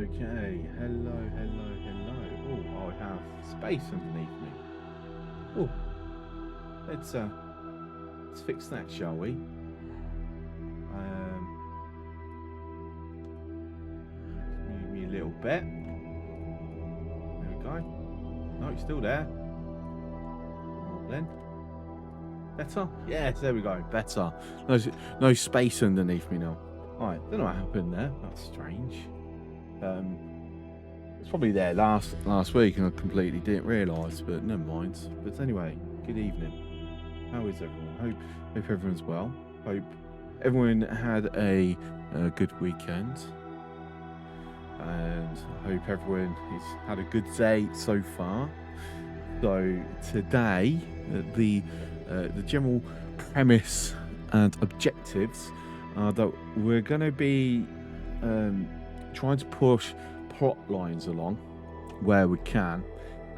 Okay, hello. Oh, I have space underneath me. Oh, let's fix that, shall we? Move me a little bit. There we go. No, it's still there. More then. Better? Yes, there we go. Better. No space underneath me now. Alright, don't know what happened there. That's strange. It's probably there last week and I completely didn't realise, but never mind. But anyway, good evening. How is everyone? Hope everyone's well. Hope everyone had a good weekend. And I hope everyone has had a good day so far. So today, the general premise and objectives are that we're going to be trying to push plot lines along where we can,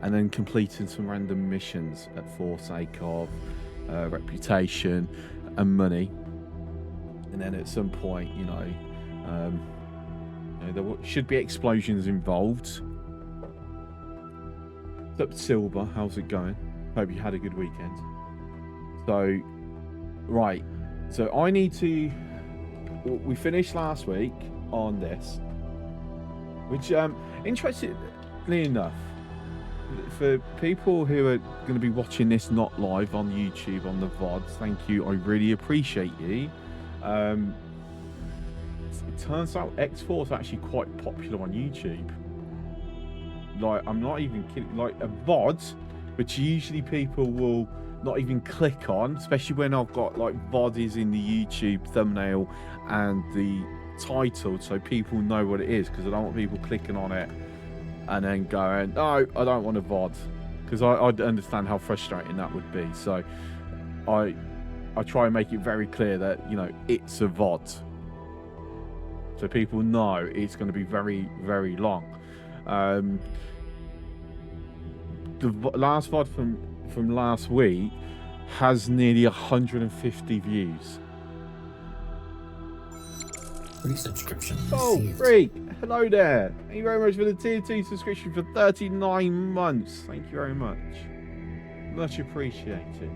and then completing some random missions for sake of reputation and money. And then at some point, there should be explosions involved. What's up, Silver? How's it going? Hope you had a good weekend. So, right. So I need to... We finished last week on this, which, interestingly enough, for people who are going to be watching this not live on YouTube, on the VODs, thank you. I really appreciate you. It turns out X4 is actually quite popular on YouTube. Like, I'm not even kidding. Like, a VOD, which usually people will not even click on, especially when I've got like VOD is in the YouTube thumbnail and the title, so people know what it is, because I don't want people clicking on it and then going, no, I don't want a VOD, because I understand how frustrating that would be. So I try and make it very clear that, it's a VOD, so people know it's going to be very, very long. The last VOD from last week has nearly 150 views. Free subscription. Oh, freak! Hello there. Thank you very much for the tier 2 subscription for 39 months. Thank you very much. Much appreciated.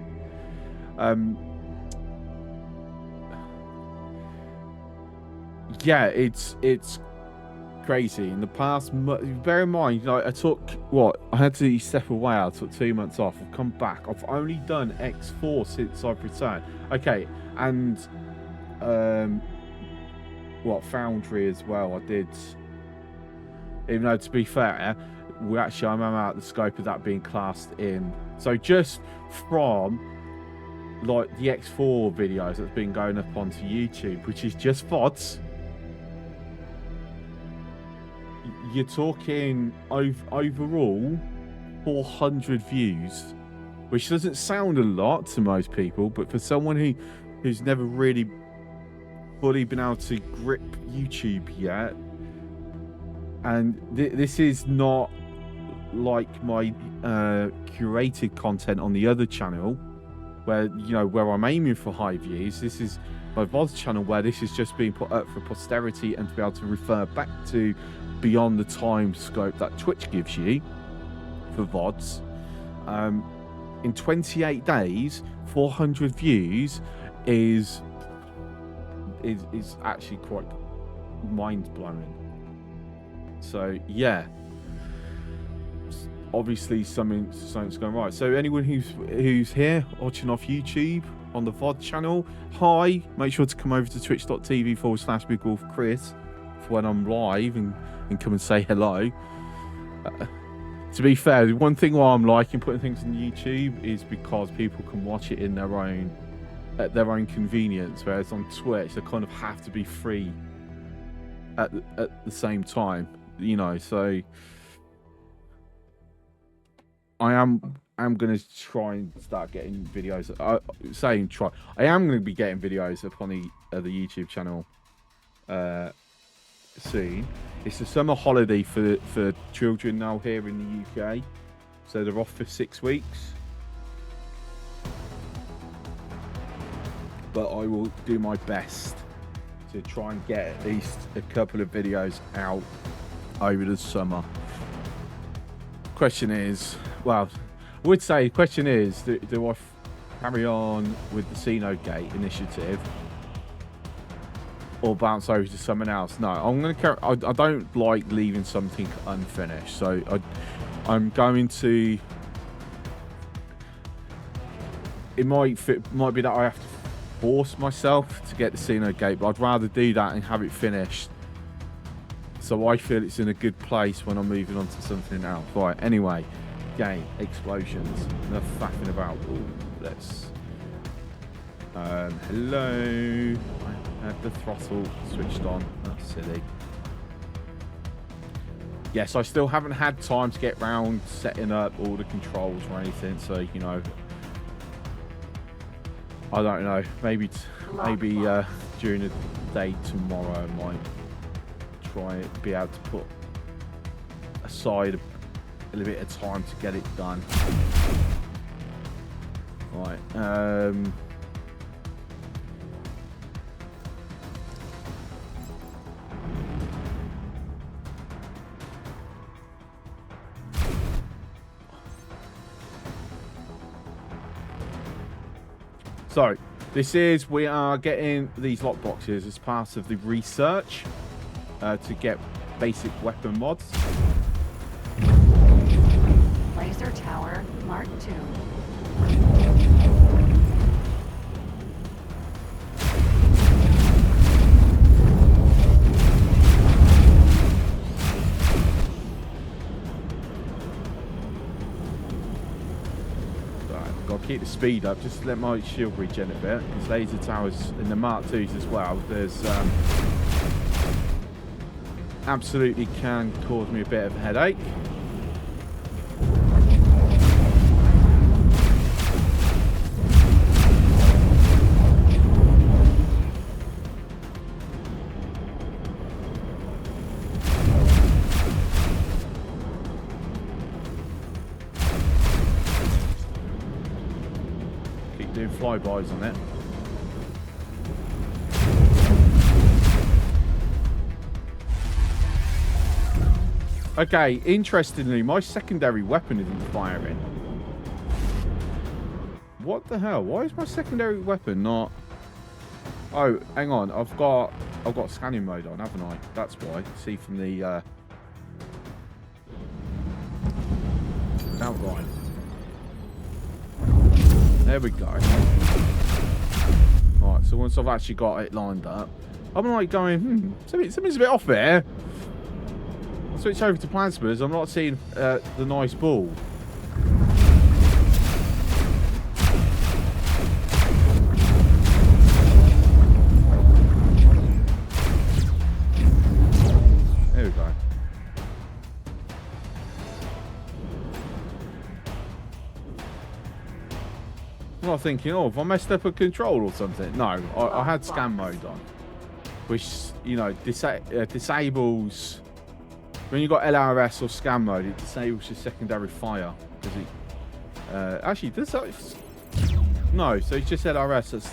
Yeah, it's crazy. In the past, bear in mind, I had to step away. I took 2 months off. I've come back. I've only done X4 since I've returned. Okay, and Foundry as well. I did, even though, to be fair, I'm out the scope of that being classed in. So just from like the X4 videos that's been going up onto YouTube, which is just VODs, you're talking overall 400 views, which doesn't sound a lot to most people, but for someone who's never really fully been able to grip YouTube yet, and this is not like my curated content on the other channel, where I'm aiming for high views. This is my VODs channel, where this is just being put up for posterity and to be able to refer back to beyond the time scope that Twitch gives you for VODs. In 28 days, 400 views is actually quite mind-blowing. So yeah, obviously something's going right. So anyone who's here watching off YouTube on the VOD channel, hi, make sure to come over to twitch.tv/BigWolfChris for when I'm live and come and say hello. To be fair, the one thing why I'm liking putting things on YouTube is because people can watch it in at their own convenience, whereas on Twitch they kind of have to be free at the same time, so I am going to try and start getting videos. I am going to be getting videos up on the YouTube channel soon. It's the summer holiday for children now here in the UK, so they're off for 6 weeks. But I will do my best to try and get at least a couple of videos out over the summer. Question is, well, I would say the question is, do I carry on with the Xenogate initiative or bounce over to someone else? No, I'm going to carry. I don't like leaving something unfinished, so I'm going to. It might be that I have to force myself to get the Xenogate, but I'd rather do that and have it finished, so I feel it's in a good place when I'm moving on to something else. Right. Anyway, game explosions. Enough faffing about. Ooh, let's. Hello. I have the throttle switched on. That's silly. Yes, I still haven't had time to get round setting up all the controls or anything. So you know, I don't know. Maybe during the day tomorrow, I might try and be able to put aside a little bit of time to get it done. Right. So, we are getting these lockboxes as part of the research to get basic weapon mods. Laser Tower Mark II. Keep the speed up, just to let my shield regen a bit, because laser towers in the Mark IIs as well, there's absolutely can cause me a bit of a headache. Doing flybys on it. Okay, interestingly, my secondary weapon isn't firing. What the hell? Why is my secondary weapon not? Oh, hang on. I've got scanning mode on, haven't I? That's why. See from the outline. There we go. Right, so once I've actually got it lined up, I'm like going, something's a bit off there. Switch over to plasmas, I'm not seeing the nice ball. There we go. I'm not thinking, oh, have I messed up a control or something? No, I had scan mode on, which, you know, disables, when you've got LRS or scan mode, it disables your secondary fire. Does it? Actually, does that? No, so it's just LRS that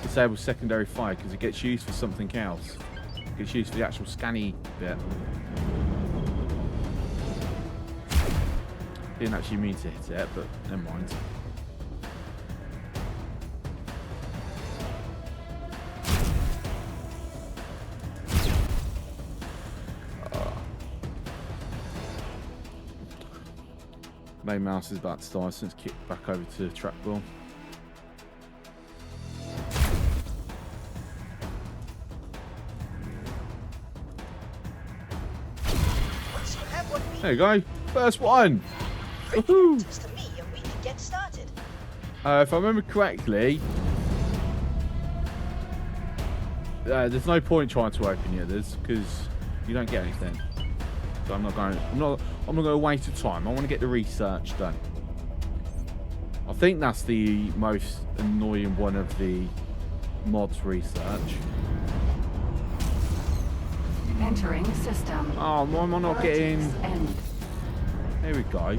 disables secondary fire because it gets used for something else. It gets used for the actual scanny bit. Didn't actually mean to hit it, but never mind. Main mouse is about to die, so let's kick back over to the trackball. There you go, first one. Woohoo! If I remember correctly, there's no point trying to open the others because you don't get anything. So I'm not going to waste the time. I want to get the research done. I think that's the most annoying one of the mods research. Entering system. Oh, why am I not getting? There we go.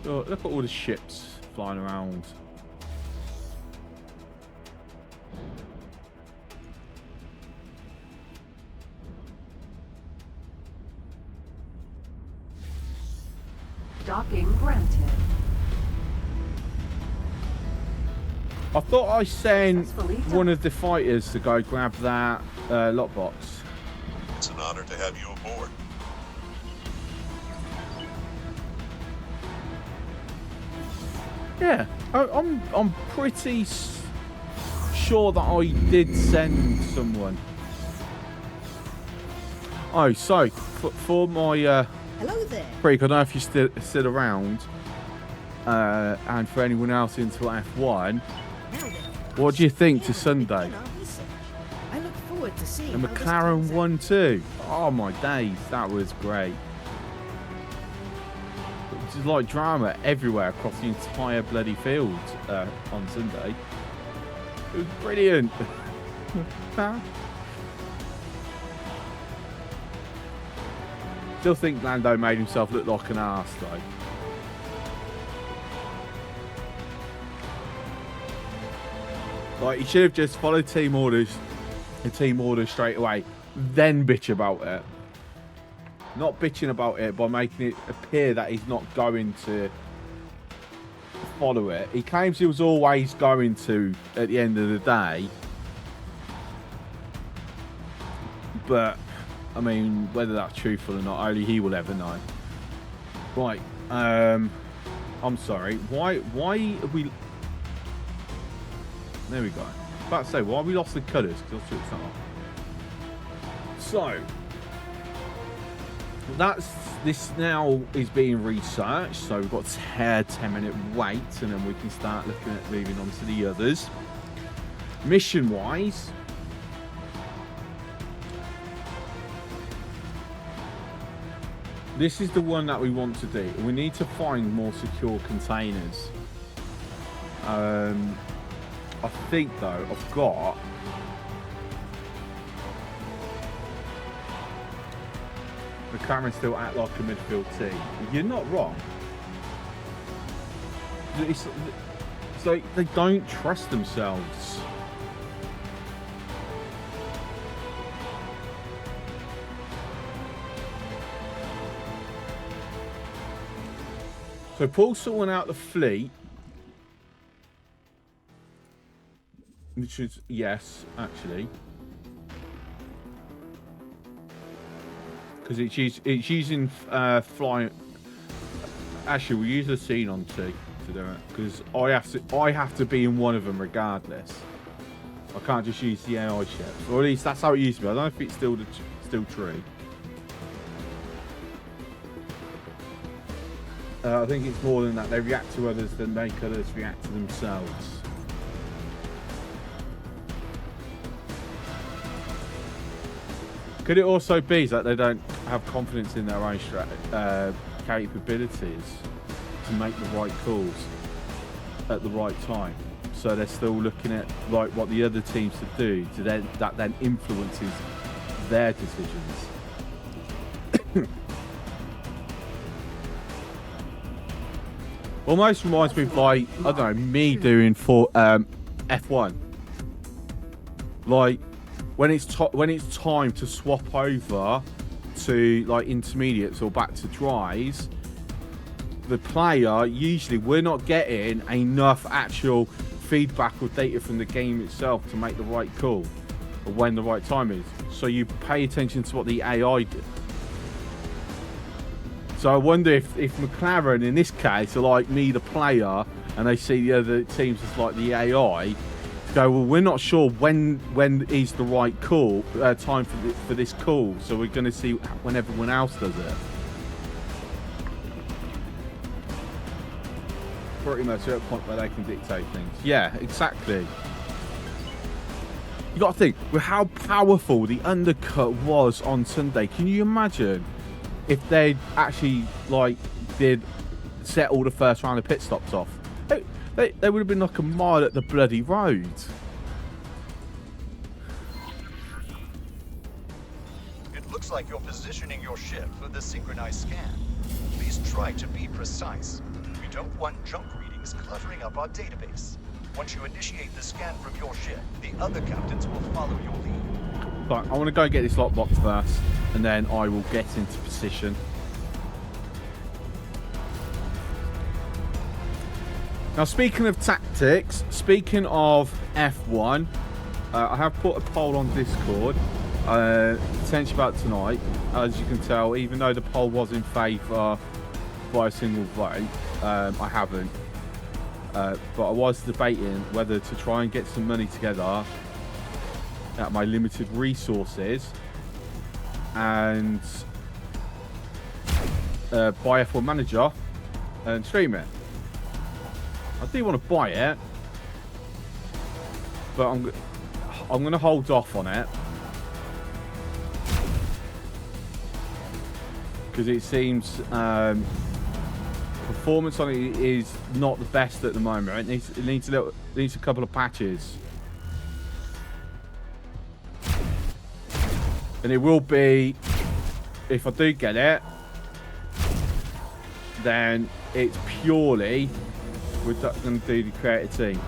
Oh, look at all the ships flying around. Docking granted. I thought I sent Successfully done. one of the fighters to go grab that lockbox. It's an honor to have you aboard. Yeah, I'm pretty sure that I did send someone. Oh, so for my Hello there. break, I don't know if you're still around, and for anyone else into F1, Now then, what do you think to yeah, Sunday? begin our research. I look forward to seeing The how this McLaren turns out. 1-2. Oh my days, that was great. Just like drama everywhere across the entire bloody field on Sunday. It was brilliant. Still think Lando made himself look like an arse though. Like he should have just followed team orders straight away, then bitch about it. Not bitching about it by making it appear that he's not going to follow it. He claims he was always going to at the end of the day. But, I mean, whether that's truthful or not, only he will ever know. Right, I'm sorry. Why are we... There we go. About to say, why have we lost the colours? Because I took some off. So... this now is being researched, so we've got a 10-minute wait, and then we can start looking at moving on to the others. Mission wise, this is the one that we want to do. We need to find more secure containers. I think though I've got McLaren still act like a midfield team. You're not wrong. It's like they don't trust themselves. So pull someone out the fleet. Which is, yes, actually. Because it's using flying. Actually, we'll use the scene on T to do it. Because I have to be in one of them regardless. I can't just use the AI ships, or at least that's how it used to be. I don't know if it's still true. I think it's more than that. They react to others than make others react to themselves. Could it also be that they don't have confidence in their own capabilities to make the right calls at the right time? So they're still looking at like what the other teams should do that then influences their decisions. Almost reminds me of like, I don't know, me doing for F1. Like when it's time to swap over to like intermediates or back to dries, the player, usually we're not getting enough actual feedback or data from the game itself to make the right call or when the right time is. So you pay attention to what the AI did. So I wonder if McLaren in this case are like me, the player, and they see the other teams as like the AI, go, well, we're not sure when is the right call time for this call, so we're going to see when everyone else does it. Pretty much at a point where they can dictate things. Yeah, exactly. You got to think with how powerful the undercut was on Sunday. Can you imagine if they actually like did set all the first round of pit stops off? They would have been like a mile at the bloody road. It looks like you're positioning your ship for the synchronized scan. Please try to be precise. We don't want junk readings cluttering up our database. Once you initiate the scan from your ship, the other captains will follow your lead. Right, I want to go and get this lockbox first, and then I will get into position. Now, speaking of tactics, speaking of F1, I have put a poll on Discord, potentially about tonight. As you can tell, even though the poll was in favour by a single vote, I haven't. But I was debating whether to try and get some money together at my limited resources and buy F1 Manager and stream it. I do want to buy it, but I'm going to hold off on it because it seems performance on it is not the best at the moment. It needs a couple of patches, and it will be, if I do get it, then it's purely we're going to do the creator team.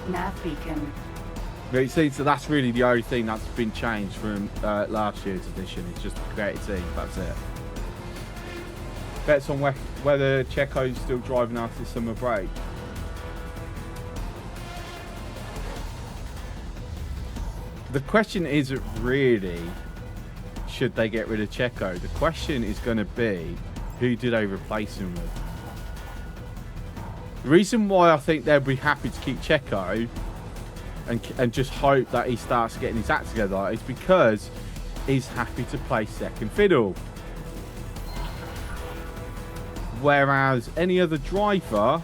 Nav beacon. But it seems that that's really the only thing that's been changed from last year's edition. It's just the creator team. That's it. Bets on whether Checo's still driving after the summer break. The question isn't really should they get rid of Checo. The question is going to be who do they replace him with. The reason why I think they'll be happy to keep Checo and just hope that he starts getting his act together is because he's happy to play second fiddle. Whereas any other driver,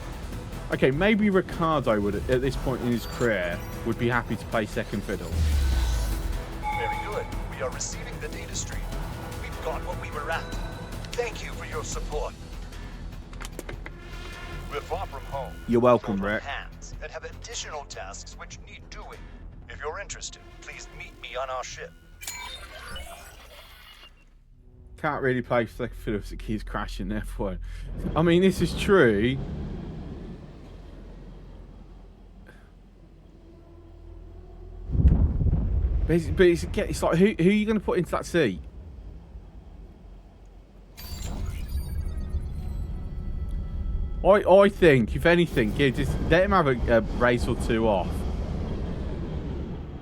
okay, maybe Ricciardo would at this point in his career would be happy to play second fiddle. Very good. We are receiving the data stream. We've got what we were after. Thank you for your support. We're far from home. You're welcome, short on Rick. hands, and have additional tasks which need doing. If you're interested, please meet me on our ship. Can't really play second fiddle if it keeps crashing F1. I mean, this is true. But it's like, who are you going to put into that seat? I think, if anything, yeah, just let him have a race or two off.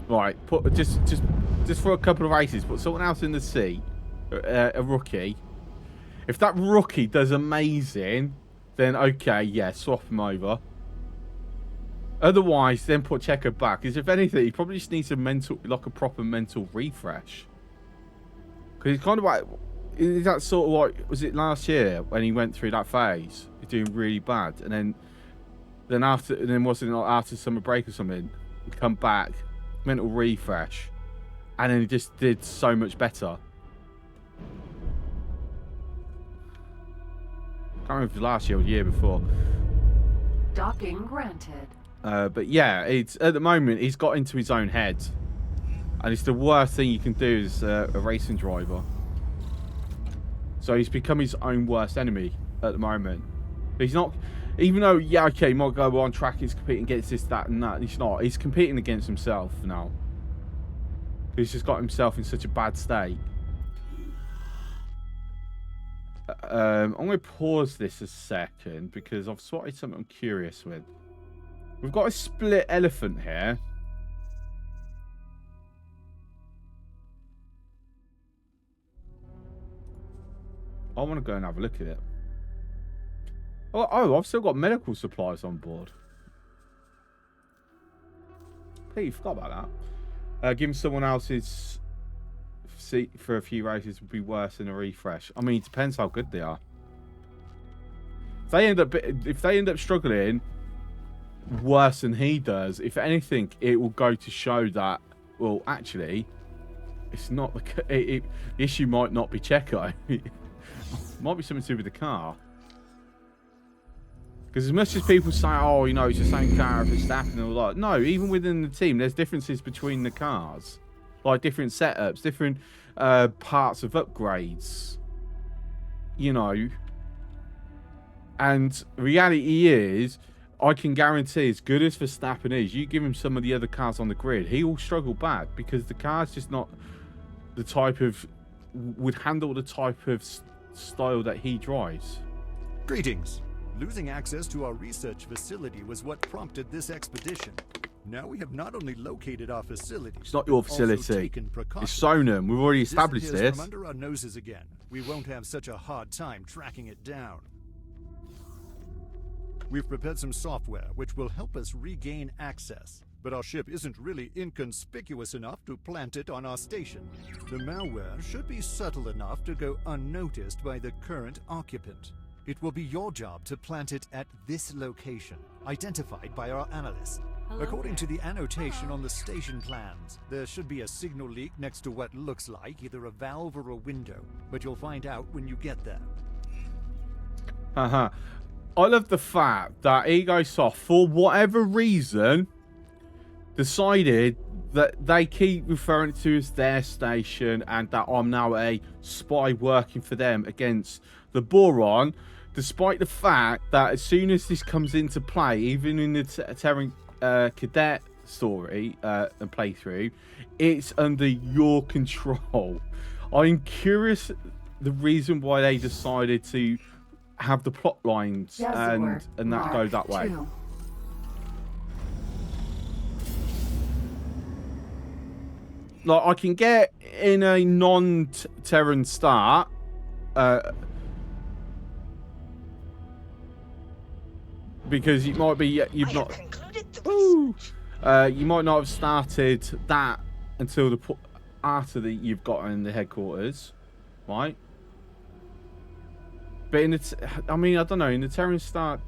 Right, put just for a couple of races, put someone else in the seat, a rookie. If that rookie does amazing, then okay, yeah, swap him over. Otherwise, then put Checo back. Because if anything, he probably just needs a proper mental refresh. Because he's kind of like, is that sort of like, was it last year when he went through that phase? He's doing really bad, and then wasn't it like after summer break or something? He'd come back, mental refresh, and then he just did so much better. Can't remember if it was last year or the year before. Docking granted. But yeah, it's at the moment he's got into his own head, and it's the worst thing you can do as a racing driver. So he's become his own worst enemy at the moment. He's not, even though yeah, okay, he might go on track, he's competing against this, that, and that. He's not. He's competing against himself now. He's just got himself in such a bad state. I'm going to pause this a second because I've spotted something I'm curious with. We've got a split elephant here. I want to go and have a look at it. Oh, I've still got medical supplies on board. Hey, you forgot about that. Giving someone else's seat for a few races would be worse than a refresh. I mean, it depends how good they are. If they end up struggling worse than he does, if anything, it will go to show that, well, actually, it's not the issue. Might not be Checo. It might be something to do with the car. Because as much as people say, oh, it's the same car, if it's Verstappen and all that. No, even within the team, there's differences between the cars. like different setups, different parts of upgrades, you know. And reality is, I can guarantee, as good as Verstappen is, you give him some of the other cars on the grid, he will struggle bad because the car's just not the type of, would handle the type of style that he drives. Greetings. Losing access to our research facility was what prompted this expedition. Now we have not only located our facility, It's not your facility. It's Sonam. We've already established this. From under our noses again. We won't have such a hard time tracking it down. We've prepared some software which will help us regain access. But our ship isn't really inconspicuous enough to plant it on our station. The malware should be subtle enough to go unnoticed by the current occupant. It will be your job to plant it at this location, identified by our analyst. According to the annotation on the station plans, there should be a signal leak next to what looks like either a valve or a window, but you'll find out when you get there. I love the fact that Egosoft, for whatever reason, decided that they keep referring to as their station and that I'm now a spy working for them against the Boron, despite the fact that as soon as this comes into play, even in the Terran Cadet story and playthrough, it's under your control. I'm curious the reason why they decided to have the plot lines and that go that way. 2. Like, I can get in a non-Terran start, because it might be you've not. You might not have started that until after you've gotten the headquarters, right? But in I mean, I don't know. In the Terran start,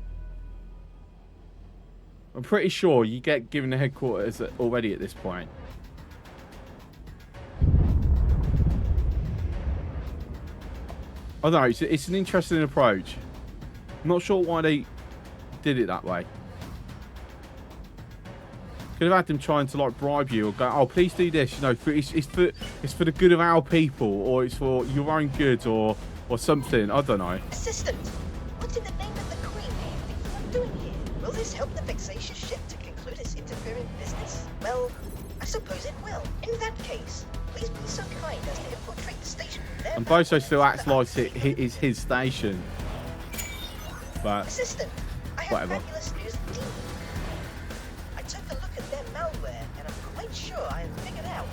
I'm pretty sure you get given the headquarters already at this point. I don't know. It's an interesting approach. I'm not sure why they did it that way. Could have had them trying to like bribe you or go, oh, please do this. You know, it's for the good of our people, or it's for your own good, or something. I don't know. Assistant, what in the name of the Queen do you think I'm doing here? Will this help the vexatious ship to conclude its interfering business? Well, I suppose it will. In that case, please be so kind as to infiltrate the station from there. And Boso still acts like it is his station. But Assistant, I have whatever. fabulous news indeed. I took a look at their malware, and I'm quite sure I have figured out.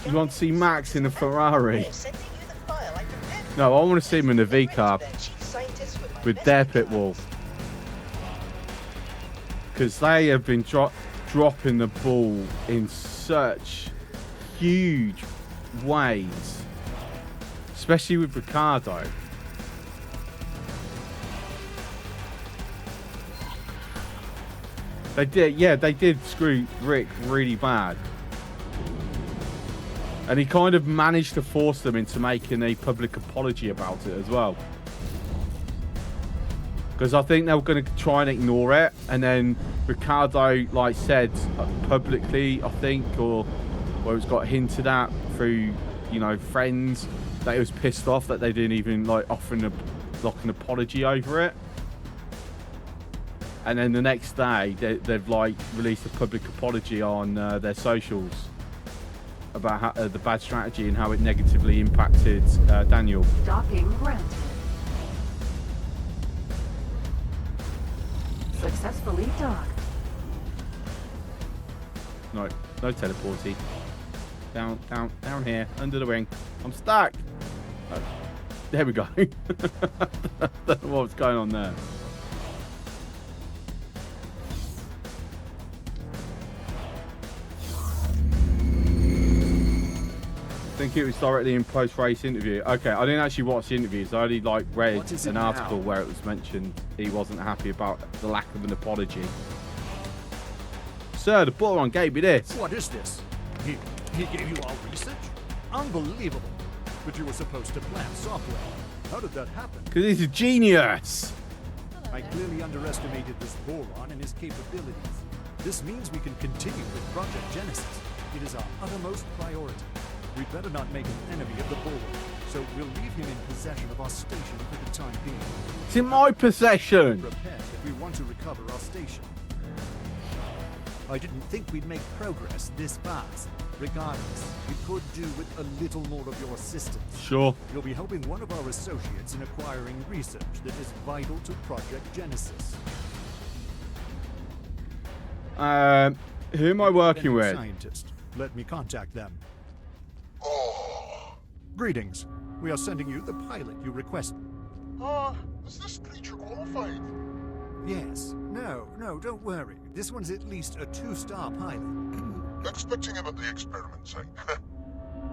You want to see Max in a Ferrari? Sending you the file I prepared. No, I want to see him in a V-car with their pit wall. Because they have been dropping the ball in such huge ways. Especially with Ricardo. They did, yeah, they did screw Rick really bad. And he kind of managed to force them into making a public apology about it as well. Because I think they were going to try and ignore it. And then Ricardo, like, said publicly, I think, or it was got hinted at through, you know, friends, that he was pissed off that they didn't even, like, offer an apology over it. And then the next day, they've, like, released a public apology on their socials about how, the bad strategy and how it negatively impacted Daniel. Docking granted. Successfully docked. No teleporty. Down here, under the wing. I'm stuck. Oh, there we go. Don't know what's going on there. I think it was directly in post-race interview. Okay, I didn't actually watch the interviews. I only like read an article where it was mentioned he wasn't happy about the lack of an apology. Sir, the Boron gave me this. What is this? He gave you our research? Unbelievable. But you were supposed to plant software. How did that happen? Because he's a genius. I clearly underestimated this Boron and his capabilities. This means we can continue with Project Genesis. It is our uttermost priority. We'd better not make an enemy of the board, so we'll leave him in possession of our station for the time being. It's in my possession. Prepared if we want to recover our station. I didn't think we'd make progress this fast. Regardless, we could do with a little more of your assistance. Sure. You'll be helping one of our associates in acquiring research that is vital to Project Genesis. Who am I working with? Scientist. Let me contact them. Oh, Greetings. We are sending you the pilot you requested. is this creature qualified? Yes. No, don't worry. This one's at least a 2-star pilot. Expecting him at the experiment site.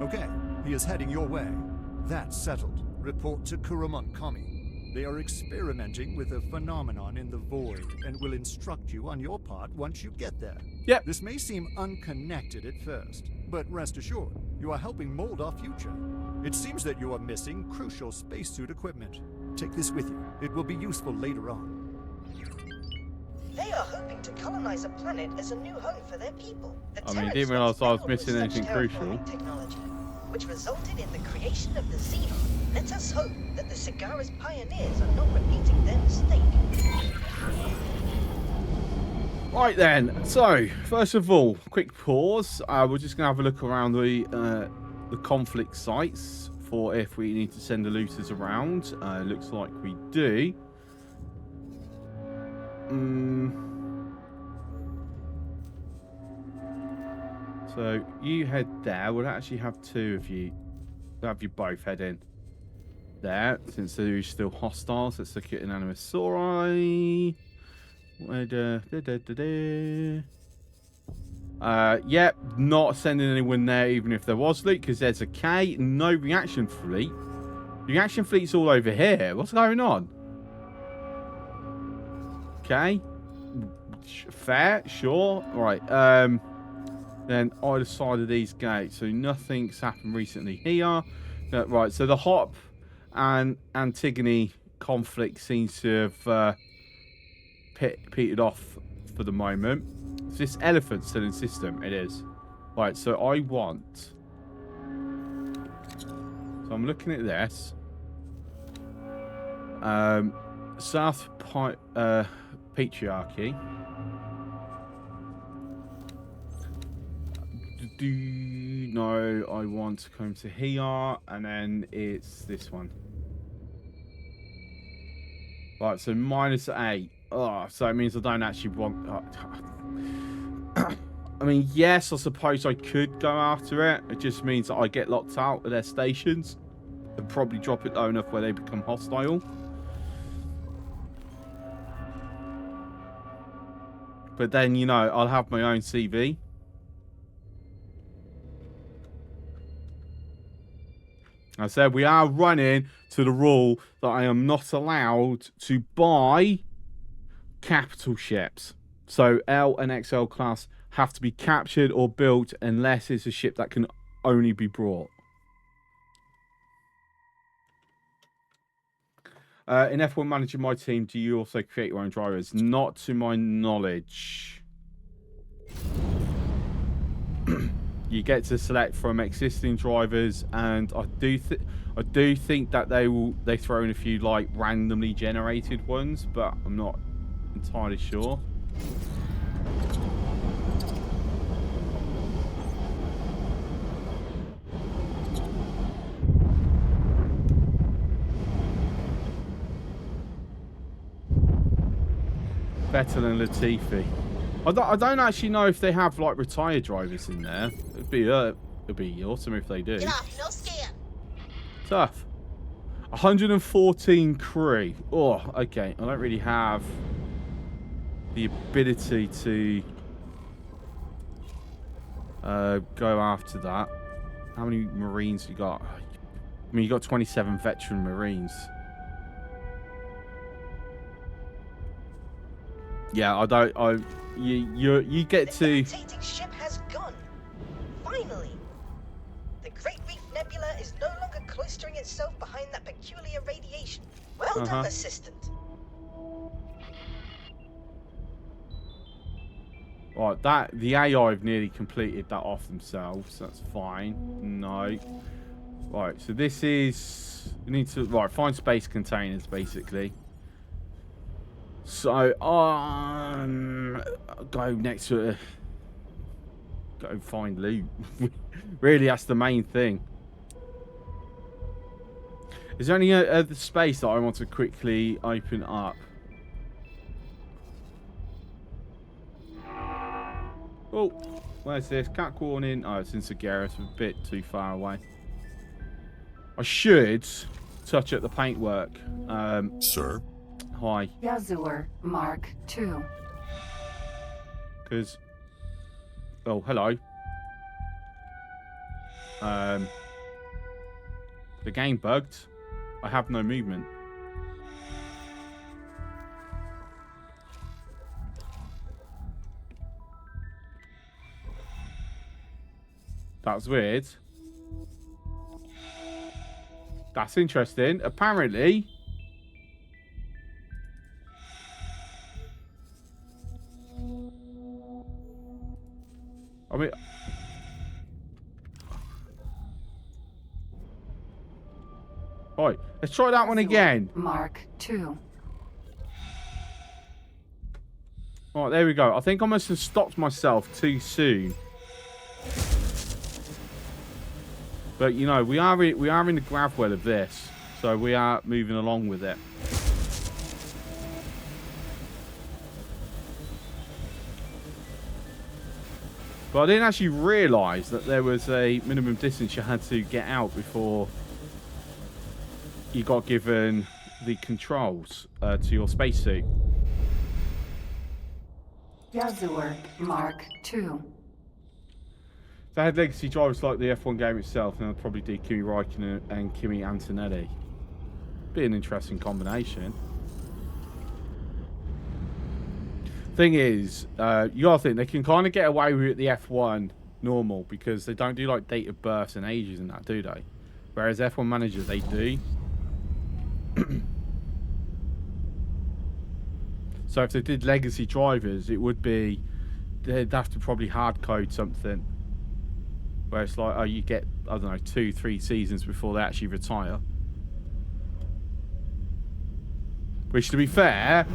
Okay, he is heading your way. That's settled. Report to Kuramon Kami. They are experimenting with a phenomenon in the void and will instruct you on your part once you get there. Yep. This may seem unconnected at first, but rest assured, you are helping mold our future. It seems that you are missing crucial spacesuit equipment. Take this with you. It will be useful later on. They are hoping to colonize a planet as a new home for their people. The I mean, Terrans didn't realise I was once missing dabbled with anything such crucial. terraforming technology, which resulted in the creation of the Xenon. Let us hope that the Cigara's pioneers are not repeating their mistake. Right then. So, first of all, quick pause. We're just gonna have a look around the conflict sites for if we need to send the looters around. Looks like we do. So you head there. We'll actually have 2 of you. We'll have you both head in there, since they're still hostiles. Let's look at Inanimous Sauri. Yep, not sending anyone there, even if there was loot, because there's a K. No reaction fleet. Reaction fleet's all over here. What's going on? Okay, fair, sure. Right. Then either side of these gates, so nothing's happened recently here. Right, so the Hop and Antigone conflict seems to have petered off for the moment. Is this elephant still in system? It is. Right, so I want. So I'm looking at this. South Patriarchy. No, I want to come to here, and then it's this one. Right, so -8. Oh, so it means I don't actually want. I mean, yes, I suppose I could go after it. It just means that I get locked out of their stations and probably drop it low enough where they become hostile. But then, you know, I'll have my own CV. I said we are running to the rule that I am not allowed to buy capital ships. So L and XL class have to be captured or built unless it's a ship that can only be brought. In F1 managing my team, do you also create your own drivers? Not to my knowledge. You get to select from existing drivers, and I do think that they throw in a few like randomly generated ones, but I'm not entirely sure. Better than Latifi. I don't actually know if they have like retired drivers in there. It'd be awesome if they do. Get off, no scan. Tough. 114 crew. Oh, okay. I don't really have the ability to go after that. How many Marines you got? I mean, you got 27 veteran Marines. Yeah, you get to. The imitating ship has gone. Finally, the Great Reef Nebula is no longer cloistering itself behind that peculiar radiation. Well done, assistant. Right, that the AI have nearly completed that off themselves. That's fine. No. Right, so this is we need to find space containers basically. So go next to go find loot. Really, that's the main thing. Is there any other space that I want to quickly open up? Oh, where's this? Cat warning. Oh, it's in Segura. It's a bit too far away. I should touch at the paintwork. Sir? Hi. Yazur Mark II. Because... Oh, hello. The game bugged. I have no movement. That's weird. That's interesting. Apparently... I mean... Right, let's try that one again. Mark II. Right, there we go. I think I must have stopped myself too soon. But you know, we are in the grav well of this, so we are moving along with it. But I didn't actually realise that there was a minimum distance you had to get out before you got given the controls to your spacesuit. Yazur Mark II. If they had legacy drivers like the F1 game itself, then I'd probably do Kimi Räikkönen and Kimi Antonelli. Be an interesting combination. Thing is, you gotta think they can kind of get away with the F1 normal because they don't do like date of births and ages and that, do they? Whereas F1 managers, they do. So if they did legacy drivers, it would be they'd have to probably hard code something where it's like, oh, you get, I don't know, 2-3 seasons before they actually retire. Which, to be fair,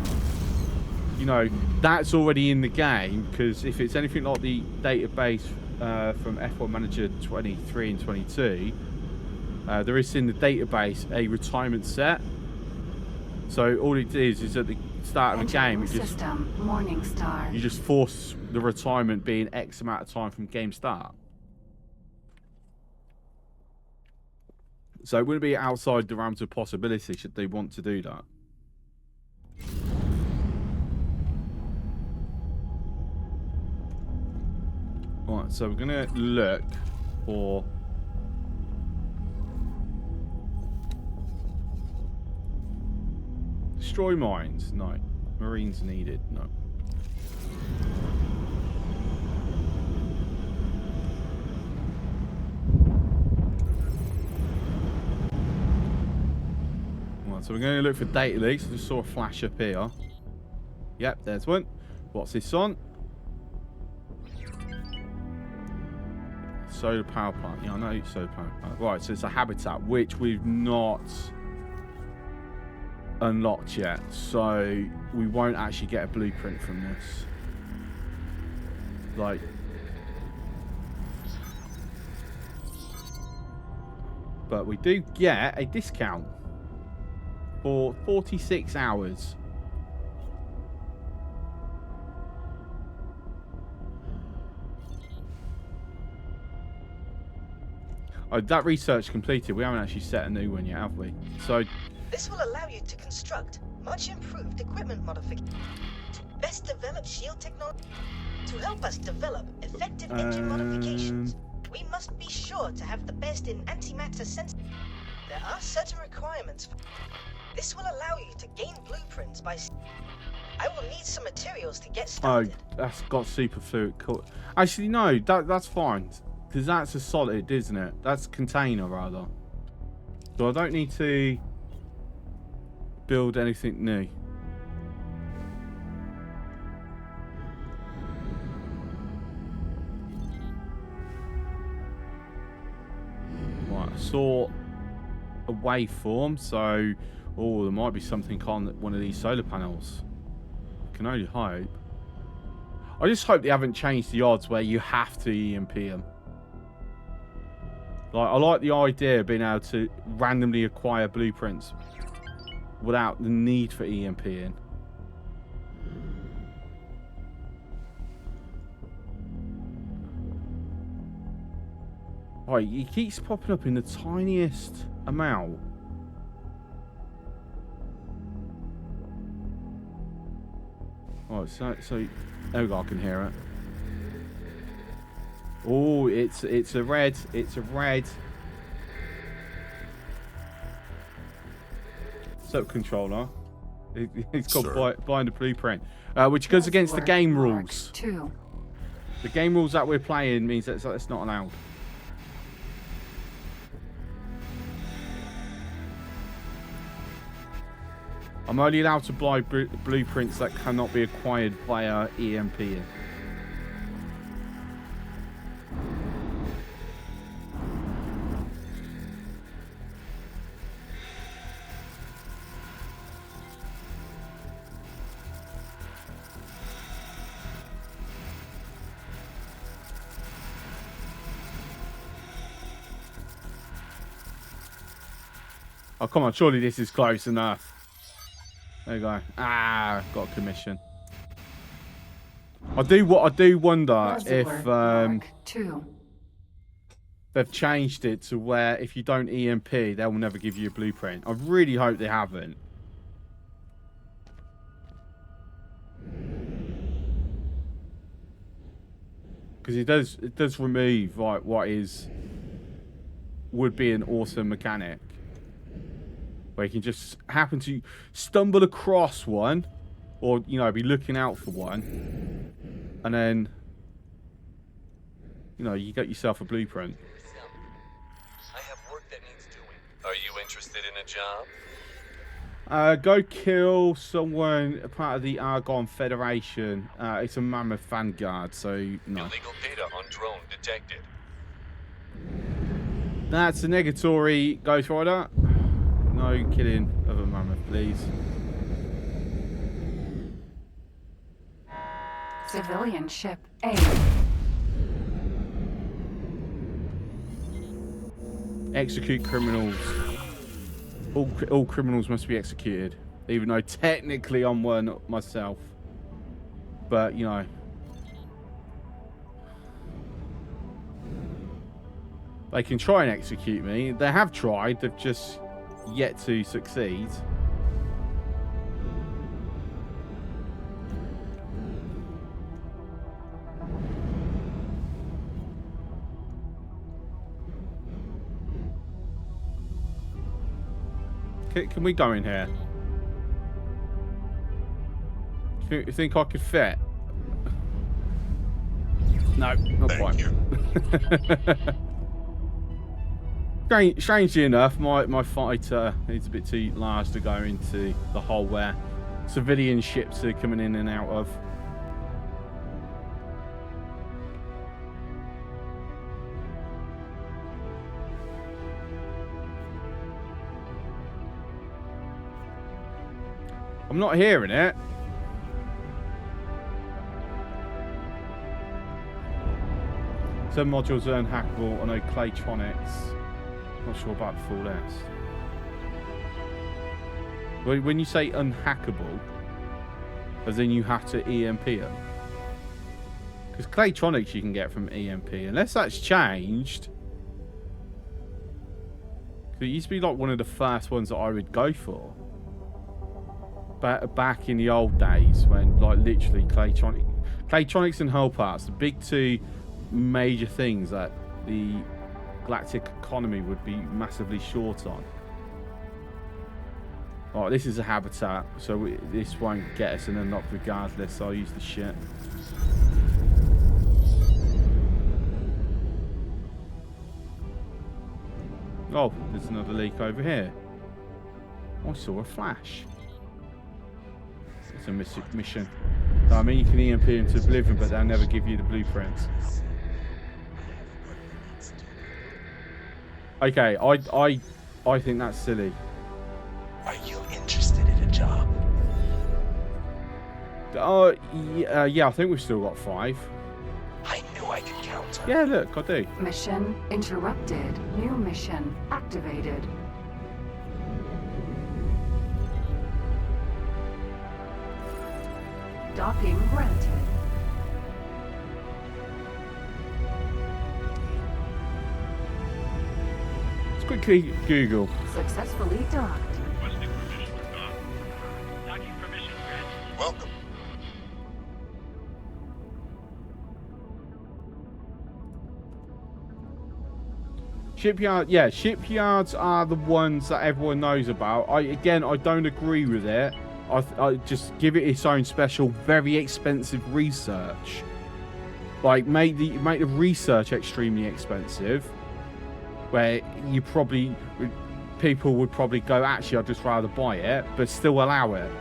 you know, that's already in the game, because if it's anything like the database from F1 Manager 23 and 22, there is in the database a retirement set. So all it is at the start of the game, System Morningstar. you just force the retirement being X amount of time from game start. So it wouldn't be outside the realms of possibility should they want to do that. Right, so we're gonna look for destroy mines. No. Marines needed. No. Right, so we're going to look for data leaks. I just saw a flash up here. Yep, there's one. What's this on? Solar power plant. Yeah, I know solar power plant. Right, so it's a habitat, which we've not unlocked yet, so we won't actually get a blueprint from this. Like, but we do get a discount for 46 hours. Oh, that research completed. We haven't actually set a new one yet, have we? So This will allow you to construct much improved equipment modifications to best develop shield technology. To help us develop effective engine modifications, we must be sure to have the best in antimatter sensors. There are certain requirements. This will allow you to gain blueprints by... I will need some materials to get started. oh, that's got super fluid. Actually, no, that's fine. Because that's a solid, isn't it? That's a container, rather. So I don't need to build anything new. sort a waveform. So, oh, there might be something on one of these solar panels. I can only hope. I just hope they haven't changed the odds where you have to EMP them. Like, I like the idea of being able to randomly acquire blueprints without the need for EMPing. Right, he keeps popping up in the tiniest amount. Right, so there we go, I can hear it. Oh, it's a red. It's a red. Sub-controller. It's called Bind a Blueprint, which goes against the game rules. 2. The game rules that we're playing means that's not allowed. I'm only allowed to buy blueprints that cannot be acquired via EMP. Oh, come on, surely this is close enough. There you go. Ah, got a commission. I do wonder if Mark 2. they've changed it to where if you don't EMP, they will never give you a blueprint. I really hope they haven't. Because it does remove like what would be an awesome mechanic. Where you can just happen to stumble across one, or, you know, be looking out for one, and then, you know, you get yourself a blueprint. I have work that needs doing. Are you interested in a job? Go kill someone, a part of the Argon Federation. It's a Mammoth Vanguard, so no. Illegal data on drone detected. That's a negatory, Ghost Rider. No killing of a mammoth, please. Civilian ship A. Execute criminals. All criminals must be executed. Even though technically I'm one myself. But, you know. They can try and execute me. They have tried. They've just yet to succeed. Can we go in here? You think I could fit? No, not quite. Strangely enough, my fighter is a bit too large to go into the hole where civilian ships are coming in and out of. I'm not hearing it. Some modules are unhackable. I know Claytronics. Not sure about the full S. When you say unhackable, as in you have to EMP them. Because Claytronics you can get from EMP, unless that's changed. It used to be like one of the first ones that I would go for. Back in the old days when like literally Claytronics and hull parts, the big two major things that the galactic economy would be massively short on. Right, this is a habitat, so this won't get us an unlock regardless, so I'll use the shit. Oh, there's another leak over here. I saw a flash. It's a mission. No, I mean, you can EMP into oblivion, but they'll never give you the blueprints. Okay, I think that's silly. Are you interested in a job? Yeah, I think we've still got 5. I knew I could count on Yeah, look, I do. Mission interrupted. New mission activated. Docking granted. Let's quickly Google. Successfully docked. Welcome. Shipyard, yeah, shipyards are the ones that everyone knows about. I don't agree with it. I just give it its own special, very expensive research. Like make the research extremely expensive, where people would probably go, actually, I'd just rather buy it, but still allow it.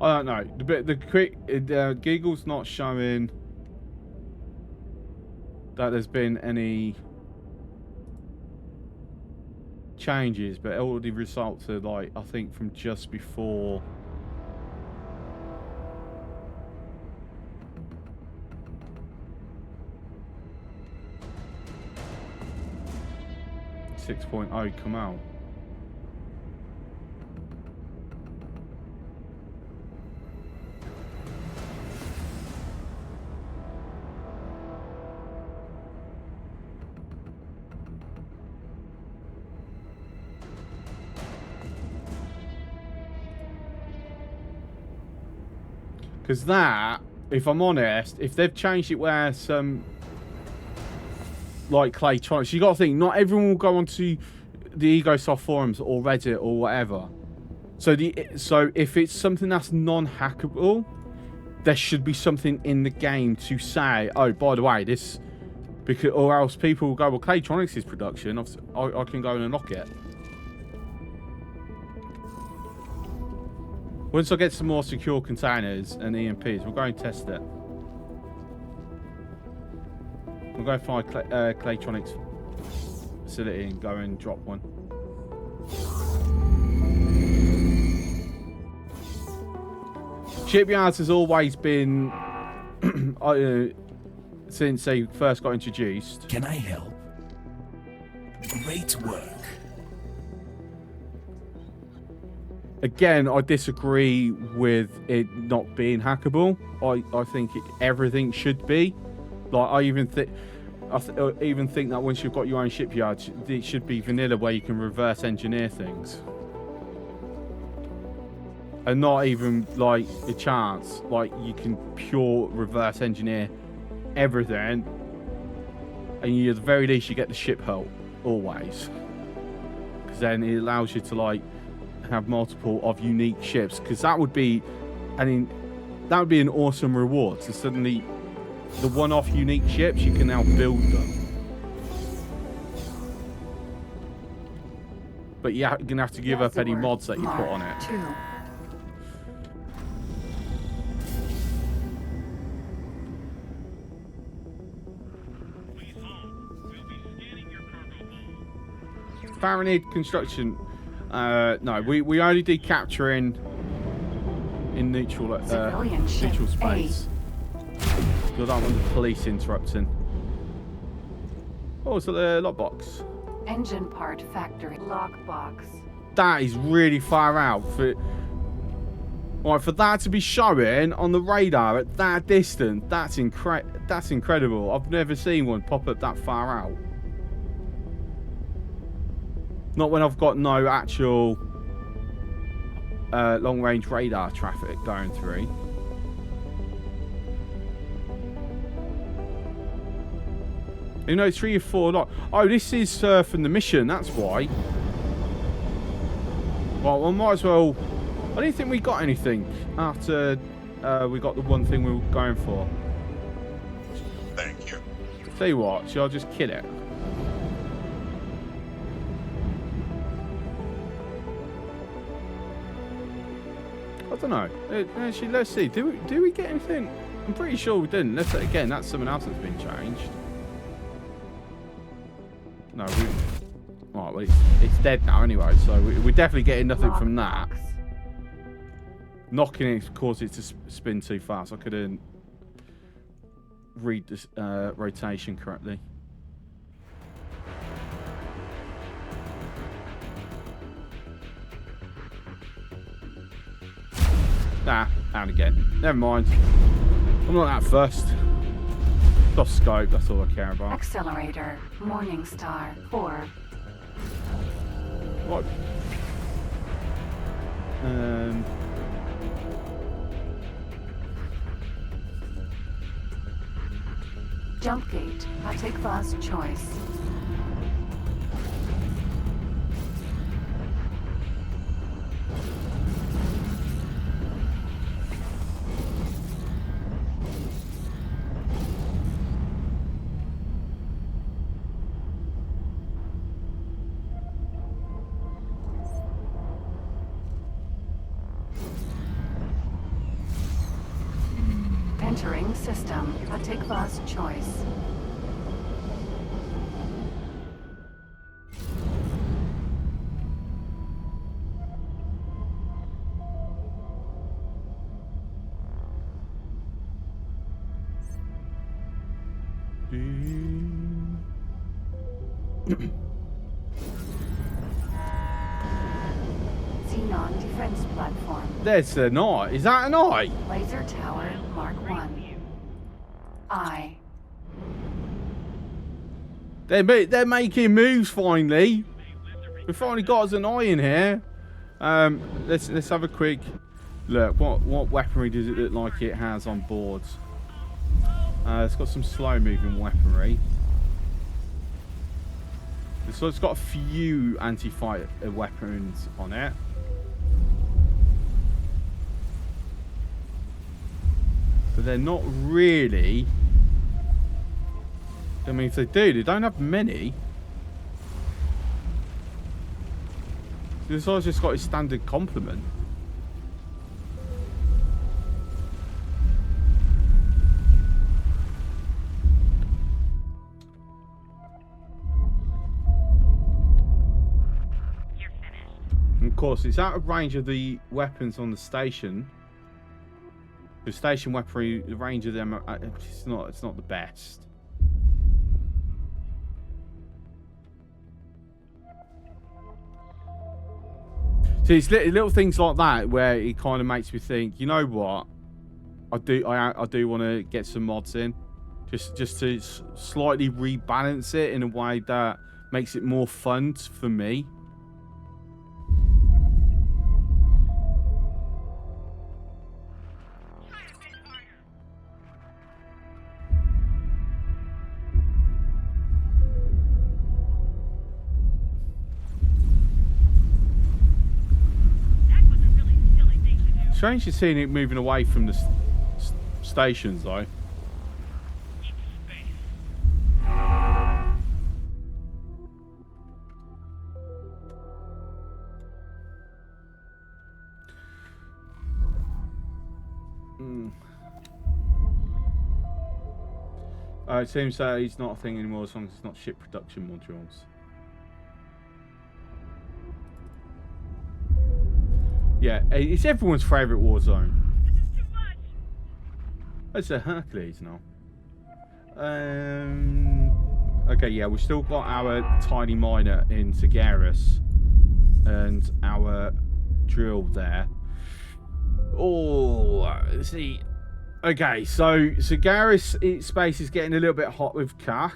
I don't know. Google's not showing that there's been any changes, but it already resulted, like, I think from just before. .6.0 come out. Because that, if I'm honest, if they've changed it where some, like Claytronics, you got to think, not everyone will go onto the EgoSoft forums or Reddit or whatever. So if it's something that's non-hackable, there should be something in the game to say, oh, by the way, this, because, or else people will go, well, Claytronics' production, I can go and unlock it. Once I get some more secure containers and EMPs, we'll go and test it. We'll go find Claytronics facility and go and drop one. Shipyards has always been, since they first got introduced. Can I help? Great work. Again, I disagree with it not being hackable. I think everything should be. Like, I even think that once you've got your own shipyard, it should be vanilla, where you can reverse engineer things, and not even like a chance. Like, you can pure reverse engineer everything, and you, at the very least, you get the ship hull always, because then it allows you to like have multiple of unique ships, because that would be, I mean, that would be an awesome reward. So suddenly the one-off unique ships, you can now build them, but you're gonna have to give up any mods that you put on it. 2. Fahrenheit construction. No, we only did capturing in neutral Civilian ship neutral space. Because I don't want the police interrupting. Oh, so the lockbox. Engine part factory lockbox. That is really far out for. Right, for that to be showing on the radar at that distance, that's incredible. I've never seen one pop up that far out. Not when I've got no actual long-range radar traffic going through. You know, 3 or 4 lot. Oh, this is from the mission, that's why. Well, we might as well. I didn't think we got anything after we got the one thing we were going for. Thank you. Tell you what, shall I just kill it? I don't know. Actually, let's see. Do we get anything? I'm pretty sure we didn't. Let's again. That's something else that's been changed. No, we. Right, well, it's dead now anyway, so we're definitely getting nothing from that. Lockbox. Knocking it caused it to spin too fast. I couldn't read this rotation correctly. Nah, and again. Never mind. I'm not that fussed. Soft scope, that's all I care about. Accelerator. Morningstar. 4. What? Jump gate. I take fast choice. Entering system. I take fast choice. Xenon defense platform. There's an eye. Is that an eye? Laser tower. Mark 1. I. They're making moves finally. We finally got us an eye in here. Let's have a quick look. What weaponry does it look like it has on board? It's got some slow moving weaponry. So it's got a few anti-fighter weapons on it. But they're not really. I mean, if they do, they don't have many. This guy's just got his standard complement. You're finished. And of course, it's out of range of the weapons on the station. The station weaponry, the range of them, it's not the best. See, it's little things like that where it kind of makes me think, you know what? I do want to get some mods in, just to slightly rebalance it in a way that makes it more fun for me. Strange to seeing it moving away from the stations, though. It seems that it's not a thing anymore as long as it's not ship production modules. Yeah, it's everyone's favourite war zone. It's a Hercules now. Okay, yeah, we've still got our tiny miner in Sagaris and our drill there. Oh, let's see. Okay, so Sagaris space is getting a little bit hot with CAC.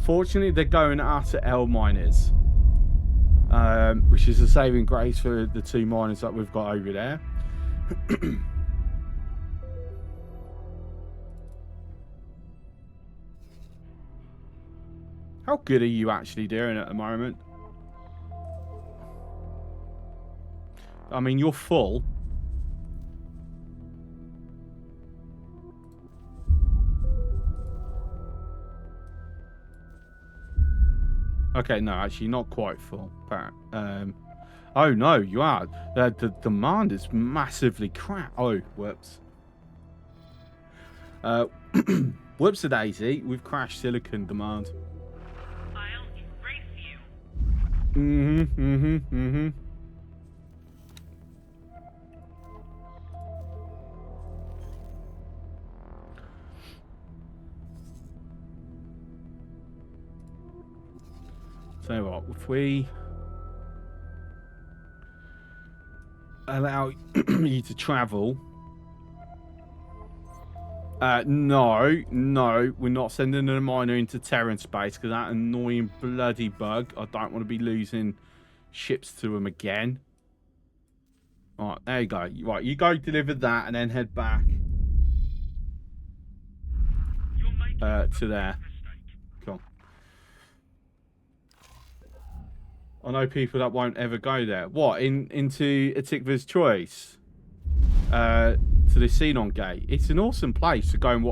Fortunately, they're going after L miners. Which is a saving grace for the 2 miners that we've got over there. How good are you actually doing at the moment? I mean, you're full. Okay, no, actually, not quite full. Oh no, you are. The demand is massively crap. Oh, whoops. Whoops a daisy. We've crashed silicon demand. I'll erase you. So what, if we allow you to travel, no, we're not sending a miner into Terran space because that annoying bloody bug. I don't want to be losing ships to him again. Alright, there you go. Right, you go deliver that and then head back to there. Cool. I know people that won't ever go there. What, into Atikva's Choice? To the Xenon Gate. It's an awesome place to go and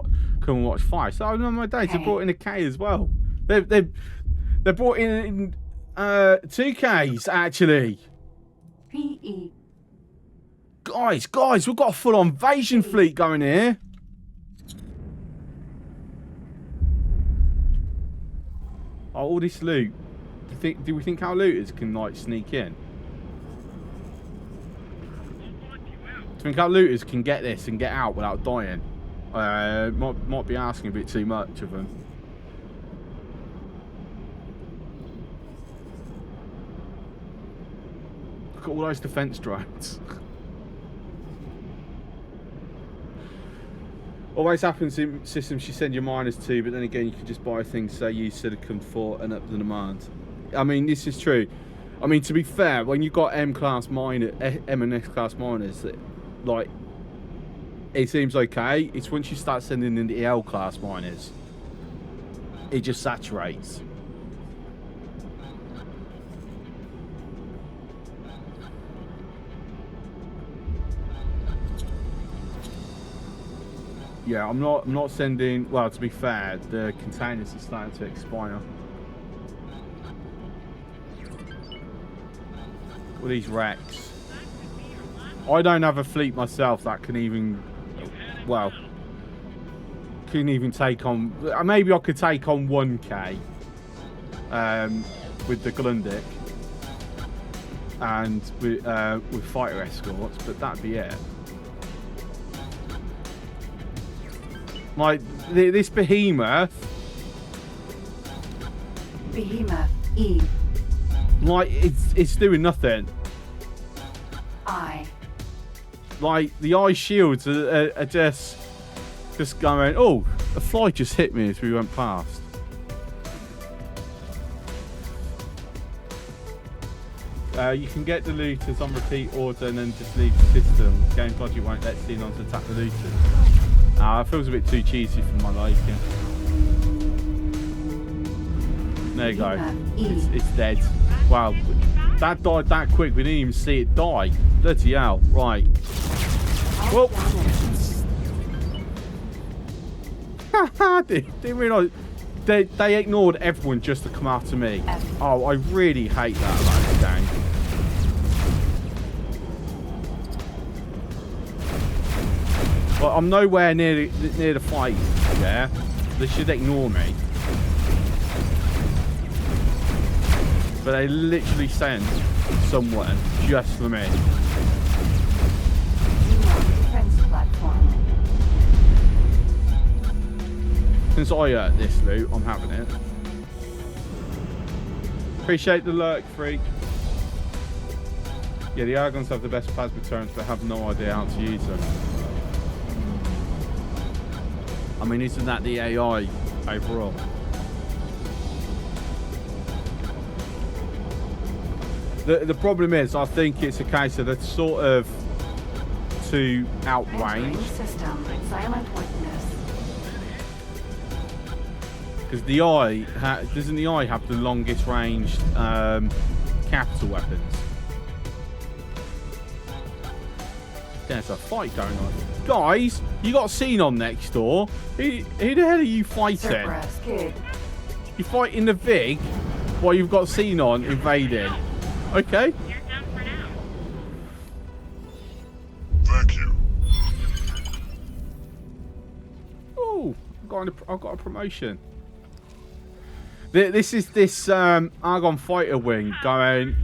come and watch fire. So on my days, they brought in a K as well. They brought in 2 Ks actually. PE. Guys, we've got a full-on invasion fleet going here. Oh, all this loot. Do we think our looters can like sneak in? Do you think our looters can get this and get out without dying? Might be asking a bit too much of them. Look at all those defense drones. Always happens in systems you send your miners to, but then again you can just buy things, say use silicon for and up the demand. I mean, this is true. I mean, to be fair, when you've got M-class miners, M and S-class miners, like, it seems okay. It's once you start sending in the L-class miners, it just saturates. Yeah, I'm not sending. Well, to be fair, the containers are starting to expire. All these wrecks. I don't have a fleet myself that can even, well, couldn't even take on. Maybe I could take on 1K with the Glundic and with fighter escorts, but that'd be it. Like this behemoth. Behemoth E. Like it's doing nothing. I. Like the eye shields are just going. Oh, a fly just hit me as we went past. You can get the looters on repeat order and then just leave the system. Game logic won't let Xenons attack the looters. It feels a bit too cheesy for my liking. There you go. It's dead. Wow, that died that quick. We didn't even see it die. Bloody hell. Right. Well. Didn't realise. They ignored everyone just to come after me. Oh, I really hate that about this game. Well, I'm nowhere near the fight. Yeah, they should ignore me. But they literally sent someone just for me. Defense platform. Since I earned this loot, I'm having it. Appreciate the lurk, freak. Yeah, the Argons have the best plasma turrets, but have no idea how to use them. I mean, isn't that the AI overall? The problem is, I think it's a case of it's sort of too outrange. System. Silent witness. Because the eye doesn't the eye have the longest ranged capital weapons? there's a fight going on. Guys, you got Xenon next door. Who the hell are you fighting? Cerberus, Gig. You're fighting the Vig while you've got Xenon invading. Okay. You're done for now. Thank you. Oh, I've got a promotion. This is this Argon fighter wing going,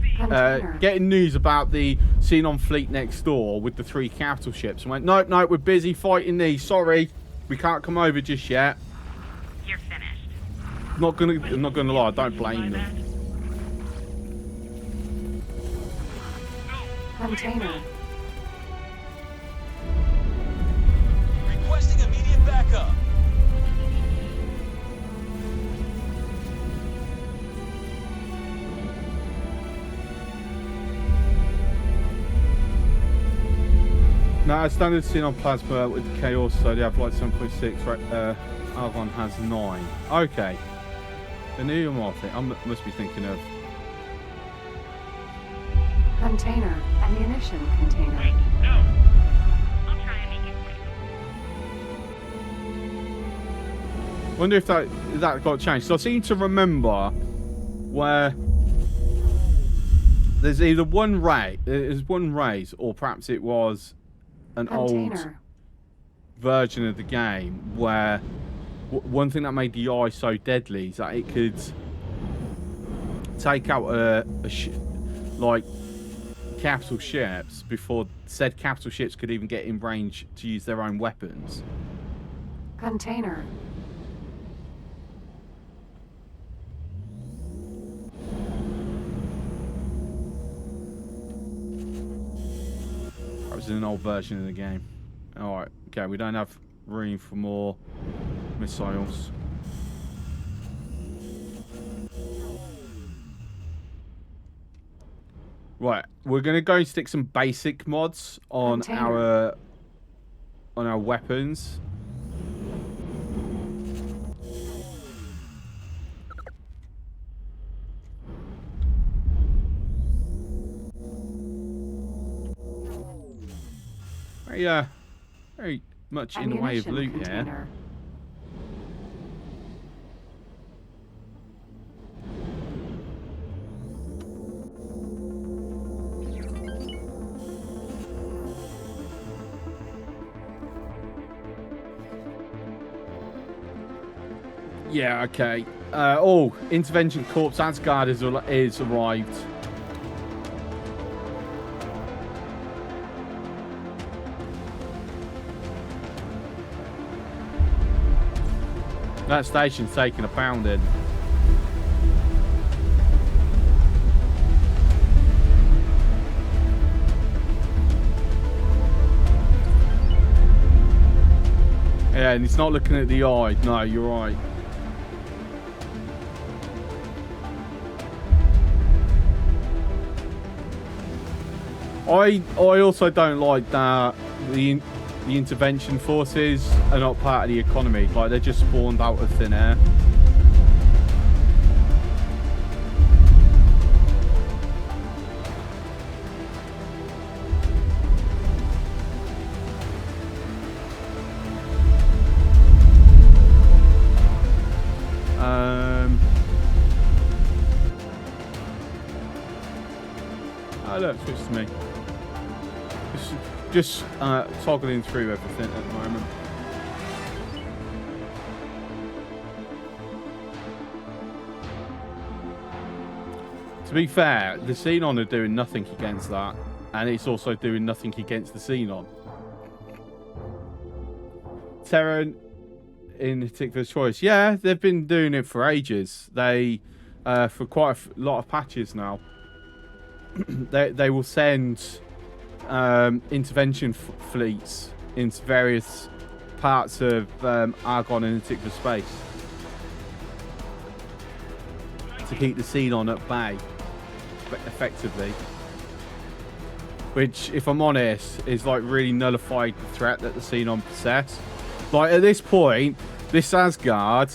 getting news about the Xenon fleet next door with the 3 capital ships. And went, nope, we're busy fighting these. Sorry, we can't come over just yet. You're finished. I'm not gonna lie, I don't blame them. Container. Requesting immediate backup. No, standard Xenon plasma with the Chaos, so they have like 7.6, right? Argon has 9. Okay. The new thing, I must be thinking of. Container. Ammunition container. Wait, no. I'll try and make it quick. Wonder if that got changed. So I seem to remember where there's either one race, or perhaps it was an old version of the game where one thing that made the eye so deadly is that it could take out like capital ships before said capital ships could even get in range to use their own weapons. Container. That was an old version of the game. Alright, okay, we don't have room for more missiles. Right, we're gonna go and stick some basic mods on our weapons. Very much in the way of loot here. Yeah, okay. Oh, Intervention Corps Asgard is arrived. That station's taking a pounding. Yeah, and it's not looking at the eye. No, you're right. I also don't like that the intervention forces are not part of the economy. Like, they're just spawned out of thin air. Oh look, switch to me. Just toggling through everything at the moment. To be fair, the Xenon are doing nothing against that, and it's also doing nothing against the Xenon. Terran in Particular's Choice, yeah, they've been doing it for ages. They, for quite a lot of patches now, they will send intervention fleets into various parts of Argon and particular space to keep the Xenon at bay, effectively. Which, if I'm honest, is like really nullified the threat that the Xenon possess. Like, at this point, this Asgard,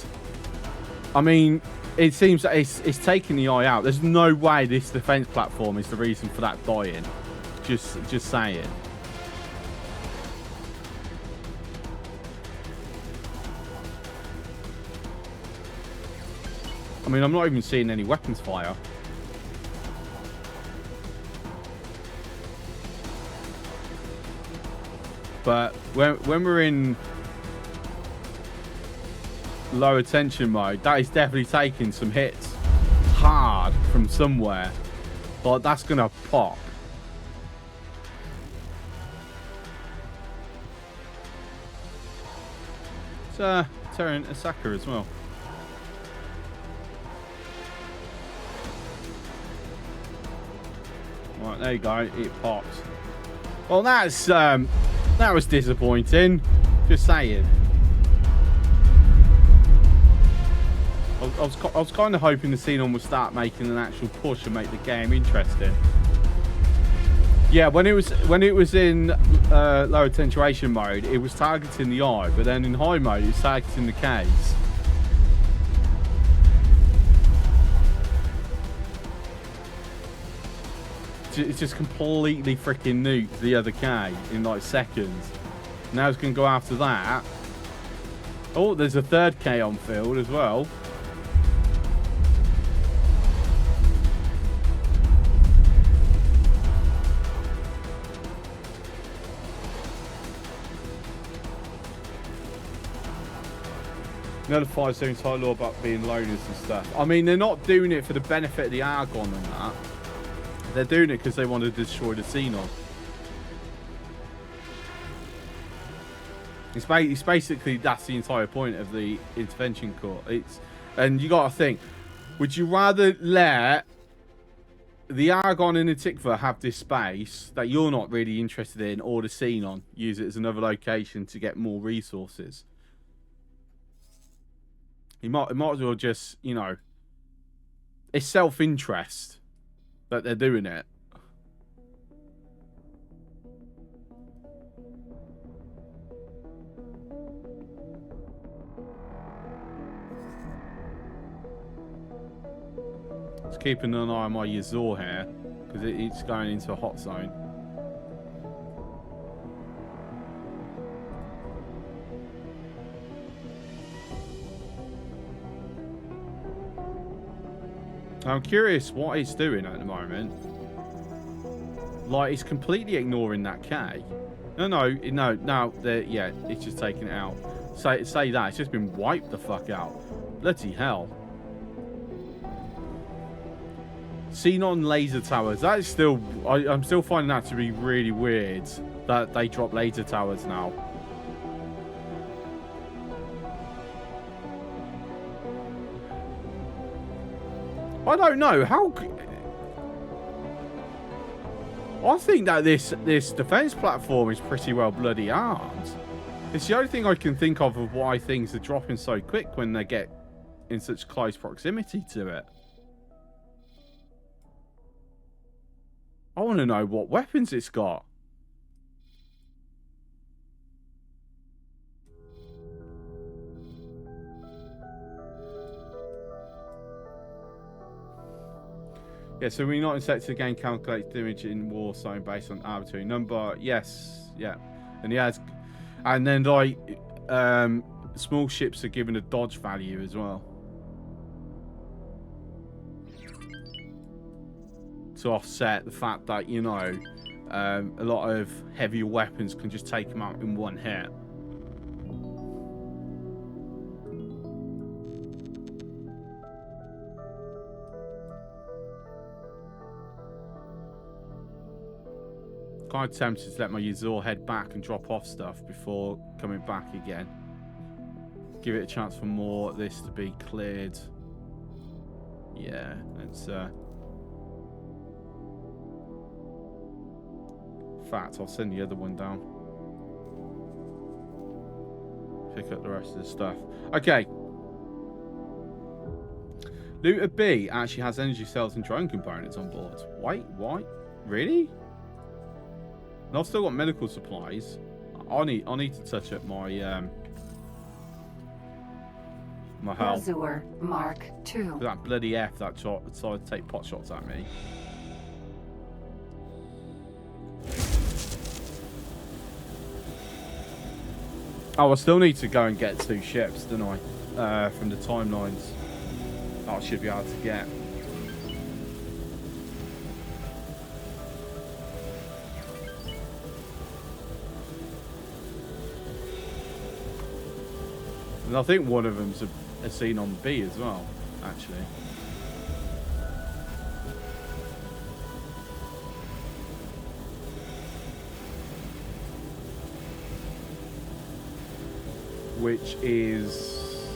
I mean, it seems that it's taking the eye out. There's no way this defense platform is the reason for that dying. Just saying. I mean, I'm not even seeing any weapons fire. But when we're in low attention mode, that is definitely taking some hits hard from somewhere. But that's gonna pop. It's Terran Asaka as well. Right, there you go. It pops. Well, that's that was disappointing. Just saying. I was kind of hoping the Xenon would start making an actual push and make the game interesting. Yeah, when it was in low attenuation mode, it was targeting the eye, but then in high mode, it's targeting the case. It's just completely freaking nuked the other K in like seconds. Now it's going to go after that. Oh, there's a third K on field as well. Another 5-second title law about being loners and stuff. I mean, they're not doing it for the benefit of the Argon and that. They're doing it because they want to destroy the Xenon. It's basically, that's the entire point of the intervention court. And you got to think, would you rather let the Argon and the Tikva have this space that you're not really interested in, or the Xenon use it as another location to get more resources? You might as well just, you know, it's self-interest that they're doing it. Just keeping an eye on my Yazor here, because it's going into a hot zone. I'm curious what it's doing at the moment. Like, it's completely ignoring that K. No, yeah, it's just taking it out. Say that, it's just been wiped the fuck out. Bloody hell. Xenon laser towers, that is still, I'm still finding that to be really weird that they drop laser towers now. I don't know how. I think that this defense platform is pretty well bloody armed. It's the only thing I can think of why things are dropping so quick when they get in such close proximity to it. I want to know what weapons it's got. Yeah, so we're not in sector again, calculates damage in war zone based on arbitrary number. Yes, yeah. And he has, and then like small ships are given a dodge value as well. To offset the fact that, you know, a lot of heavier weapons can just take them out in one hit. Quite tempted to let my Yazor head back and drop off stuff before coming back again. Give it a chance for more of this to be cleared. Yeah, it's in fact, I'll send the other one down. Pick up the rest of the stuff. Okay. Looter B actually has energy cells and drone components on board. Wait, what? Really? And I've still got medical supplies. I need to touch up my my health. Azure Mark II. That bloody F that shot decided to take pot shots at me. Oh, I still need to go and get 2 ships, don't I? From the timelines. that I should be able to get. And I think one of them's a scene on B as well, actually. Which is,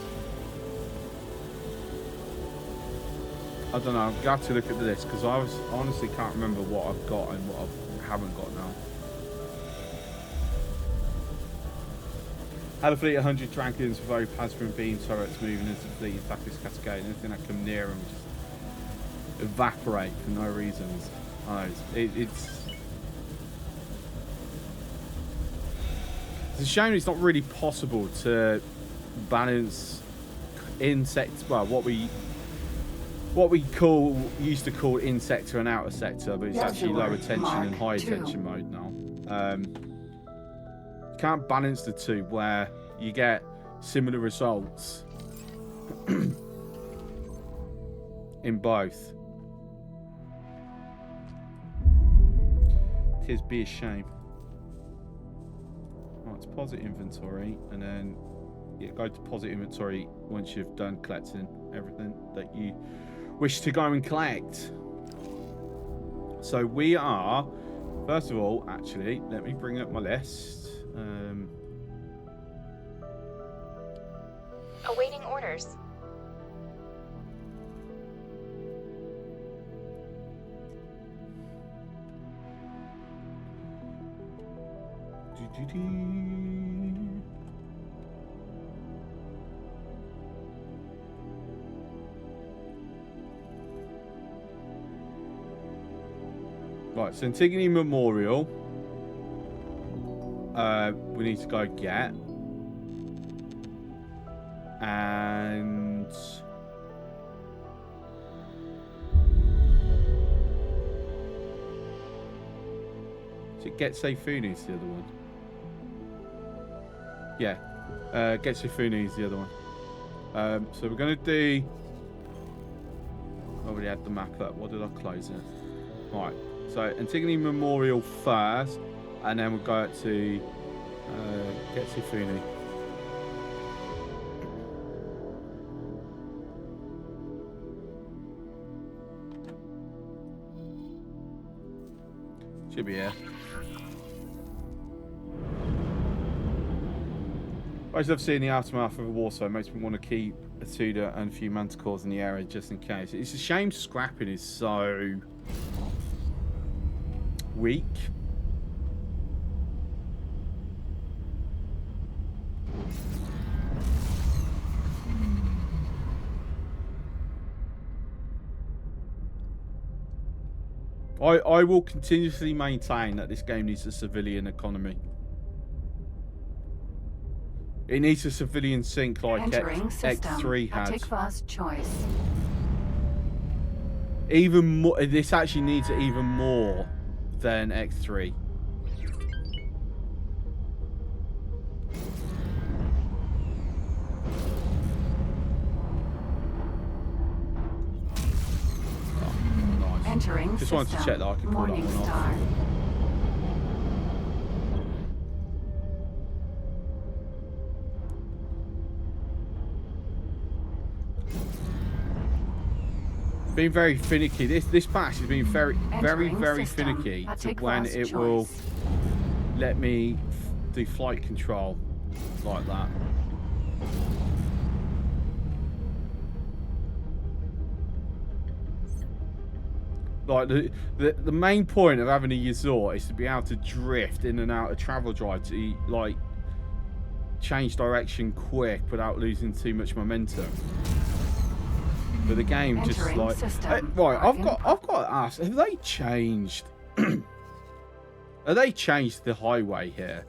I don't know, I've got to look at the list because I honestly can't remember what I've got and what I haven't got now. Had a fleet of 100 dragons with very plasma and beam turrets moving into the fleet, attack this cascade, anything that come near them just evaporate for no reasons. It's a shame it's not really possible to balance insects, well, what we used to call in sector and outer sector, but it's actually lower tension and higher tension mode now. You can't balance the two where you get similar results in both. Tis be a shame. Right, deposit inventory, and then go to deposit inventory once you've done collecting everything that you wish to go and collect. So we are, first of all, actually, let me bring up my list. Awaiting orders. Right, so Antigone Memorial. We need to go get. And Getsefuni is the other one. Yeah, Getsefuni is the other one. So we're going to do... I already had the map up. What did I close it? Right, so Antigone Memorial first, and then we'll go out to Getsefuni. Should be here. As I've seen the aftermath of a war, so it makes me want to keep a Tudor and a few manticores in the area just in case. It's a shame scrapping is so weak. I will continuously maintain that this game needs a civilian economy. It needs a civilian sink like X3 had. Take fast choice. Even more. This actually needs it even more than X3. Entering Just wanted to check that I can pull that one off. Been very finicky. This patch has been very finicky to when it will let me do flight control like that. Like the main point of having a Yazor is to be able to drift in and out of travel drive to like change direction quick without losing too much momentum. But the game just like right, I've got to ask, have they changed? Have they changed the highway here?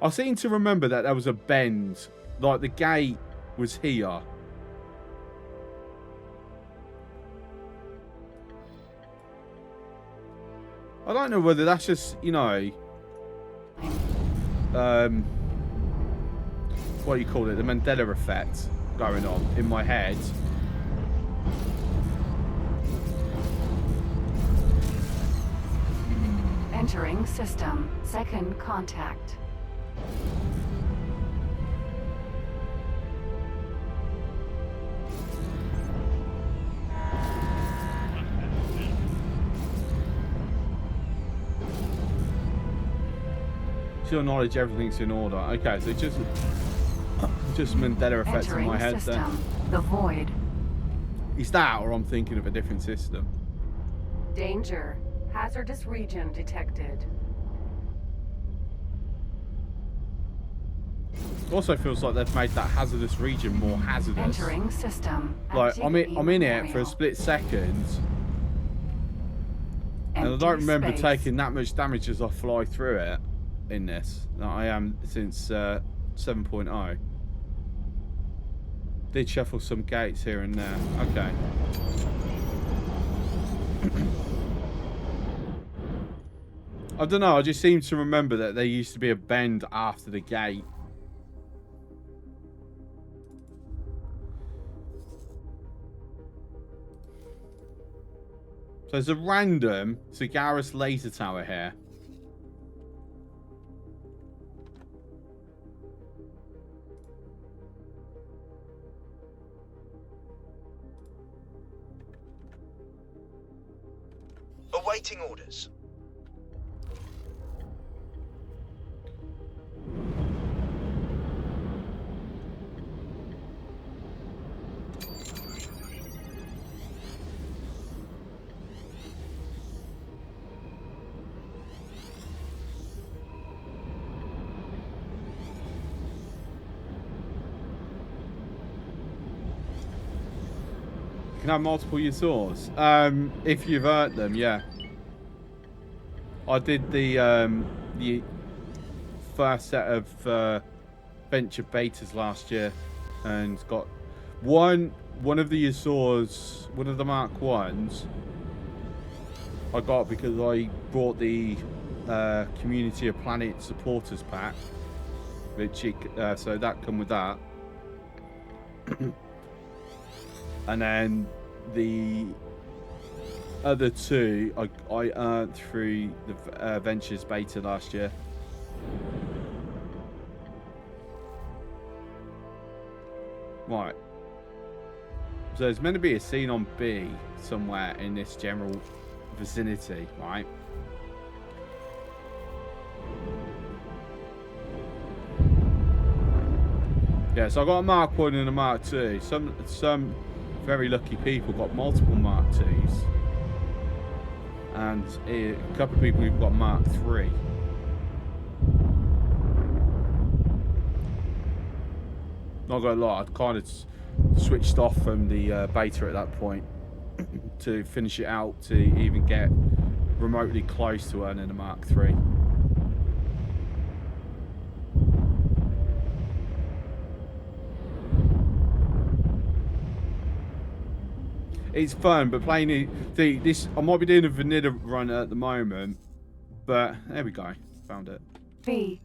I seem to remember that there was a bend, like the gate was here. I don't know whether that's just, you know, what do you call it, the Mandela effect going on in my head. Entering system. Second contact. To your knowledge, everything's in order. Okay, so just Mandela effects in my head system. then. The void. Is that, or I'm thinking of a different system? Danger. Hazardous region detected. Also feels like they've made that hazardous region more hazardous. Entering system. Like I'm in it for a Memorial. split second, and I Empty don't remember space. taking that much damage as I fly through it in this. That I am since 7.0. Did shuffle some gates here and there. Okay. I don't know. I just seem to remember that there used to be a bend after the gate. So there's a random Cigaris laser tower here. Awaiting orders. You can have multiple Ysaurs. If you've earned them, yeah. I did the first set of venture betas last year, and got one of the Ysaurs, one of the Mark 1s. I got because I bought the Community of Planet supporters pack, which so that come with that. And then the other two I earned through the Ventures beta last year. Right. So there's meant to be a scene on B somewhere in this general vicinity, right? Yeah, so I got a Mark 1 and a Mark 2. Some very lucky people got multiple Mark 2s. And a couple of people who've got Mark 3. Not gonna lie, I'd kind of switched off from the beta at that point to finish it out to even get remotely close to earning a Mark 3. It's fun, but playing it, this I might be doing a vanilla run at the moment, but there we go, found it. B.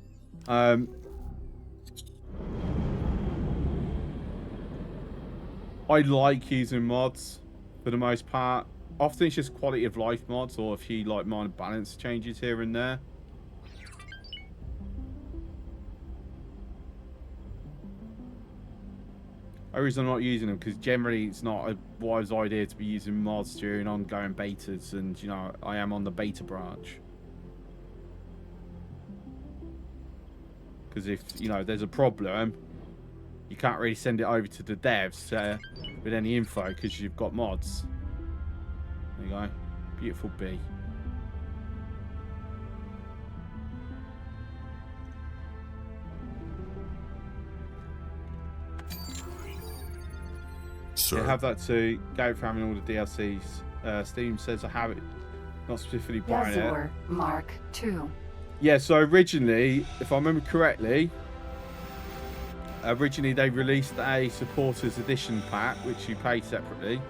I like using mods for the most part. Often it's just quality of life mods, or a few like minor balance changes here and there. The reason I'm not using them because generally it's not a wise idea to be using mods during ongoing betas, and you know I am on the beta branch. Because if you know there's a problem, you can't really send it over to the devs with any info because you've got mods. There you go, beautiful bee. Sure. Yeah, have that too. Go for having all the DLCs. Steam says I have it, not specifically buying it. Yazor Mark 2. Yeah, so originally, if I remember correctly, they released a supporters edition pack, which you pay separately,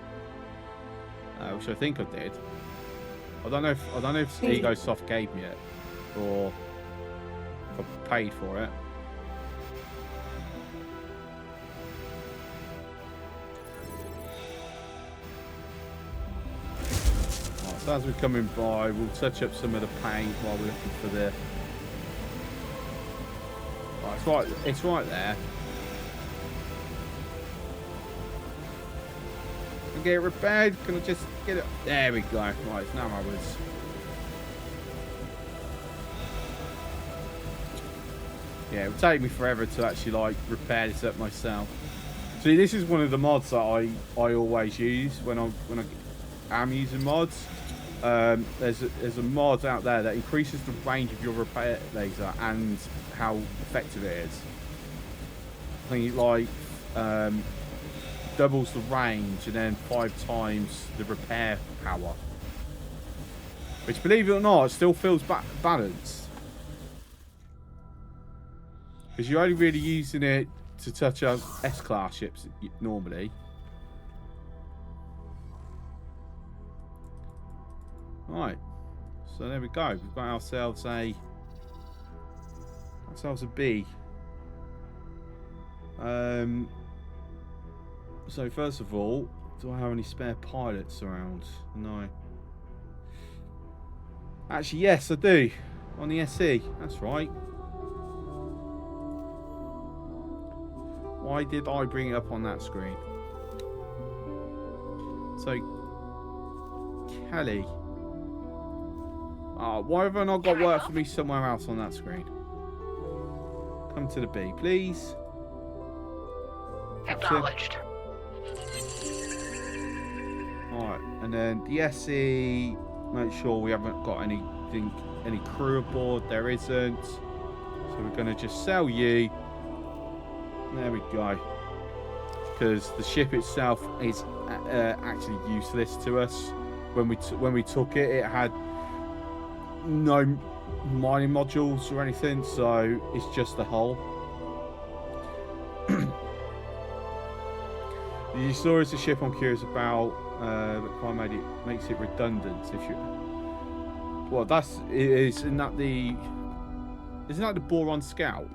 which I think I did. I don't know if EgoSoft gave me it, or if I paid for it. So as we're coming by, we'll touch up some of the paint while we're looking for the... Right, it's right there. Can I get it repaired? Can I just get it? There we go. Right, it's now ours. Yeah, it would take me forever to actually like repair this up myself. See, this is one of the mods that I always use when I am using mods. There's a mod out there that increases the range of your repair laser and how effective it is. I think it like doubles the range and then 5 times the repair power. Which, believe it or not, still feels balanced. Because you're only really using it to touch up S-class ships normally. Right, so there we go. We've got ourselves a B. So first of all, do I have any spare pilots around? No. Actually, yes, I do. On the SE. That's right. Why did I bring it up on that screen? So, Kelly. Why have I not got work for me somewhere else on that screen? Come to the B, please. Acknowledged. Alright, and then the SE, make sure we haven't got any crew aboard. There isn't. So we're going to just sell you. There we go. Because the ship itself is actually useless to us. When we took it, it had no mining modules or anything, so it's just the hull. You saw as a ship I'm curious about, but kind of makes it redundant. If you, well, isn't that the Boron Scout?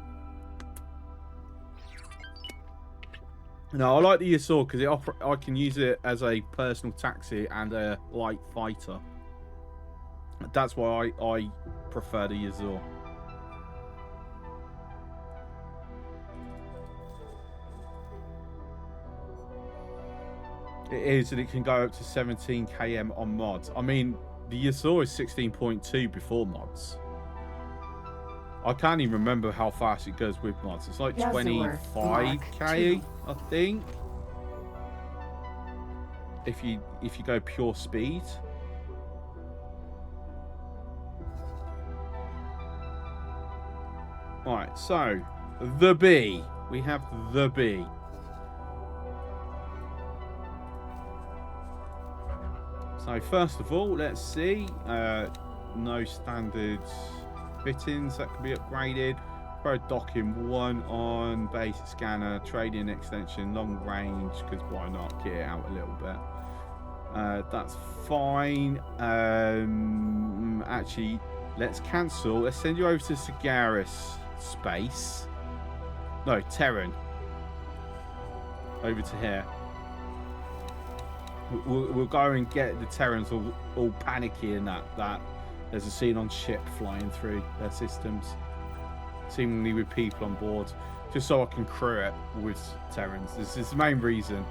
No, I like the Yasor because I can use it as a personal taxi and a light fighter. That's why I prefer the Yasor. It is, and it can go up to 17 km on mods. I mean, the Yasor is 16.2 before mods. I can't even remember how fast it goes with mods. It's like 25k, I think. If you go pure speed. Right, so the B. We have the B. So first of all, let's see. No standard fittings that can be upgraded. Pro docking 1 on basic scanner, trading extension, long range, because why not get it out a little bit. That's fine. Actually, let's cancel. Let's send you over to Sagaris space. No, Terran. Over to here. We'll go and get the Terrans all panicky in that there's a scene on ship flying through their systems, seemingly with people on board, just so I can crew it with Terrans. This is the main reason.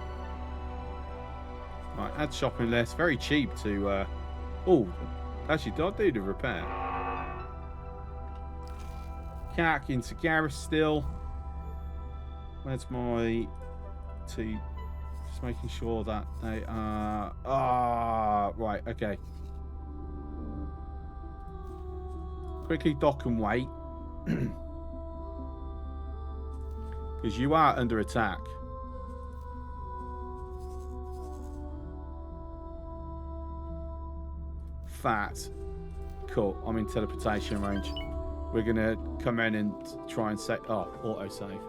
Right, add shopping list. Very cheap to. Oh, actually, did I do the repair? CAC into Gareth still. Where's my two? Just making sure that they are. Right, okay. Quickly dock and wait. Because you are under attack. Fat. Cool. I'm in teleportation range. We're going to come in and try and save. Oh, auto save.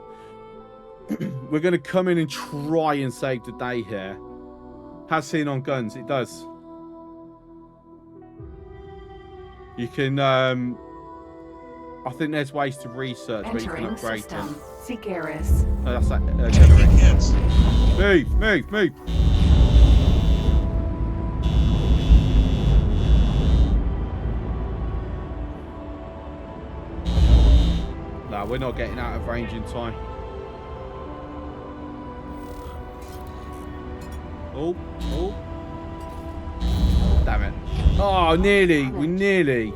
We're going to come in and try and save the day here. Has seen on guns. It does. You can. I think there's ways to research where you can upgrade them. Sagaris. Oh, that's that generator. Move. Nah, we're not getting out of range in time. Oh, oh. Damn it. Oh, nearly. We nearly.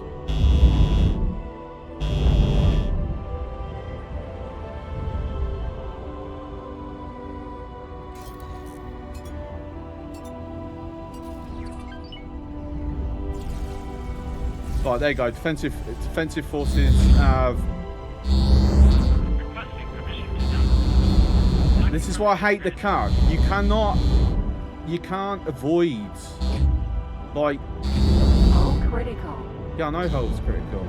Right, there you go. Defensive forces have. This is why I hate the car. You can't avoid. Like. Hull critical. Yeah, I know hull's critical.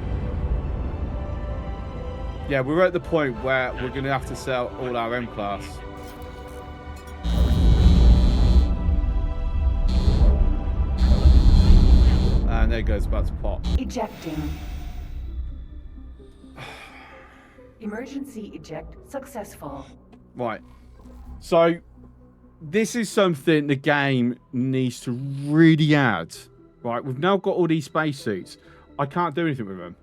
Yeah, we're at the point where we're going to have to sell all our M class. And there goes, about to pop. Ejecting. Emergency eject successful. Right. So, this is something the game needs to really add. Right, we've now got all these spacesuits. I can't do anything with them.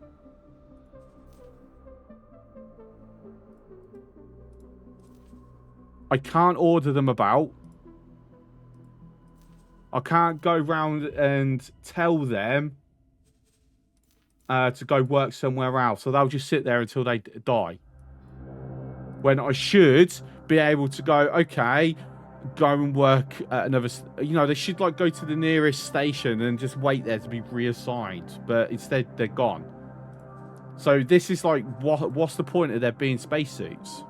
I can't order them about. I can't go round and tell them to go work somewhere else. So they'll just sit there until they die. When I should be able to go, okay, go and work at another... You know, they should like go to the nearest station and just wait there to be reassigned. But instead, they're gone. So this is like, what's the point of there being spacesuits?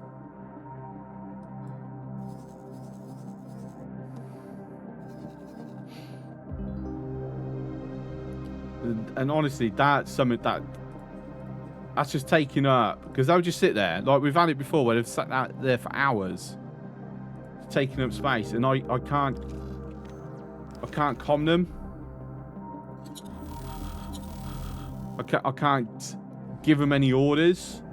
And honestly, that's something that's just taking up, because they'll just sit there like we've had it before where they've sat out there for hours taking up space, and I can't calm them. I can't give them any orders.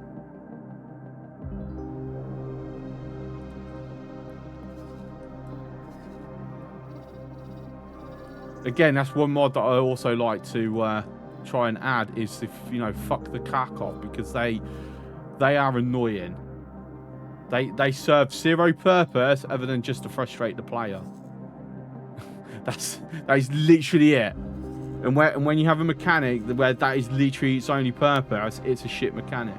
Again, that's one mod that I also like to try and add, is if, you know, fuck the cack off, because they are annoying. They serve zero purpose other than just to frustrate the player. that is literally it. And when you have a mechanic where that is literally its only purpose, it's a shit mechanic.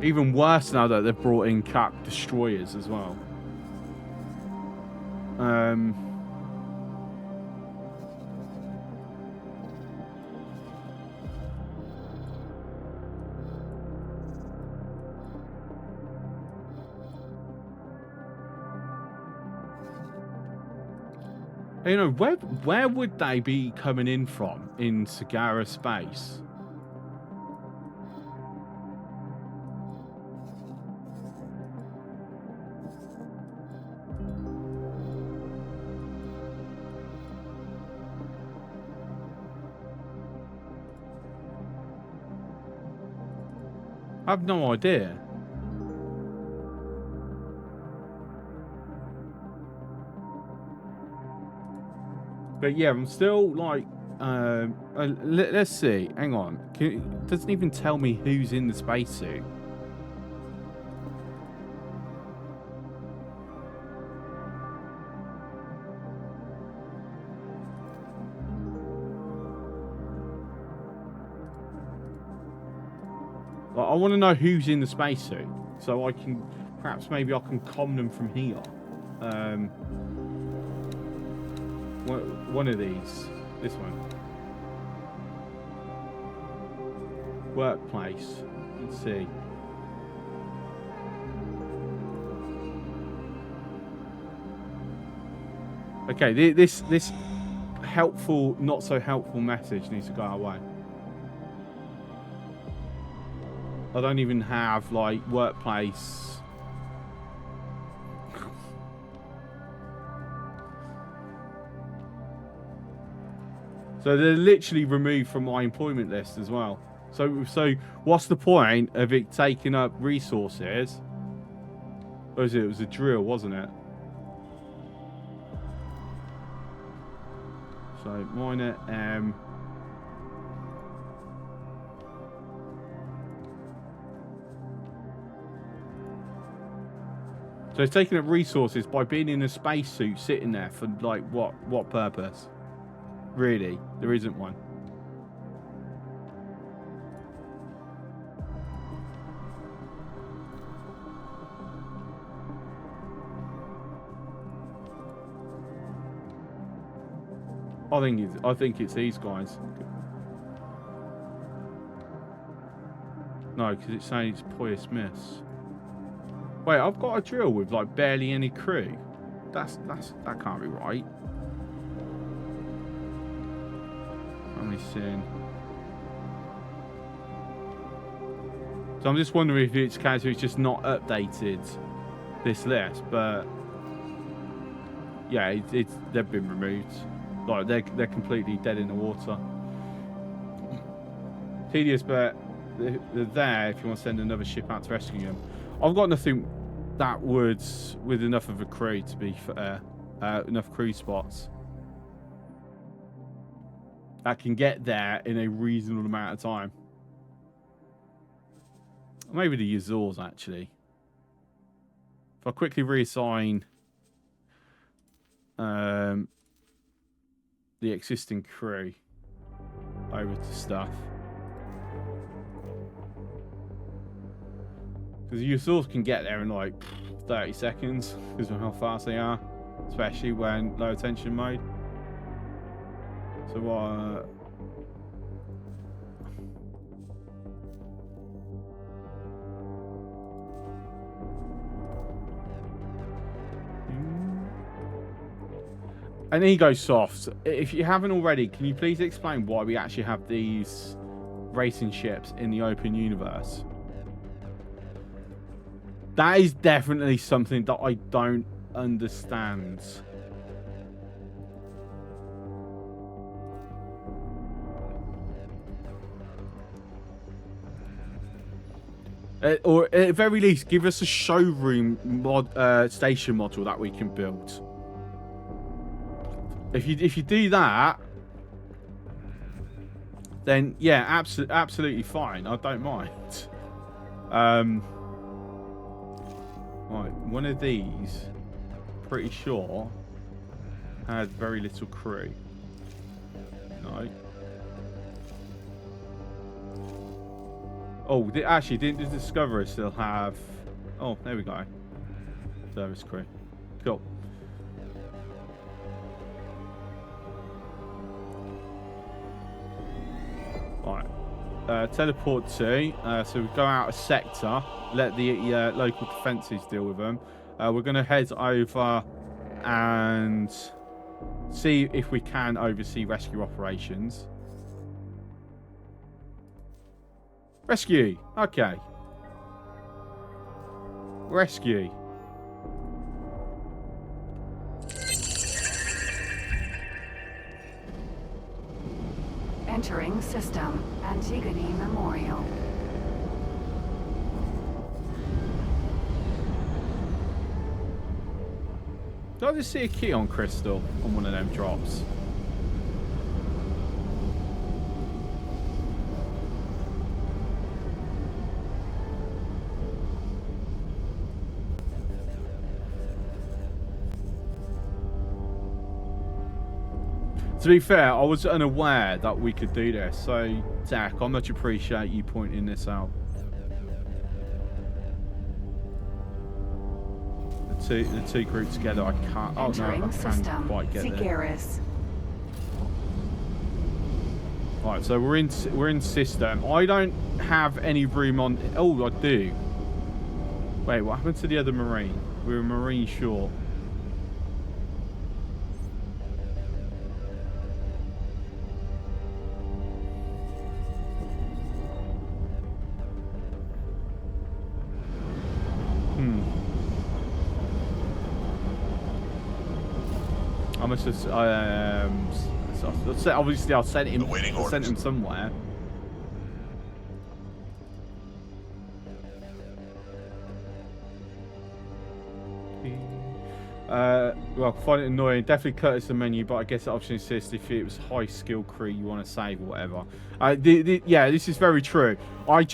Even worse now that they've brought in cap destroyers as well. You know, where would they be coming in from in Sagara space? I have no idea. But yeah, I'm still like, let's see. Hang on. It doesn't even tell me who's in the spacesuit. Like, I want to know who's in the spacesuit, so I can perhaps maybe I can comm them from here. One of these. This one. Workplace. Let's see. Okay, this helpful, not so helpful message needs to go away. I don't even have like workplace. So they're literally removed from my employment list as well. So what's the point of it taking up resources? What was it? It was a drill, wasn't it? So minor M. So it's taking up resources by being in a spacesuit sitting there for, like, what purpose? Really? There isn't one. I think it's these guys. No, because it's saying it's Poya Smiths. Wait, I've got a drill with like barely any crew. That can't be right. Family sin. So I'm just wondering if it's a case of it's just not updated this list, but yeah, they've been removed. Like they're completely dead in the water. Tedious, but they're there if you want to send another ship out to rescue them. I've got nothing that would, with enough of a crew to be fair, enough crew spots that can get there in a reasonable amount of time. Maybe the Azores actually. If I quickly reassign the existing crew over to stuff. Because the Azores can get there in like 30 seconds because of how fast they are, especially when low tension mode. So an ego soft. If you haven't already, can you please explain why we actually have these racing ships in the open universe? That is definitely something that I don't understand. Or at the very least, give us a showroom station model that we can build. If you do that, then yeah, absolutely fine. I don't mind. Right, one of these, pretty sure, had very little crew. No. Oh, actually, didn't the Discoverer still have... Oh, there we go. Service crew. Cool. Right. Teleport to. So we go out a sector. Let the local defences deal with them. We're going to head over and see if we can oversee rescue operations. Rescue. Okay. Rescue. Entering system. Antigone Memorial. Did I just see a key on Crystal on one of them drops? To be fair, I was unaware that we could do this, so Zach, I much appreciate you pointing this out. The two groups together, I can't. Oh no, I can't quite get there. Right, so we're in system. I don't have any room on. Oh, I do. Wait, what happened to the other marine? We were marine short. I must have. Obviously, I'll send him. Sent him somewhere. Well, find it annoying. Definitely cut us the menu, but I guess the option insists if it was high skill crew you want to save or whatever. Yeah, this is very true. I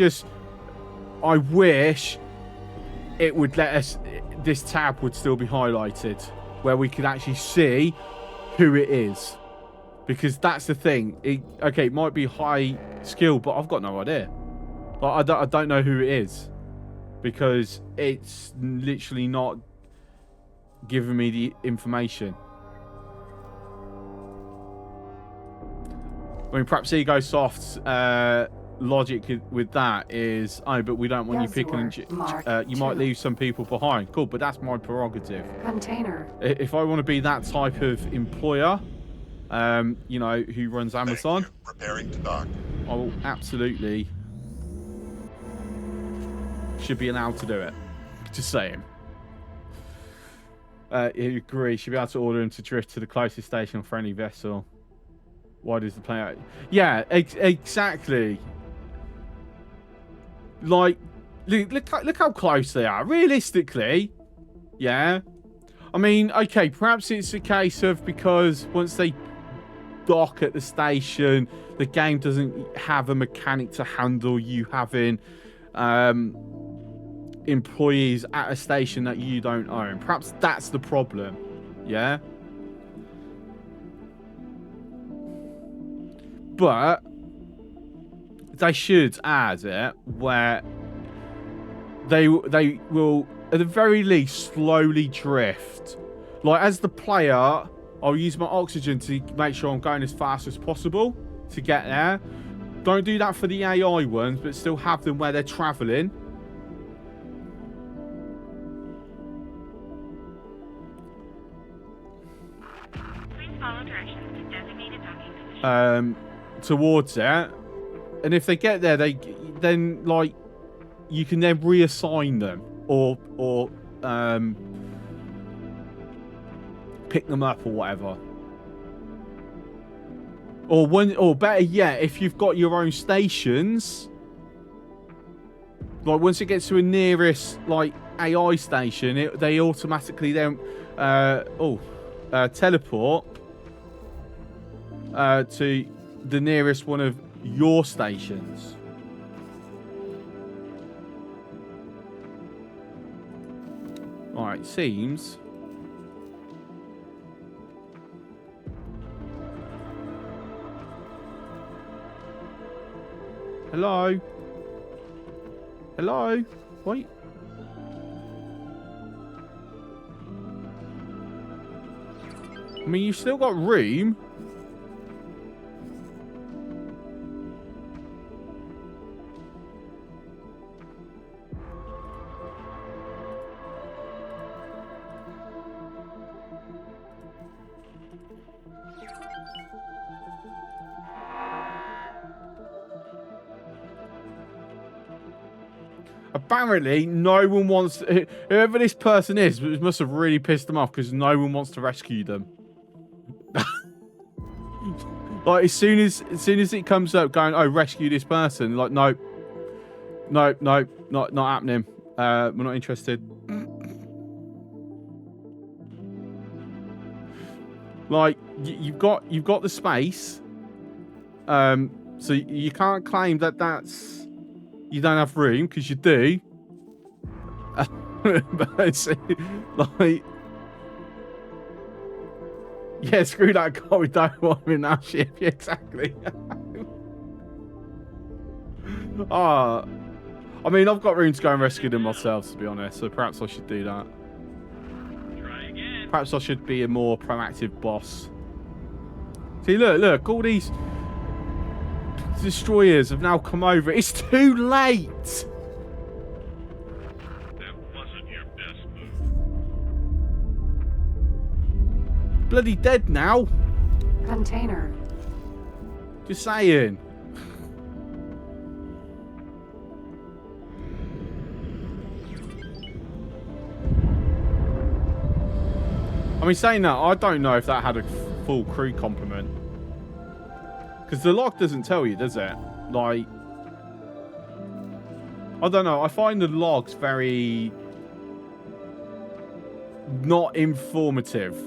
wish it would let us, this tab would still be highlighted where we could actually see who it is. Because that's the thing. Okay, it might be high skill, but I've got no idea. Like, I don't know who it is. Because it's literally not giving me the information. I mean, perhaps Ego Soft's logic with that is, oh, but we don't want you picking and you might leave some people behind. Cool, but that's my prerogative. Container. If I want to be that type of employer, you know, who runs Amazon, Preparing to dock. I will absolutely should be allowed to do it. Just saying. You agree? Should be able to order him to drift to the closest station on friendly vessel. Why does the player? Yeah, exactly. Like, look how close they are. Realistically, yeah. I mean, okay, perhaps it's a case of because once they dock at the station, the game doesn't have a mechanic to handle you having employees at a station that you don't own. Perhaps that's the problem. Yeah. But they should add it where they will at the very least slowly drift. Like, as the player, I'll use my oxygen to make sure I'm going as fast as possible to get there. Don't do that for the AI ones, but still have them where they're traveling. Please follow directions to designated docking position. Towards it, and if they get there, then like you can then reassign them or pick them up or whatever. Or better yet, if you've got your own stations, like once it gets to a nearest like AI station, they automatically then teleport to the nearest one of your stations. Alright, seems. Hello? Hello? Wait. I mean, you've still got room. Apparently, no one wants... Whoever this person is, it must have really pissed them off because no one wants to rescue them. Like, as soon as it comes up going, oh, rescue this person, like, no, not happening. We're not interested. Like, you've got the space. So you can't claim that's... You don't have room, because you do. But it's like... Yeah, screw that guy, we don't want him in that ship. Yeah, exactly. I mean, I've got room to go and rescue them myself, to be honest, so perhaps I should do that. Try again. Perhaps I should be a more proactive boss. See, look, all these... destroyers have now come over. It's too late. That wasn't your best move. Bloody dead now. Container. Just saying. I mean, saying that, I don't know if that had a full crew complement. Because the log doesn't tell you, does it? Like, I don't know. I find the logs very not informative.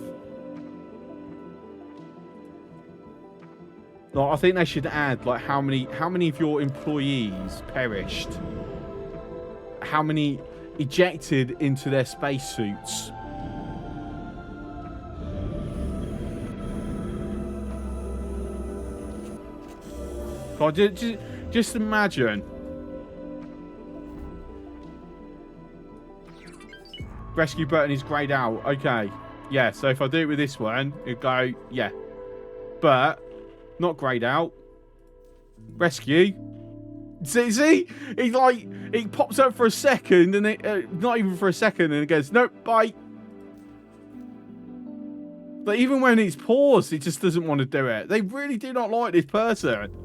Like, I think they should add like how many of your employees perished, how many ejected into their spacesuits. God, just imagine. Rescue button is grayed out. Okay. Yeah, so if I do it with this one, it'll go, yeah. But, not grayed out. Rescue. See? He's like, it pops up for a second, and it, not even for a second, and it goes, nope, bye. But even when it's paused, it just doesn't want to do it. They really do not like this person.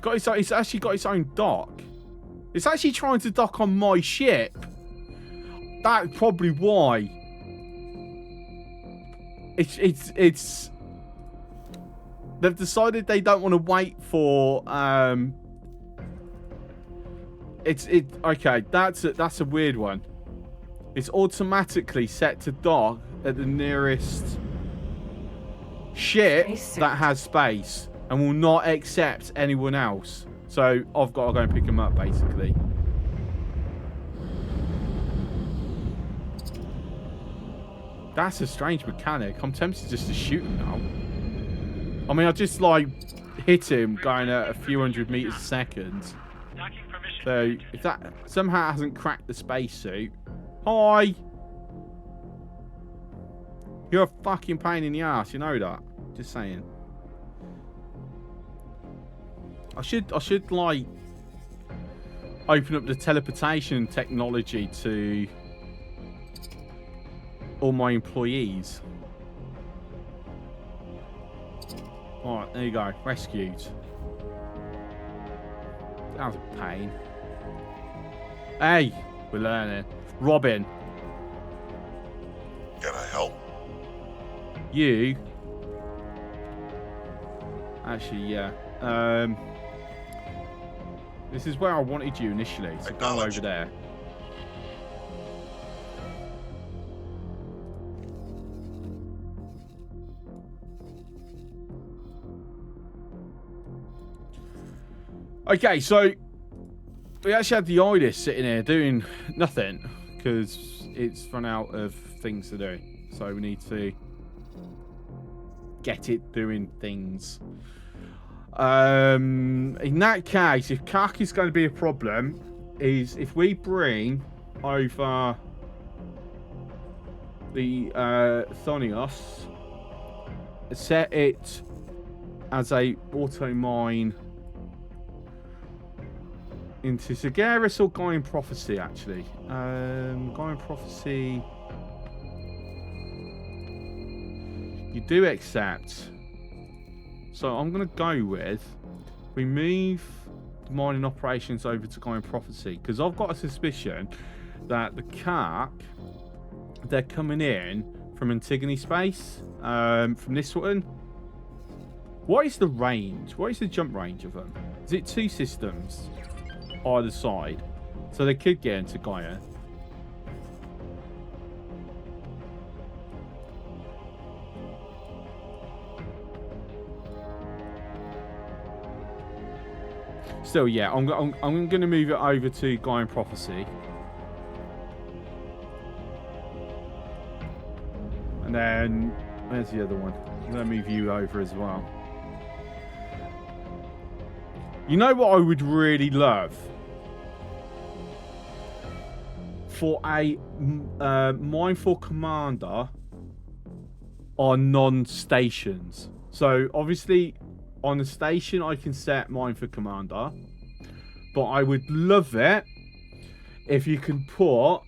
It's actually got its own dock. It's actually trying to dock on my ship. That's probably why. It's. They've decided they don't want to wait for. Okay. That's a weird one. It's automatically set to dock at the nearest ship that has space. And will not accept anyone else. So I've got to go and pick him up, basically. That's a strange mechanic. I'm tempted just to shoot him now. I mean, I just, like, hit him going at a few hundred meters a second. So if that somehow hasn't cracked the spacesuit. Hi! You're a fucking pain in the ass, you know that? Just saying. I should like open up the teleportation technology to all my employees. Alright, there you go. Rescued. That was a pain. Hey, we're learning. Robin. Can I help? You. Actually, yeah. This is where I wanted you initially, so go over there. Okay, so we actually had the IDIS sitting here doing nothing because it's run out of things to do. So we need to get it doing things. In that case, if CAC is going to be a problem, is if we bring over the Thonios, set it as a auto mine into Sagaris or Gaian Prophecy, actually. Gaian Prophecy, you do accept. So I'm going to go with, we move the mining operations over to Gaian Prophecy, because I've got a suspicion that the CAC, they're coming in from Antigone space, from this one. What is the range? What is the jump range of them? Is it 2 systems either side? So they could get into Gaia. Still, yeah, I'm going to move it over to Gaian Prophecy. And then, where's the other one? I'm going to move you over as well. You know what I would really love? For a Mindful Commander on non-stations. So, obviously, on the station, I can set Mindful Commander. But I would love it if you can put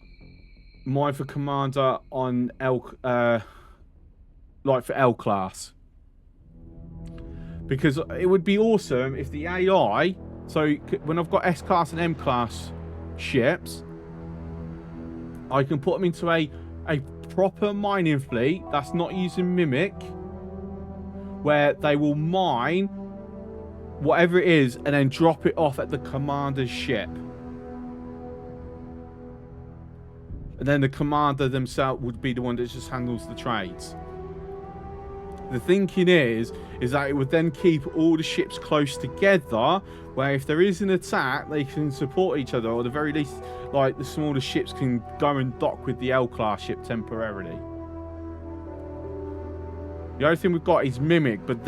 Mindful Commander on like for L class. Because it would be awesome if the AI, so when I've got S class and M class ships, I can put them into a proper mining fleet that's not using Mimic, where they will mine whatever it is and then drop it off at the commander's ship. And then the commander themselves would be the one that just handles the trades. the thinking is that it would then keep all the ships close together, where if there is an attack, they can support each other, or at the very least, like, the smaller ships can go and dock with the L-class ship temporarily. The only thing we've got is Mimic, but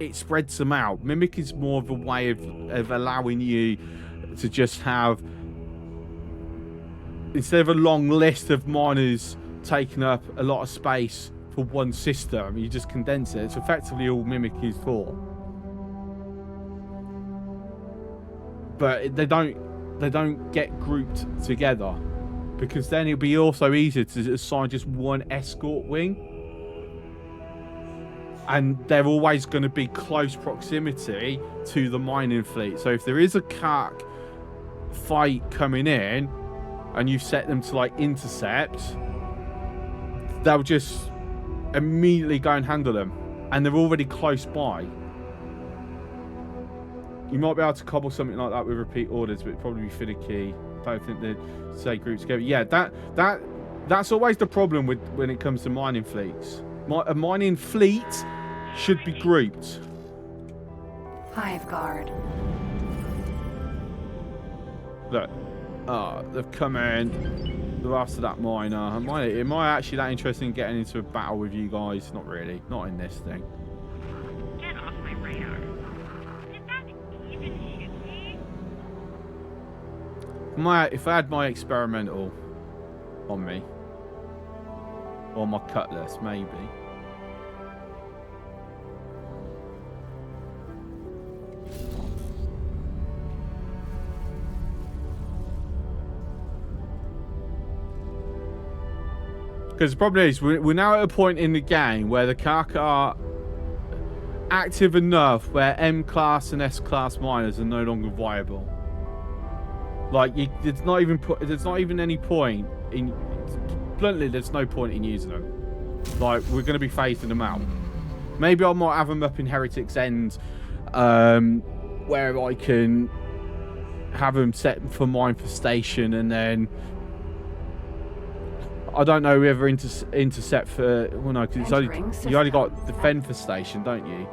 it spreads them out. Mimic is more of a way of allowing you to just have, instead of a long list of miners taking up a lot of space for one system, you just condense it. It's effectively all Mimic is for. But they don't get grouped together, because then it'll be also easier to assign just one escort wing, and they're always going to be close proximity to the mining fleet. So if there is a Kark fight coming in and you set them to like intercept, they'll just immediately go and handle them, and they're already close by. You might be able to cobble something like that with repeat orders, but it'd probably be finicky. I don't think they'd say groups together. Yeah, that's always the problem with when it comes to mining fleets. A mining fleet should be grouped. Hive guard. Look, they've come in. They're after that miner. Am I actually that interested in getting into a battle with you guys? Not really. Not in this thing. Get off my radar. Did that even hit me? If I had my experimental on me, or my cutlass, maybe. Because the problem is, we're now at a point in the game where the Kark are active enough where M-class and S-class miners are no longer viable. Like, there's not even any point in... Bluntly, there's no point in using them. Like, we're going to be phasing them out. Maybe I might have them up in Heretic's End, where I can have them set for mine for station, and then... I don't know whether intercept for... Well, no, because you only got defend for station, don't you?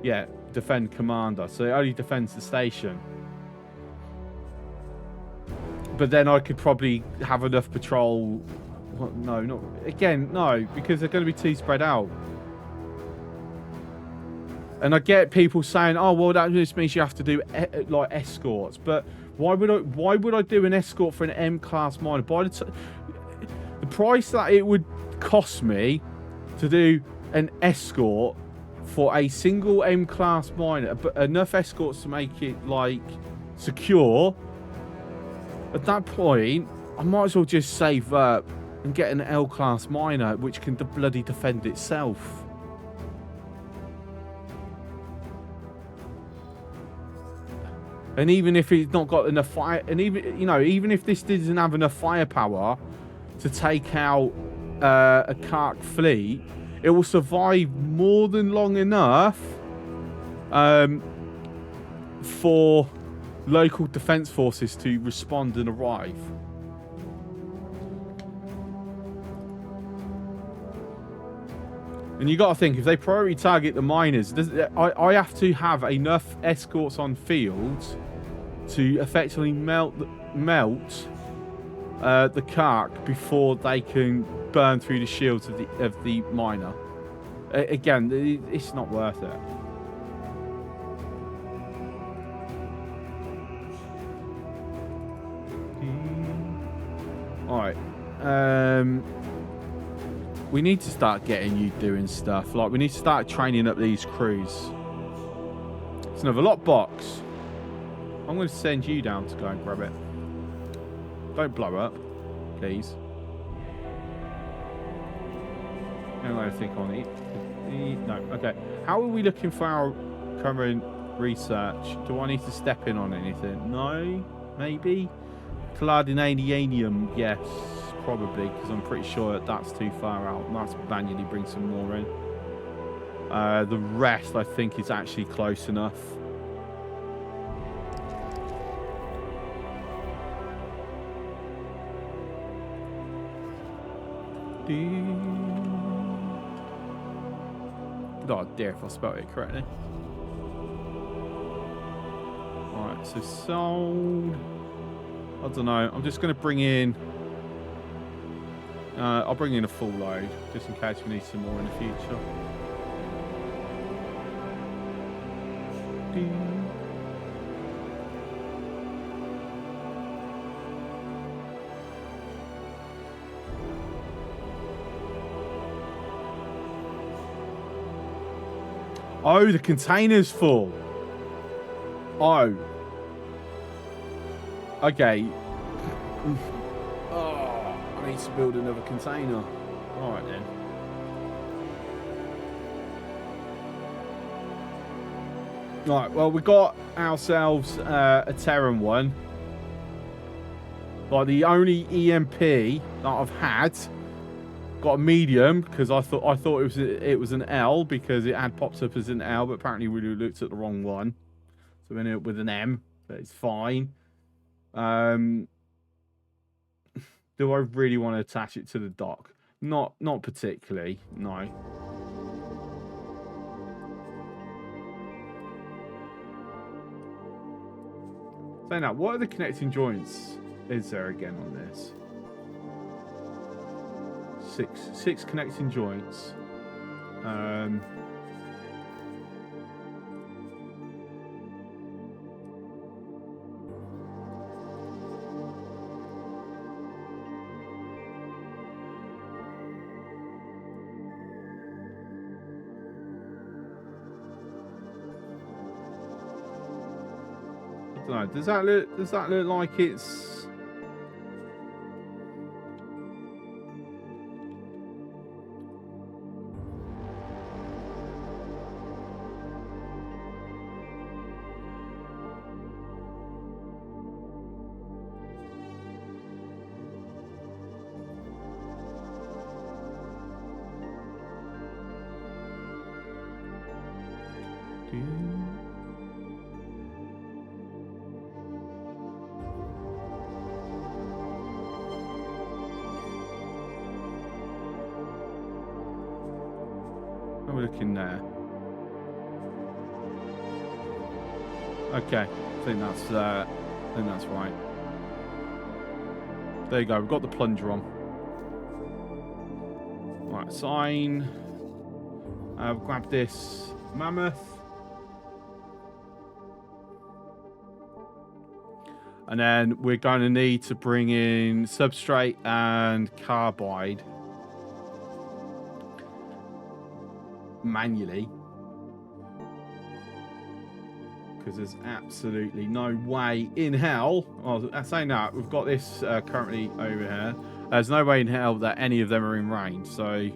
Yeah, defend commander. So it only defends the station. But then I could probably have enough patrol... Well, no, not... Again, no, because they're going to be too spread out. And I get people saying, oh, well, that just means you have to do, like, escorts. But... Why would I do an escort for an M-class miner? The price that it would cost me to do an escort for a single M-class miner, but enough escorts to make it, like, secure, at that point, I might as well just save up and get an L-class miner, which can bloody defend itself. And even if it's not got enough fire, and even if this doesn't have enough firepower to take out a Kark fleet, it will survive more than long enough for local defense forces to respond and arrive. And you got to think, if they priority target the miners, I have to have enough escorts on field to effectively melt the Kark before they can burn through the shields of the miner. Again, it's not worth it. All right. We need to start getting you doing stuff. Like, we need to start training up these crews. It's another lot box. I'm going to send you down to go and grab it. Don't blow up, please. I'm going to think on it. No, okay. How are we looking for our current research? Do I need to step in on anything? No? Maybe? Cladinanium, yes. Probably, because I'm pretty sure that's too far out. That's manually bring some more in. The rest, I think, is actually close enough. Oh dear, if I spelled it correctly. Alright, so sold. I don't know. I'm just going to bring in. I'll bring in a full load just in case we need some more in the future. Oh, the container's full. Oh. Okay. Oh, I need to build another container. All right then. Right, well, we got ourselves a Terran one. Like the only EMP that I've had. Got a medium because I thought it was an L because it had popped up as an L, but apparently we looked at the wrong one. So we ended up with an M, but it's fine. Do I really want to attach it to the dock? Not particularly, no. So now, what are the connecting joints is there again on this? Six connecting joints. I don't know. Does that look like it's? We're looking there. Okay, I think that's right. There you go. We've got the plunger on. Right, sign. Grab this mammoth, and then we're going to need to bring in substrate and carbide. Manually, because there's absolutely no way in hell. Well, I'm saying that we've got this currently over here. There's no way in hell that any of them are in range. So,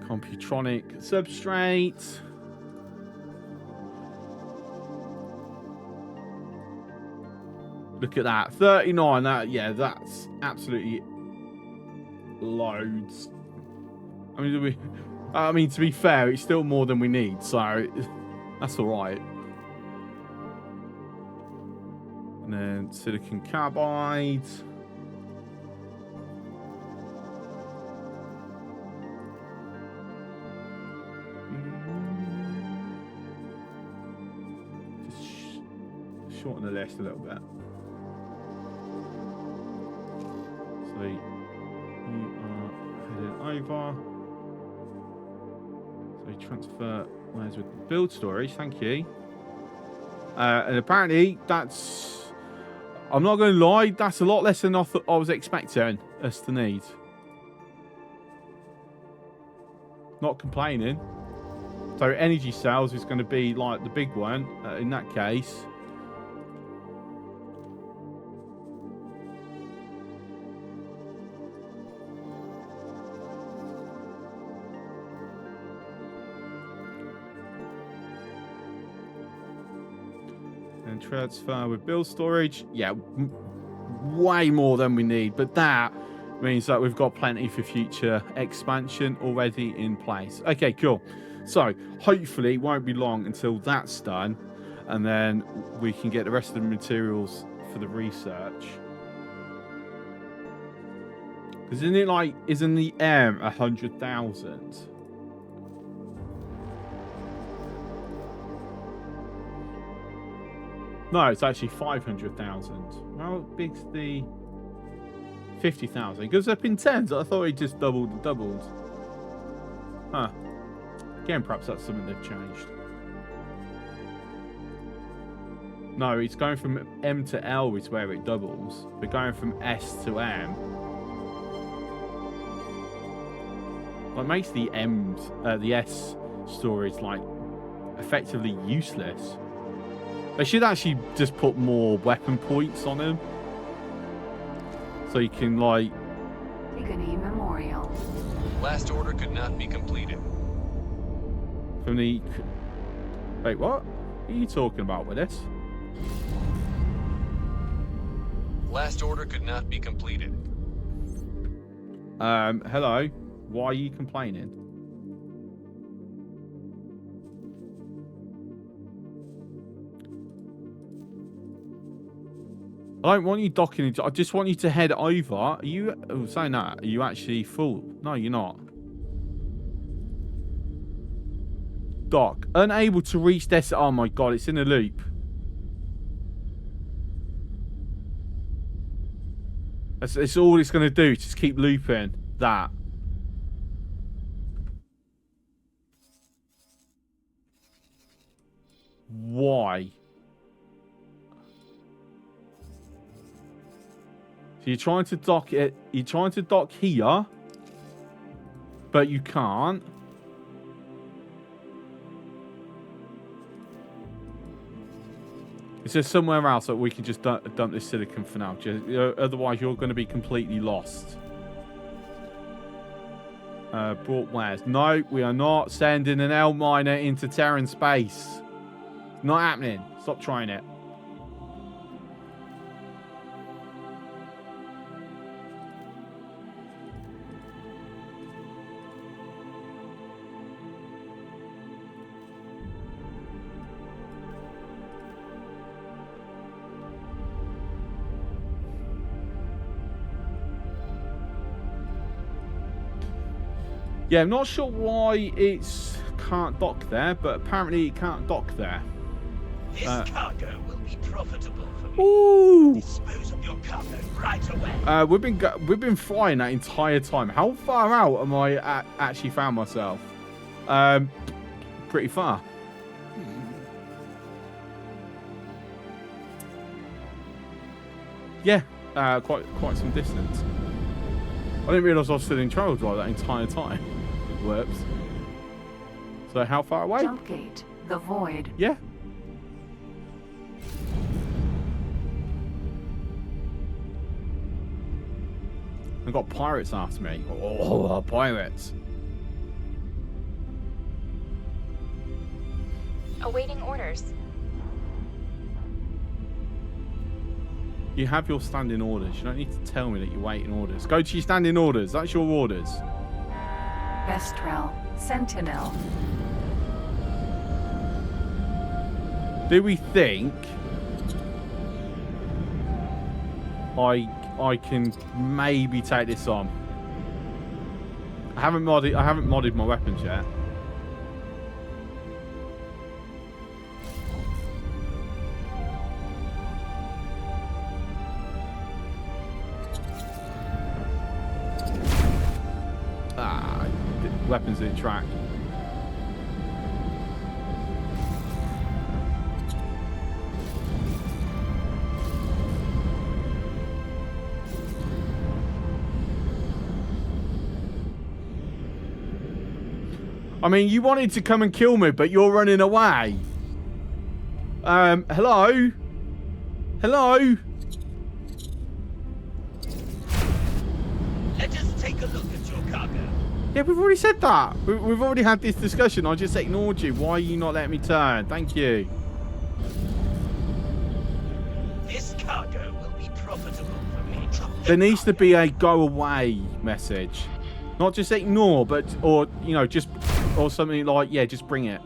Computronic substrate. Look at that, 39. That's absolutely loads. I mean, to be fair, it's still more than we need, so that's all right. And then silicon carbide. Just shorten the list a little bit. So you are heading over. So transfer where's with build storage, thank you. And apparently that's, I'm not going to lie, that's a lot less than I was expecting us to need. Not complaining. So energy cells is going to be like the big one in that case. And transfer with build storage. Yeah, way more than we need. But that means that we've got plenty for future expansion already in place. Okay, cool. So hopefully it won't be long until that's done. And then we can get the rest of the materials for the research. Because isn't it like, isn't the M 100,000? No, it's actually 500,000. How big's the 50,000? It goes up in tens. I thought it just doubled. Huh. Again, perhaps that's something they've changed. No, it's going from M to L is where it doubles. But going from S to M, what makes the the S storage like effectively useless. They should actually just put more weapon points on them, so you can like. Tigany Memorial. Last order could not be completed. From the. Wait, what? What are you talking about with this? Last order could not be completed. Hello. Why are you complaining? I don't want you docking. I just want you to head over. Are you saying that? Are you actually full? No, you're not. Dock. Unable to reach this. Oh my god, it's in a loop. That's all it's going to do. Just keep looping that. Why? So you're trying to dock it. You're trying to dock here, but you can't. Is there somewhere else that we can just dump this silicon for now? Otherwise, you're going to be completely lost. Brought wares. No, we are not sending an L miner into Terran space. Not happening. Stop trying it. Yeah, I'm not sure why it's can't dock there, but apparently it can't dock there. This cargo will be profitable for me. Ooh! Dispose of your cargo right away. We've been flying that entire time. How far out am I actually found myself? Pretty far. Yeah, quite some distance. I didn't realise I was still in trail drive that entire time. Whoops. So how far away? Jump gate. The void. Yeah. I've got pirates after me. Oh, pirates. Awaiting orders. You have your standing orders. You don't need to tell me that you're waiting orders. Go to your standing orders. That's your orders. Vestrel. Sentinel. Do we think I can maybe take this on? I haven't modded my weapons yet. Weapons didn't track. I mean, you wanted to come and kill me, but you're running away. Hello? Hello? Let us take a look at your cargo. Yeah, we've already said that. We've already had this discussion. I just ignored you. Why are you not letting me turn? Thank you. This cargo will be profitable for me. There needs to be a go away message. Not just ignore, but, or, you know, just, or something like, yeah, just bring it.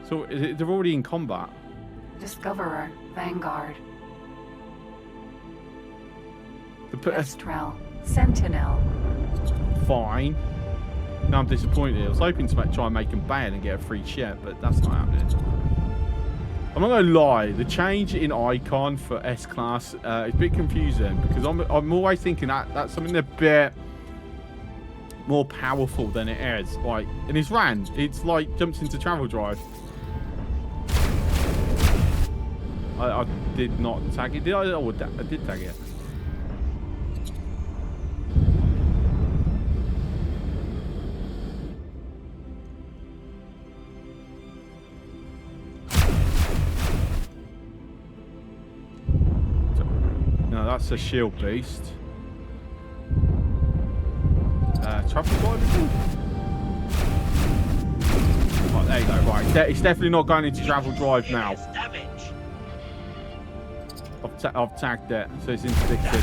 So they're already in combat. Discoverer. Vanguard. Kestrel. Sentinel. Fine. No, I'm disappointed. I was hoping to try and make him bail and get a free ship, but that's not happening. I'm not gonna lie, the change in icon for S-Class is a bit confusing because I'm always thinking that's something a bit more powerful than it is. Like, and it's ran. It's like jumps into travel drive. I did not tag it. Did I? Oh, I did tag it. No, that's a shield beast. Travel drive. Oh, there you go. Right, it's definitely not going into travel drive now. I've tagged it, so it's interdicted.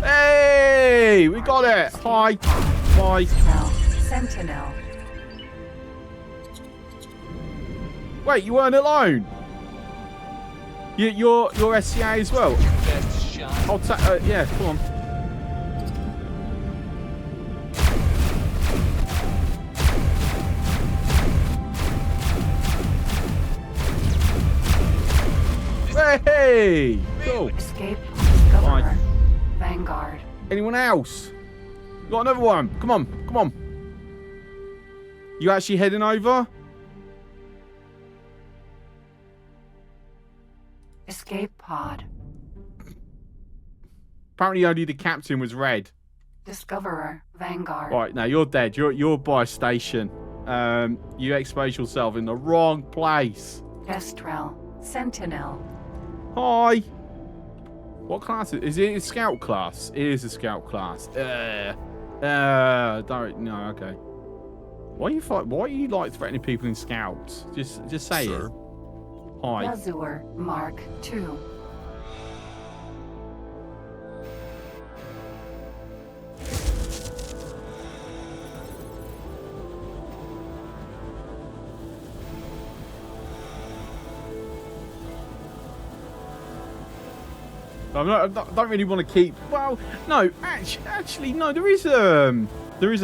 Hey, we got it. Hi, bye. Sentinel. Wait, you weren't alone. You're SCA as well. I'll take. Yeah, come on. Hey! Cool. Escape. Discoverer. Fine. Vanguard. Anyone else? Got another one. Come on, come on. You actually heading over? Escape pod. Apparently only the captain was red. Discoverer. Vanguard. Right, now you're dead. You're by a station. You exposed yourself in the wrong place. Kestrel. Sentinel. Hi. What class is it? A scout class? It is a scout class. Don't. No. Okay. Why are you like threatening people in scouts? Just say Sir? it. Hi. Azure Mark II. I don't really want to keep. Well, no, actually, no. There is a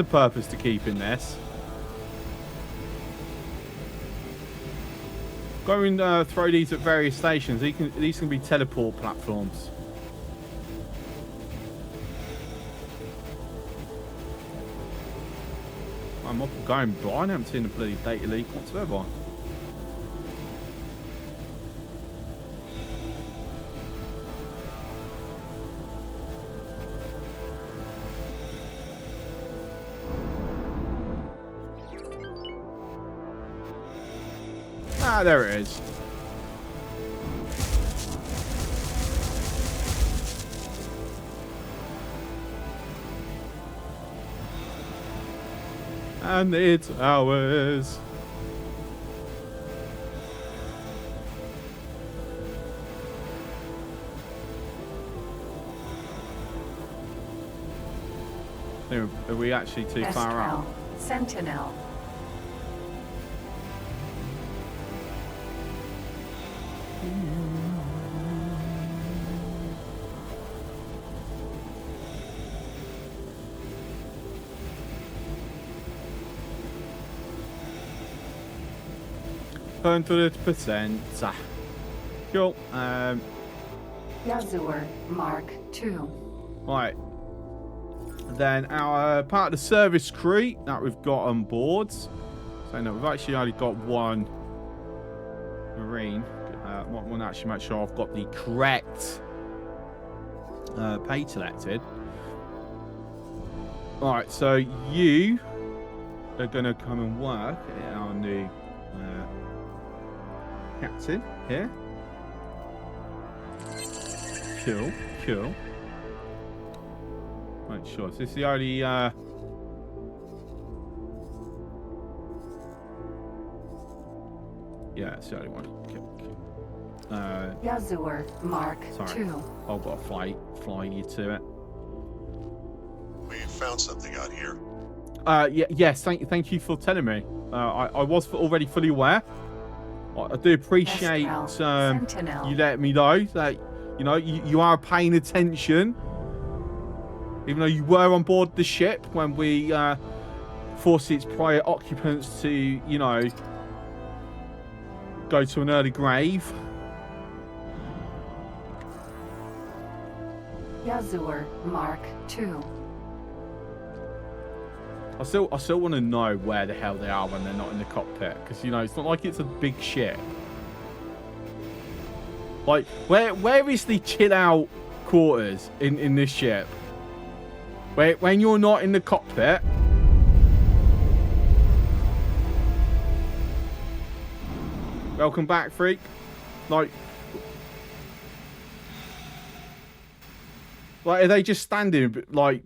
purpose to keeping this. Go and throw these at various stations. These can be teleport platforms. I'm up going blind. I haven't seen a bloody data leak whatsoever. Ah, there it is. And it's ours. Are we actually too far out? Sentinel. %. Cool. Azure Mark II. Right. Then our part of the service crew that we've got on board. So no, we've actually only got one Marine. Want to actually make sure I've got the correct page selected. Alright, so you are going to come and work at our new captain here. Cool, cool. Right, sure. So this is the only yeah, it's the only one. Cool, cool. Azure Mark Sorry. II. I've got to fly you to it. We found something out here. Yes, thank you for telling me. I was already fully aware. I do appreciate Sentinel. you letting me know that You know, you are paying attention. Even though you were on board the ship when we forced its prior occupants to, you know, go to an early grave. Yazur Mark II. I still want to know where the hell they are when they're not in the cockpit, because you know it's not like it's a big ship. Like where is the chill out quarters in this ship? When you're not in the cockpit. Welcome back, freak. Like are they just standing like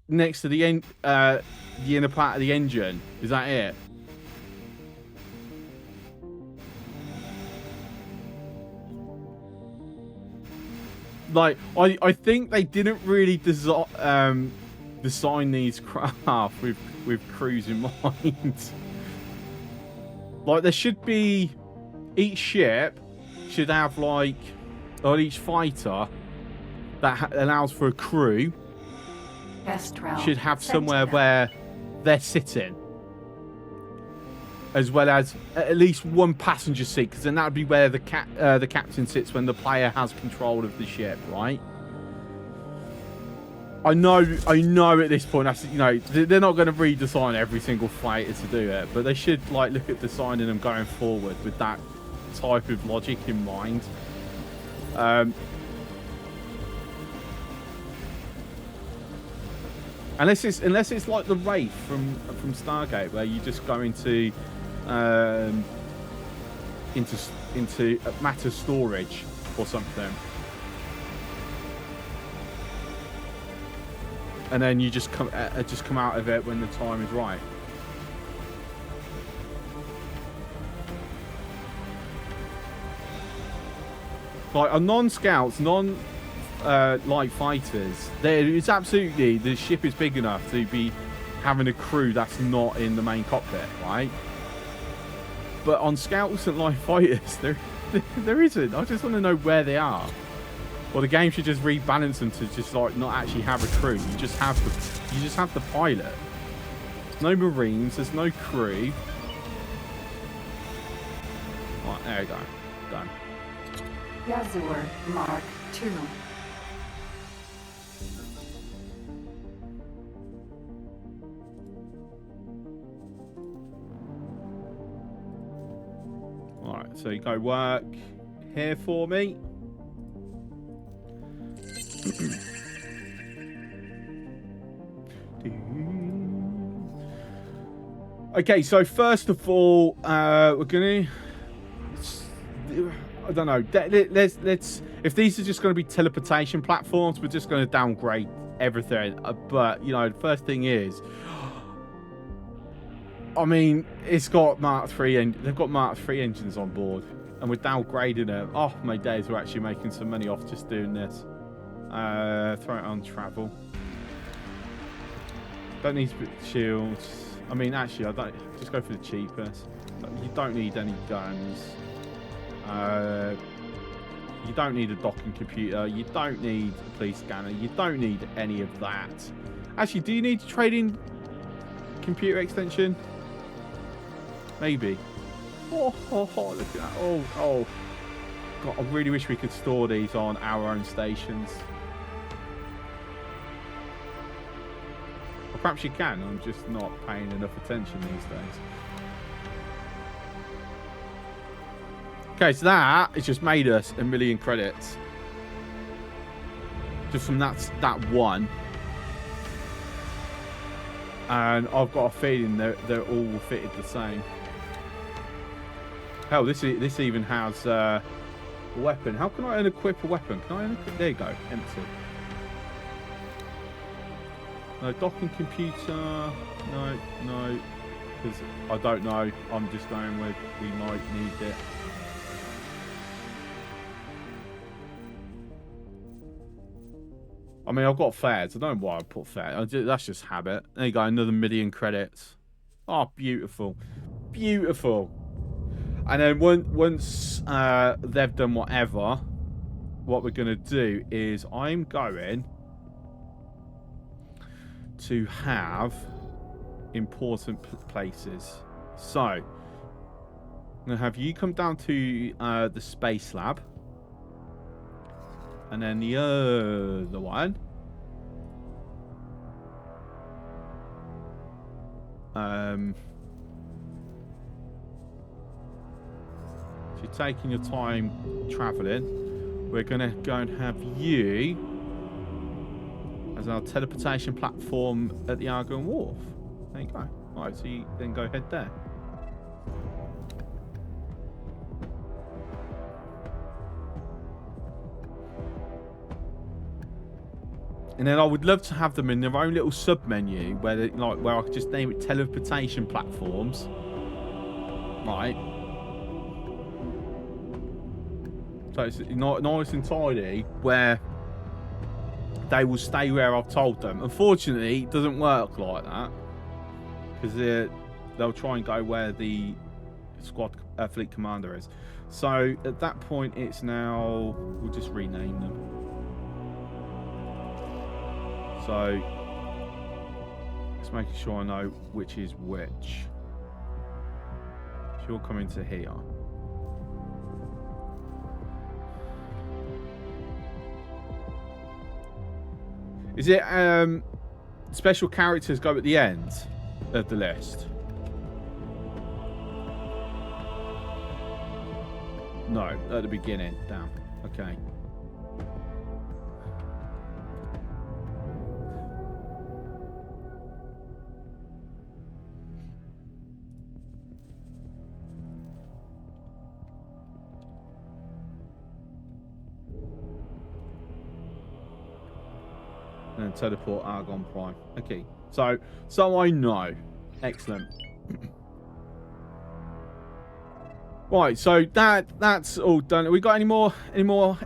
next to the inner part of the engine? Is that it? Like I think they didn't really design these craft with crews in mind. Like there should be, each ship should have like, or each fighter that allows for a crew should have somewhere where they're sitting, as well as at least one passenger seat, because then that would be where the captain sits when the player has control of the ship, right? I know at this point, that's, you know, they're not going to redesign every single fighter to do it, but they should like look at designing them going forward with that type of logic in mind. Unless it's like the Wraith from Stargate, where you just go into matter storage or something, and then you just come out of it when the time is right. Like a non-scouts, light fighters, it's absolutely, the ship is big enough to be having a crew that's not in the main cockpit, right? But on scouts and light fighters, there isn't. I just want to know where they are. Well, the game should just rebalance them to just like not actually have a crew. You just have the pilot. No Marines. There's no crew. Right, there you go. Done. Yazur Mark II. Alright, so you go work here for me. Okay, so first of all, we're gonna, I don't know, let's if these are just going to be teleportation platforms, we're just going to downgrade everything. But you know, the first thing is, I mean, it's got Mark III, and they've got Mark III engines on board, and we're downgrading them. Oh my days, we're actually making some money off just doing this. Throw it on travel. Don't need shields. I mean, actually, I don't. Just go for the cheapest. You don't need any guns. You don't need a docking computer. You don't need a police scanner. You don't need any of that. Actually, do you need a trading computer extension? Maybe. Oh, look at that. Oh. God, I really wish we could store these on our own stations. Or perhaps you can. I'm just not paying enough attention these days. Okay, so that has just made us 1 million credits. Just from that one. And I've got a feeling they're all fitted the same. Hell, this even has a weapon. How can I unequip a weapon? Can I unequip? There you go, empty. No docking computer. No. Because I don't know. I'm just going with we might need it. I mean, I've got flares. I don't know why I put flares. That's just habit. There you go, another 1 million credits. Oh, beautiful. Beautiful. And then once they've done whatever, what we're going to do is I'm going to have important places. So I'm going to have you come down to the space lab, and then the other one if you're taking your time traveling, we're going to go and have you as our teleportation platform at the Argon Wharf. There you go. Right, so you then go ahead there. And then I would love to have them in their own little sub-menu where they, like, where I could just name it teleportation platforms. Right. So it's not nice and tidy where they will stay where I've told them. Unfortunately, it doesn't work like that because they'll try and go where the fleet commander is. So at that point, it's now, we'll just rename them. So just making sure I know which is which. So you'll come into here. Is it special characters go at the end of the list? No, at the beginning. Damn. Okay. And teleport Argon Prime. Okay, so I know. Excellent. Right, so that's all done. Have we got any more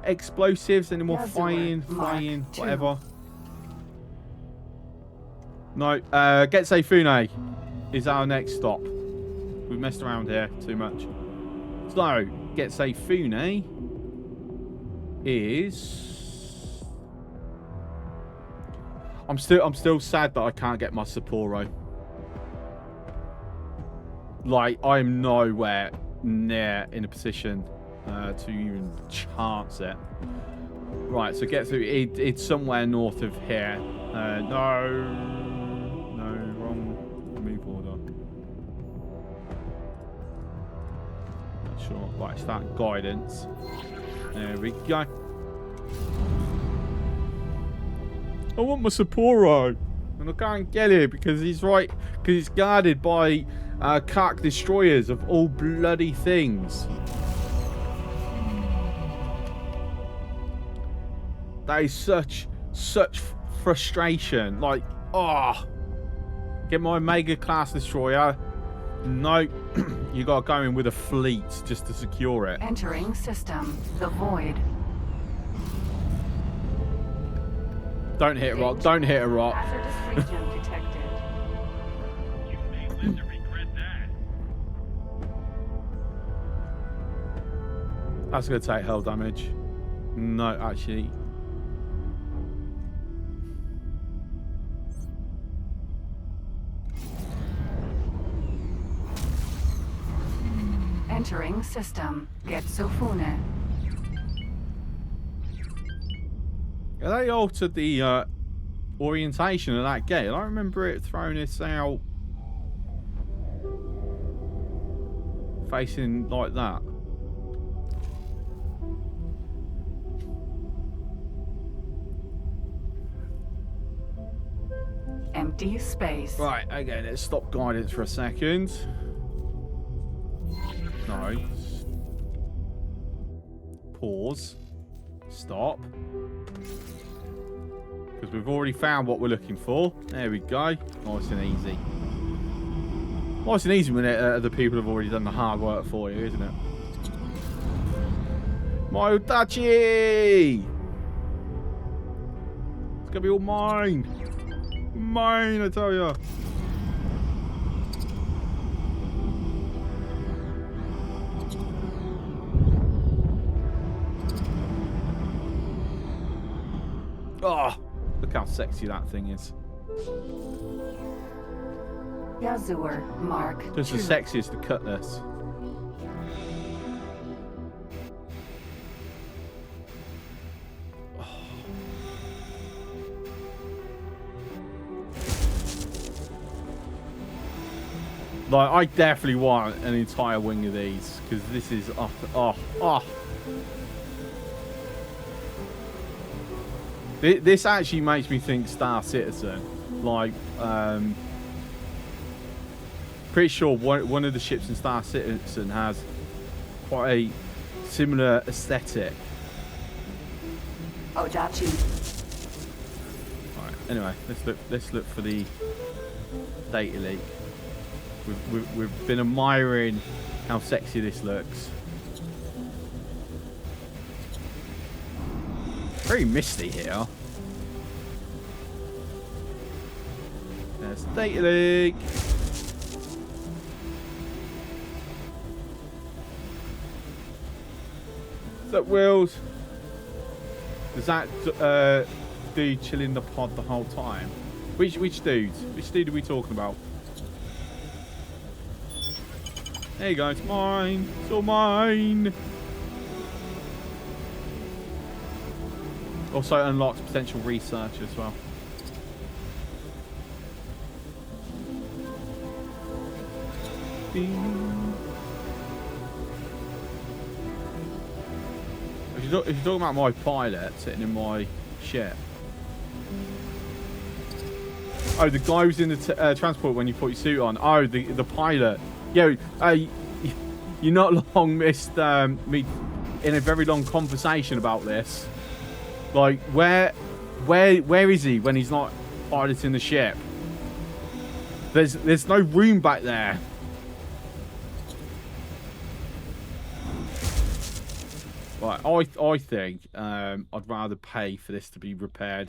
explosives? Any more flying, whatever? No. Getsei Fune is our next stop. We've messed around here too much. So Getsei Fune is. I'm still sad that I can't get my Sapporo. Like, I'm nowhere near in a position to even chance it. Right, so get through. It's somewhere north of here. No, wrong move order. Not sure. Right, start guidance. There we go. I want my Sapporo, and I can't get it because he's right, because it's guarded by Kark destroyers of all bloody things. That is such frustration. Like, get my Mega class destroyer. No, you got to go in with a fleet just to secure it. Entering system, the void. Don't hit a rock. Don't hit a rock. Hazardous region detected. You may live to regret that. That's going to take hull damage. No, actually. Entering system, Getsofune. They altered the orientation of that gate. I remember it throwing us out facing like that. Empty space. Right, okay, let's stop guidance for a second. No. Pause. Stop. Because we've already found what we're looking for. There we go. Nice and easy. Nice and easy when the people have already done the hard work for you, isn't it? My Udachi! It's gonna be all mine. Mine, I tell you. Oh, look how sexy that thing is. Yazur, Mark. Just as sexy as the Cutlass. Like, I definitely want an entire wing of these, because this is This actually makes me think Star Citizen. Like, pretty sure one of the ships in Star Citizen has quite a similar aesthetic. Odachi. Alright, anyway, let's look for the data leak. We've been admiring how sexy this looks. Very misty here. There's the data leak. What's up, Wills? Does that dude chill in the pod the whole time? Which dude? Which dude are we talking about? There you go, it's mine. It's all mine. Also unlocks potential research as well. Bing. If you're talking about my pilot sitting in my ship. Oh, the guy who's in the transport when you put your suit on. Oh, the pilot. Yo, you not long missed me in a very long conversation about this. Like, where is he when he's not piloting the ship? There's no room back there. Right, I think I'd rather pay for this to be repaired.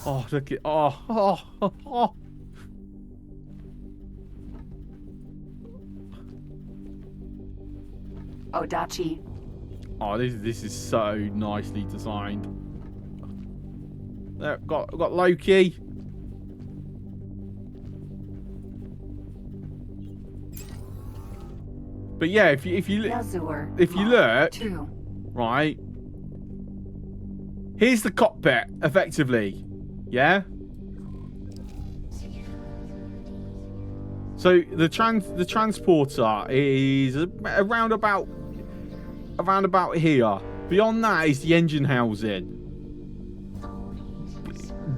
Oh, look at oh. Odachi. Oh, this is so nicely designed. There, got Loki. But yeah, if you look, right, here's the cockpit effectively, yeah. So the transporter is around about here. Beyond that is the engine housing.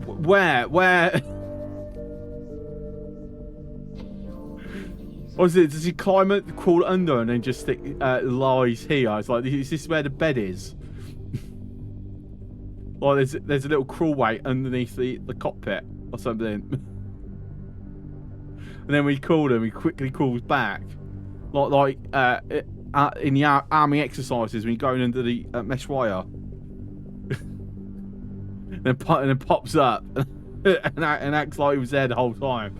Where? What is it? Does he crawl under and then just stick lies here? It's like, is this where the bed is? Well, there's a little crawl weight underneath the cockpit or something. And then we call him, he quickly crawls back. Like in the army exercises when you're going under the mesh wire. and then pops up and acts like he was there the whole time.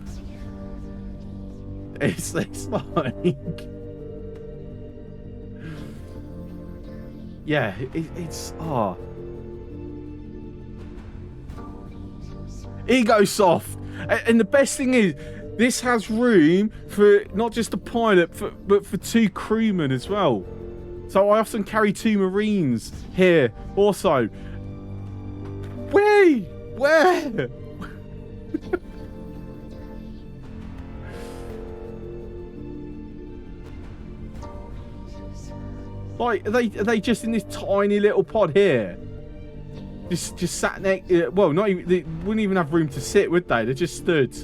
It's like... Yeah, it's... Oh. Ego soft. And the best thing is, this has room for not just the pilot, but for 2 crewmen as well. So I often carry 2 Marines here also. Where? Like, are they just in this tiny little pod here? Just sat next... well, not even... They wouldn't even have room to sit, would they? They just stood...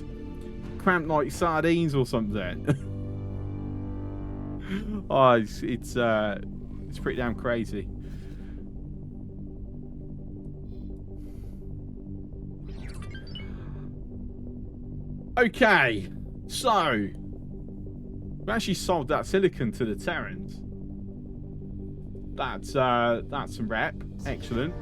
cramped like sardines or something. Oh, it's pretty damn crazy. Okay, so we actually sold that silicon to the Terrans. That's some rep. Excellent.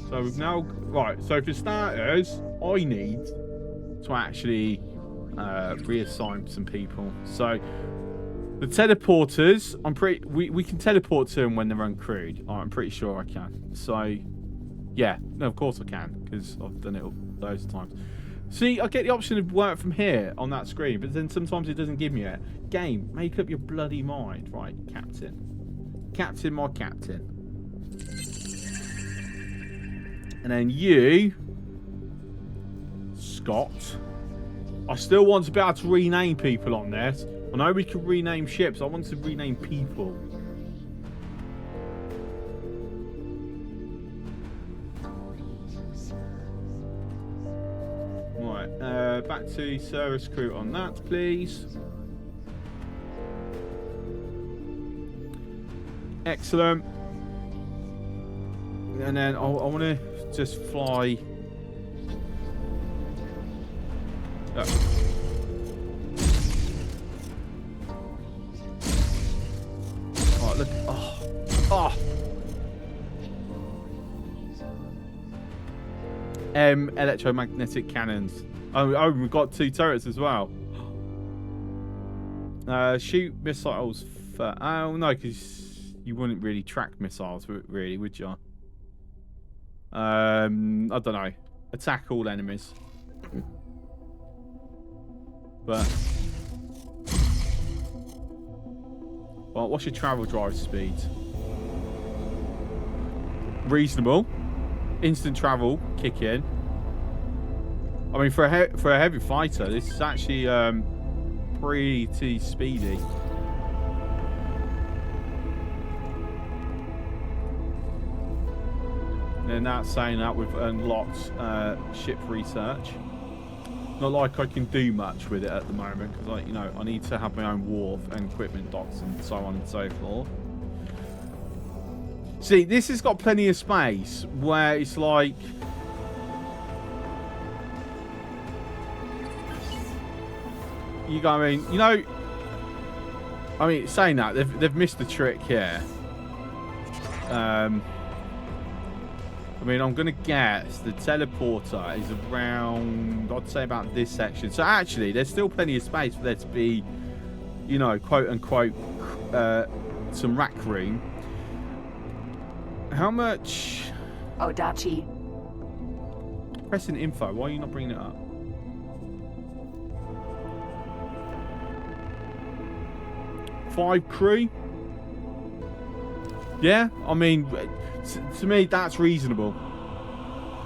So we've now... Right, so for starters, I need to actually reassign some people. So the teleporters, we can teleport to them when they're uncrewed. I'm pretty sure I can. So, yeah. No, of course I can, because I've done it loads of times. See, I get the option of work from here on that screen, but then sometimes it doesn't give me it. Game, make up your bloody mind. Right, captain. Captain, my captain. And then you, Scott. I still want to be able to rename people on this. I know we can rename ships. I want to rename people. Right, back to service crew on that, please. Excellent. And then I want to just fly. Oh, look. Oh. Oh. Electromagnetic cannons. Oh, we've got 2 turrets as well. Shoot missiles for... Oh, no, because you wouldn't really track missiles, really, would you? I don't know. Attack all enemies. But... Well, what's your travel drive speed? Reasonable. Instant travel, kick in. I mean, for a heavy fighter, this is actually pretty speedy. And that's saying that we've unlocked ship research. Not like I can do much with it at the moment, because I need to have my own wharf and equipment docks and so on and so forth. See, this has got plenty of space where it's like... You go, I mean, saying that, they've missed the trick here. I mean, I'm going to guess the teleporter is around, I'd say about this section. So actually, there's still plenty of space for there to be, quote unquote, some rack room. How much? Odachi. Pressing info. Why are you not bringing it up? Five crew. Yeah, I mean, to me that's reasonable.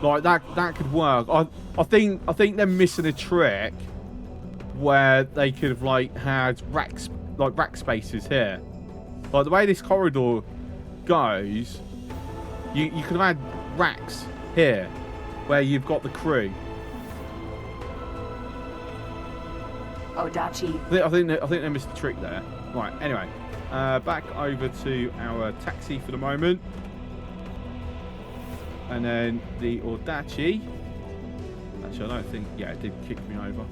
Like that could work. I think they're missing a trick where they could have had rack spaces here. Like the way this corridor goes. You could have had racks here, where you've got the crew. Odachi. I think they missed the trick there. Right. Anyway, back over to our taxi for the moment, and then the Odachi. Actually, I don't think. Yeah, it did kick me over.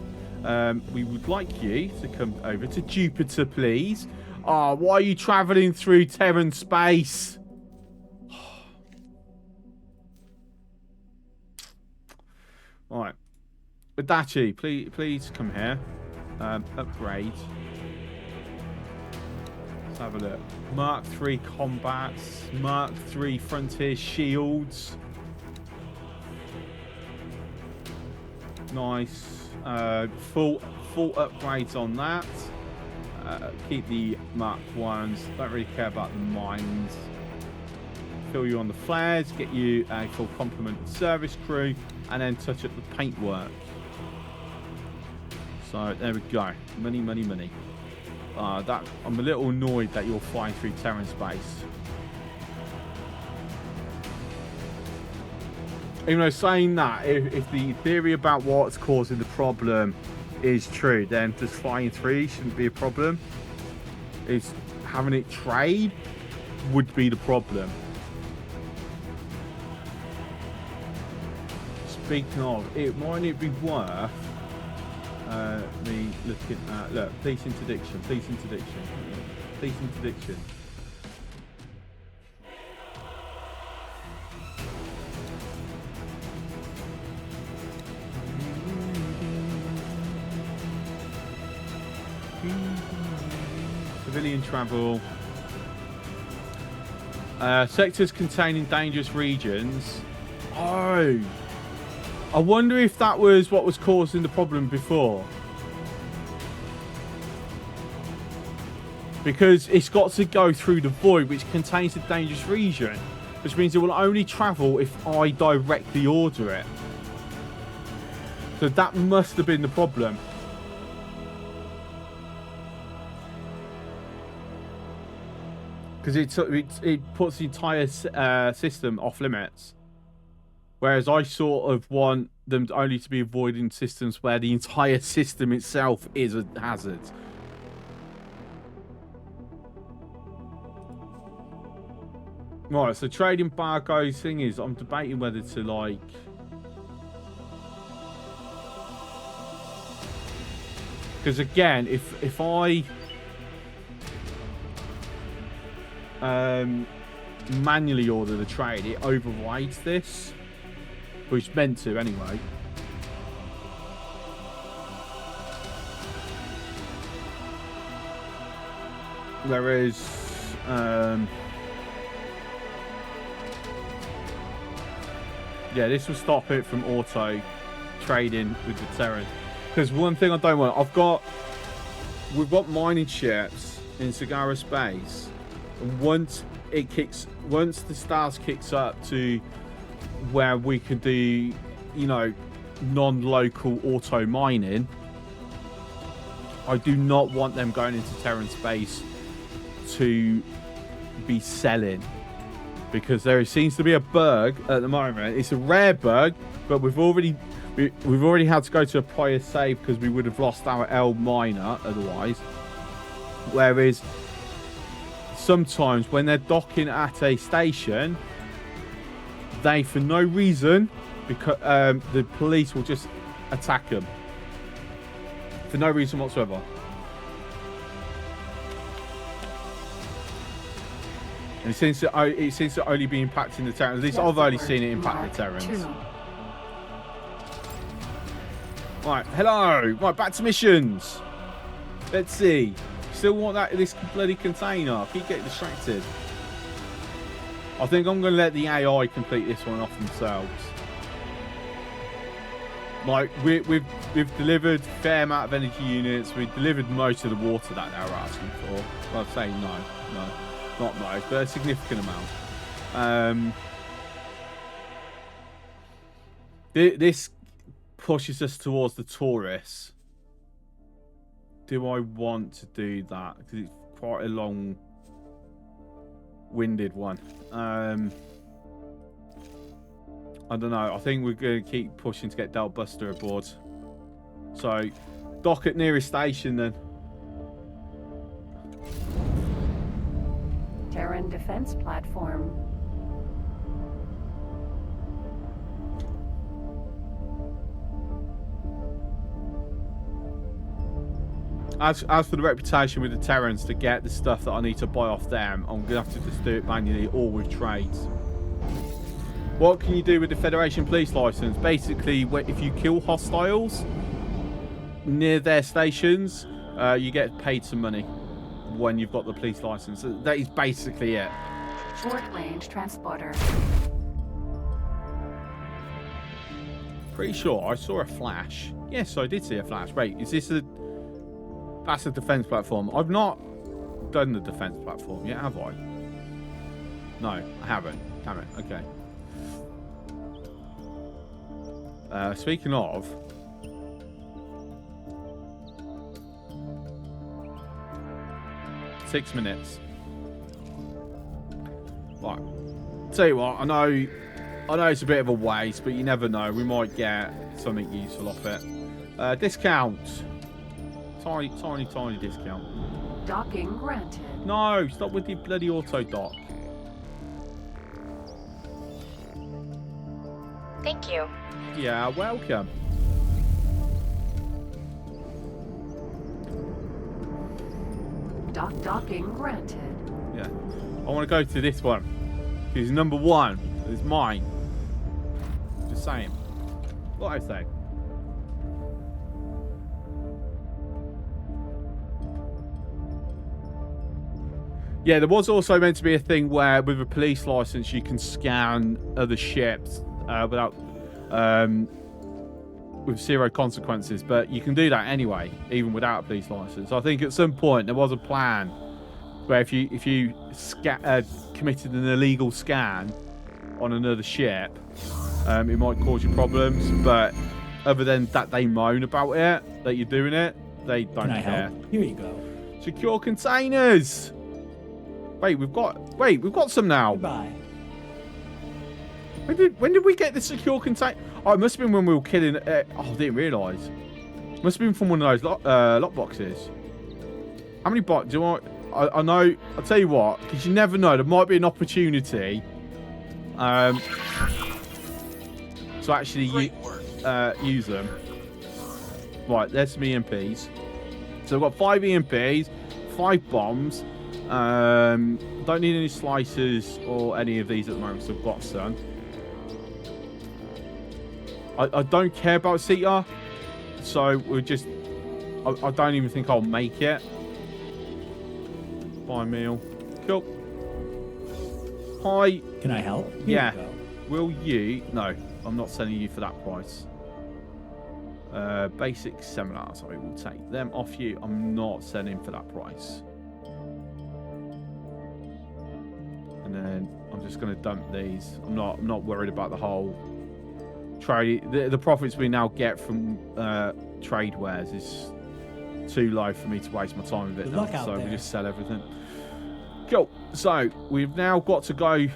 We would like you to come over to Jupiter, please. Oh, why are you travelling through Terran space? Right, Odachi, please come here. Upgrade. Let's have a look. Mark 3 combats, Mark 3 frontier shields. Nice. Full upgrades on that. Keep the Mark 1s. Don't really care about the mines. Fill you on the flares. Get you a full complement of service crew. And then touch up the paintwork. So there we go. Money. I'm a little annoyed that you're flying through Terran space. Even though saying that, if the theory about what's causing the problem is true, then just flying through shouldn't be a problem. It's having it trade would be the problem. Speaking of, might it be worth me looking at... Look, police interdiction. Civilian travel. Sectors containing dangerous regions. Oh. I wonder if that was what was causing the problem before. Because it's got to go through the void, which contains a dangerous region. Which means it will only travel if I directly order it. So that must have been the problem. Because it puts the entire system off limits. Whereas I sort of want them only to be avoiding systems where the entire system itself is a hazard. Right, so trade embargo thing is, I'm debating whether to like... Because again, if I... manually order the trade, it overrides this, which it's meant to anyway. Whereas yeah, this will stop it from auto trading with the Terran. Because one thing I don't want, we've got mining ships in Sagara space. And once the stars kicks up to where we can do, you know, non-local auto mining, I do not want them going into Terran space to be selling, because there seems to be a bug at the moment. It's a rare bug, but we've already had to go to a prior save because we would have lost our L miner otherwise. Whereas sometimes when they're docking at a station, they, for no reason, because the police will just attack them for no reason whatsoever. And it seems to only be impacting the Terrans. At least I've only seen it impact the Terrans. Right, hello. Right, back to missions. Let's see. Still want this bloody container. Keep getting distracted. I think I'm going to let the AI complete this one off themselves. Like, we've delivered a fair amount of energy units. We've delivered most of the water that they were asking for. Well, I'd say no, not most, but a significant amount. This pushes us towards the tourists. Do I want to do that? Because it's quite a long-winded one. I don't know. I think we're going to keep pushing to get Del Buster aboard. So, dock at nearest station then. Terran defense platform. As for the reputation with the Terrans, to get the stuff that I need to buy off them, I'm going to have to just do it manually or with trades. What can you do with the Federation police license? Basically, if you kill hostiles near their stations, you get paid some money when you've got the police license. That is basically it. Short-range transporter. Pretty sure I saw a flash. Yes, I did see a flash. Wait, is this a... That's a defense platform. I've not done the defense platform yet, have I? No, I haven't. Damn it. Okay. Speaking of... ...6 minutes. Right. Tell you what, I know it's a bit of a waste, but you never know. We might get something useful off it. Discount. Tiny discount. Docking granted. No, stop with the bloody auto dock. Thank you. Yeah, welcome. Docking granted. Yeah. I want to go to this one. Because number one is mine. Just saying. What I say. Yeah, there was also meant to be a thing where with a police license you can scan other ships without with 0 consequences, but you can do that anyway, even without a police license. I think at some point there was a plan where if you committed an illegal scan on another ship, it might cause you problems. But other than that, they moan about it, that you're doing it. They don't Can I care. help? Here you go. Secure containers. Wait, we've got some now. Goodbye. When did we get the secure container? Oh, it must have been when we were killing. Oh, I didn't realise. Must have been from one of those lock boxes. How many boxes do I know? I'll tell you what, because you never know. There might be an opportunity. To actually use them. Right, there's some EMPs. So we've got 5 EMPs, 5 bombs. Don't need any slicers or any of these at the moment, so I've got some. I don't care about CETA, so we'll just... I don't even think I'll make it. Buy a meal. Cool. Hi. Can I help? Here Yeah. you go. Will you... No, I'm not selling you for that price. Basic seminars, I will take them off you. I'm not selling for that price. And then I'm just going to dump these. I'm not worried about the whole trade. The profits we now get from trade wares is too low for me to waste my time with it now. So we just sell everything. Cool. So we've now got to go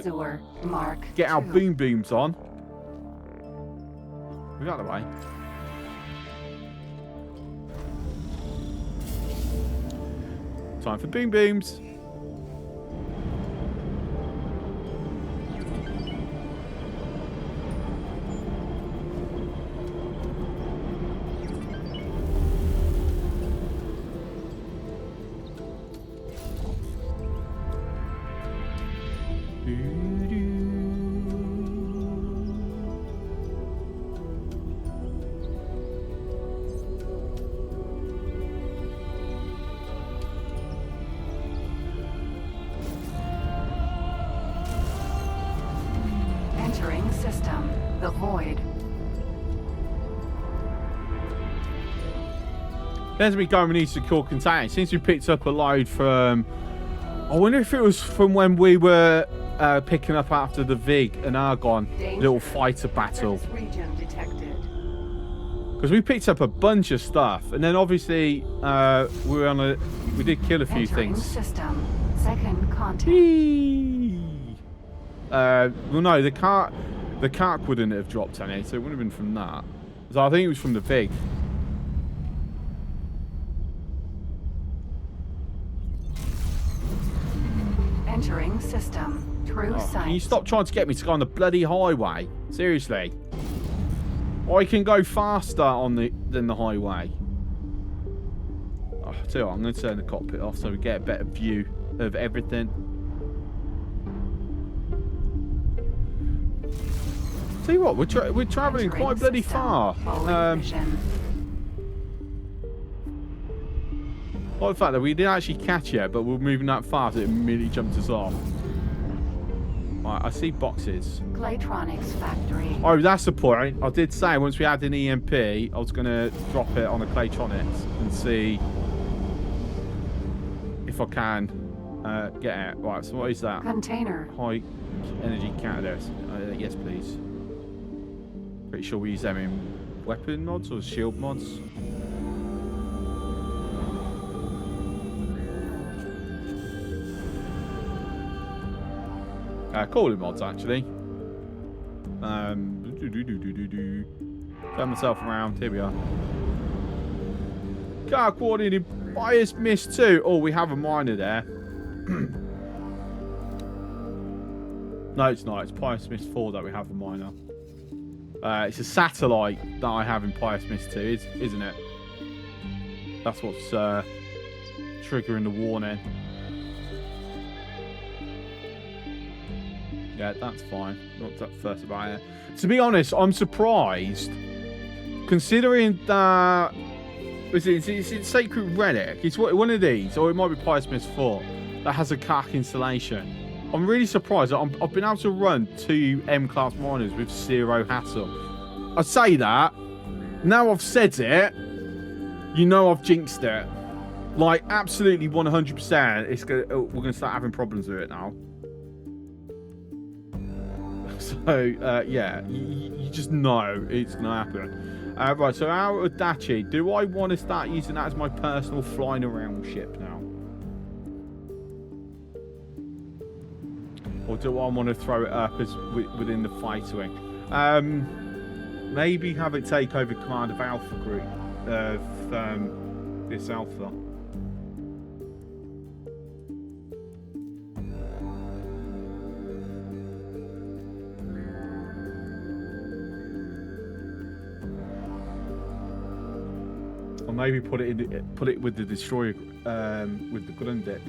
Sewer, Mark get our 2. boom booms on. Move out of the way. Time for boom booms. Entering system. The void. There's me going with these secure containers. Since we picked up a load from... I wonder if it was from when we were picking up after the Vig and Argon little fighter battle. Region detected. Because we picked up a bunch of stuff. And then obviously we did kill a few Entering things. system. Second contact. Well, no, the cart wouldn't have dropped any, so it wouldn't have been from that. So I think it was from the Vig. Entering system. True sight. Can you stop trying to get me to go on the bloody highway? Seriously. I can go faster than the highway. Oh, I tell you what, I'm going to turn the cockpit off so we get a better view of everything. Tell you what, we're travelling quite bloody far. Like the fact that we didn't actually catch it, but we're moving that fast, it immediately jumped us off. Right, I see boxes. Claytronics factory. Oh, that's the point. I did say once we had an EMP, I was going to drop it on a Claytronics and see if I can get it. Right, so what is that? Container. High energy catalyst. Yes, please. Pretty sure we use them in weapon mods or shield mods. Calling mods, actually. Turn myself around. Here we are. Car coordinated bias missed 2. Oh, we have a miner there. No, it's not. It's Pius Mist 4 that we have a miner. It's a satellite that I have in Pius Mist 2, isn't it? That's what's triggering the warning. Yeah, that's fine. Not that fuss about it. To be honest, I'm surprised. Considering that... Is it Sacred Relic? It's one of these, or it might be Pius Mist 4. that has a CAC installation. I'm really surprised. I've been able to run 2 M-class miners with 0 hassle. I say that. Now I've said it, you know I've jinxed it. Like, absolutely 100%. We're going to start having problems with it now. So, yeah, you just know it's going to happen. Right, so our Adachi, do I want to start using that as my personal flying around ship now? Or do I want to throw it up as within the fighter wing? Maybe have it take over command of Alpha Group, this Alpha. Or maybe put it with the destroyer, with the Grundig.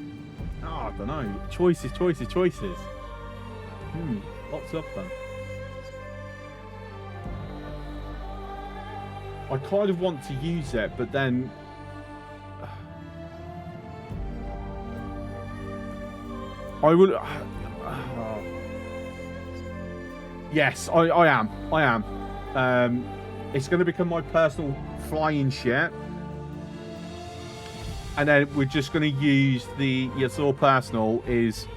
Oh, I don't know. Choices. What's up then? I kind of want to use it, but then I would. Yes, I am. It's going to become my personal flying ship, and then we're just going to use it's all personal. Is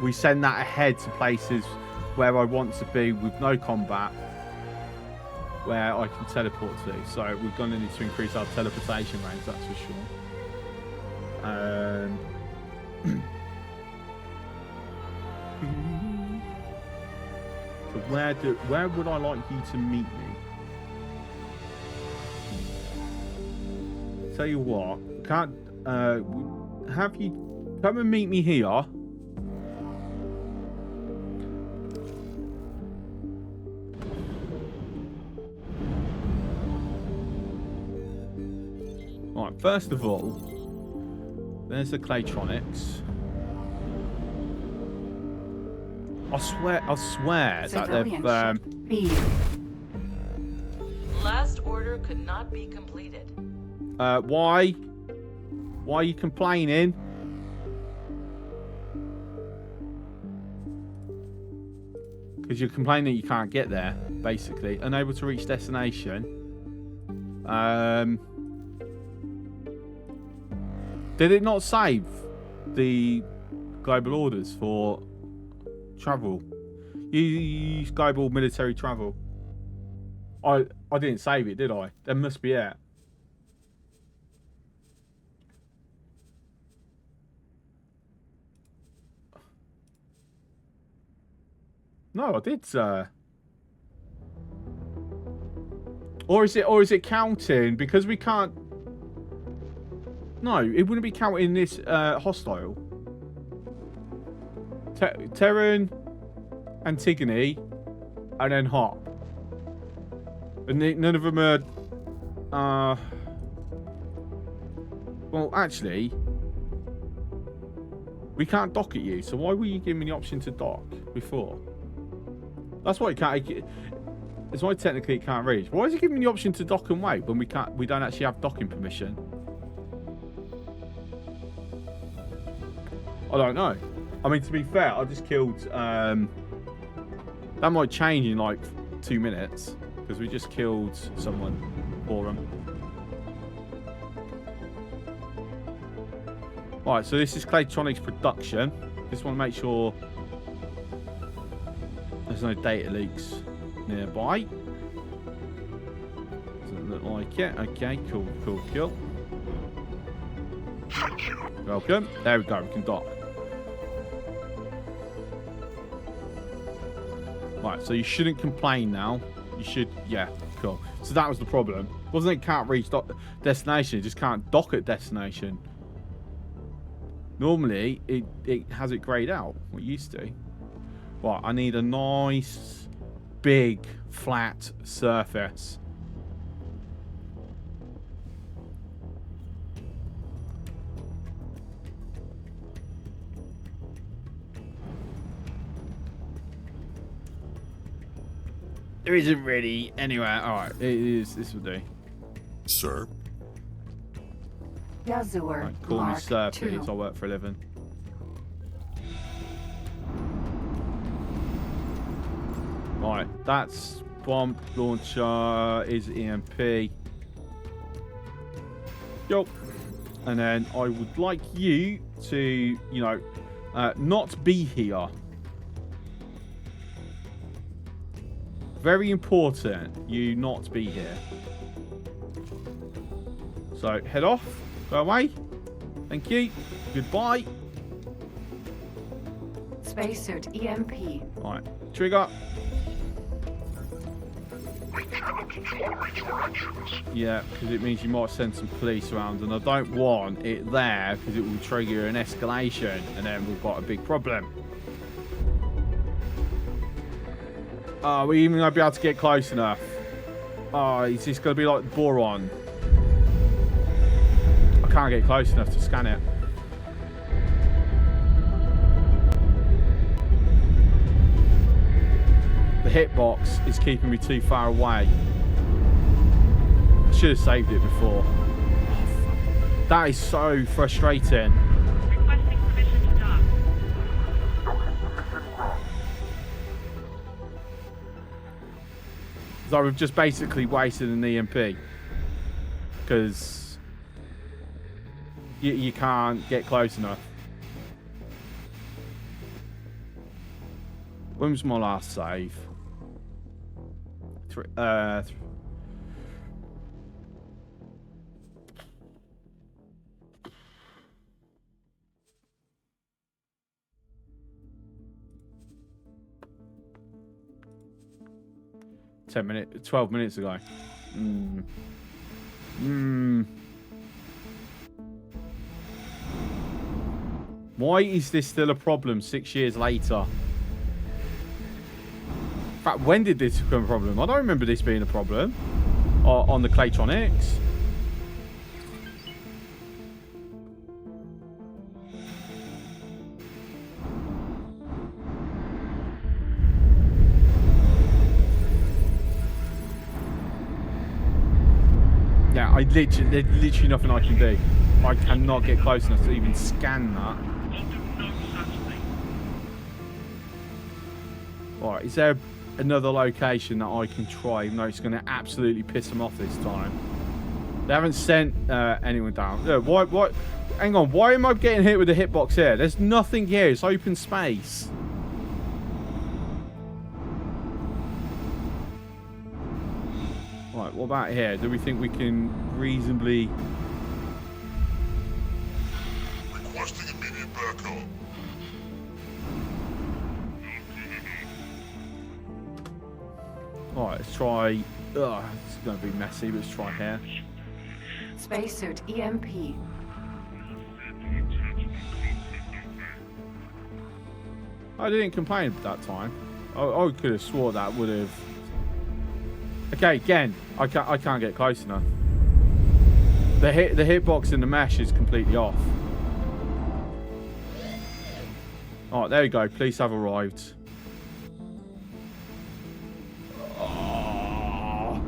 we send that ahead to places where I want to be with no combat, where I can teleport to. So we're going to need to increase our teleportation range, that's for sure. So where would I like you to meet me? Tell you what, can't have you come and meet me here. Right, first of all, there's the Claytronics. I swear that they've Last order could not be completed. Why are you complaining? Because you're complaining that you can't get there, basically. Unable to reach destination. Did it not save the global orders for travel? You use global military travel. I didn't save it, did I? That must be it. No, I did, sir. Or is it counting because we can't? No, it wouldn't be counting this hostile. Terran, Antigone, and then Hop. And none of them are. Well, actually, we can't dock at you. So why were you giving me the option to dock before? That's why it can't. That's why technically it can't reach. Why is it giving me the option to dock and wait when we can't? We don't actually have docking permission. I don't know. I mean, to be fair, I just killed. That might change in like 2 minutes because we just killed someone for them. Right, so this is Claytronics production. Just want to make sure there's no data leaks nearby. Doesn't look like it. Okay, cool. Welcome. There we go. We can dock. Right, so you shouldn't complain now. You should, yeah, cool. So that was the problem. Wasn't it can't reach destination, it just can't dock at destination. Normally, it has it grayed out, what it used to. Right, I need a nice, big, flat surface. There isn't really anywhere. Alright, it is. This will do. Sir? Yazur, Right, call me Mark Sir, 2. please. I work for a living. Right, that's bomb launcher is EMP. Yup. And then I would like you to, not be here. Very important, you not be here. So, head off. Go away. Thank you. Goodbye. Spacesuit EMP. Right, trigger. We cannot tolerate your actions. Yeah, because it means you might send some police around, and I don't want it there because it will trigger an escalation, and then we've got a big problem. Oh, we even gonna be able to get close enough. Oh, it's just gonna be like Boron. I can't get close enough to scan it. The hitbox is keeping me too far away. I should have saved it before. Oh, fuck. That is so frustrating. Requesting permission to dock. So we've just basically wasted an EMP. Because you can't get close enough. When was my last save? 12 minutes ago. Why is this still a problem 6 years later? In fact, when did this become a problem? I don't remember this being a problem on the Claytronics. Yeah, there's literally nothing I can do. I cannot get close enough to even scan that. Alright, is there another location that I can try, even though it's going to absolutely piss them off this time? They haven't sent anyone down. What? Hang on, why am I getting hit with a hitbox here? There's nothing here. It's open space. Right, what about here? Do we think we can reasonably... Requesting immediate backup. Alright, let's try... Ugh, it's going to be messy, but let's try here. Spacesuit EMP. I didn't complain at that time. I could have swore that would have... Okay, again, I can't get close enough. The hitbox in the mesh is completely off. Alright, there we go. Police have arrived. Oh.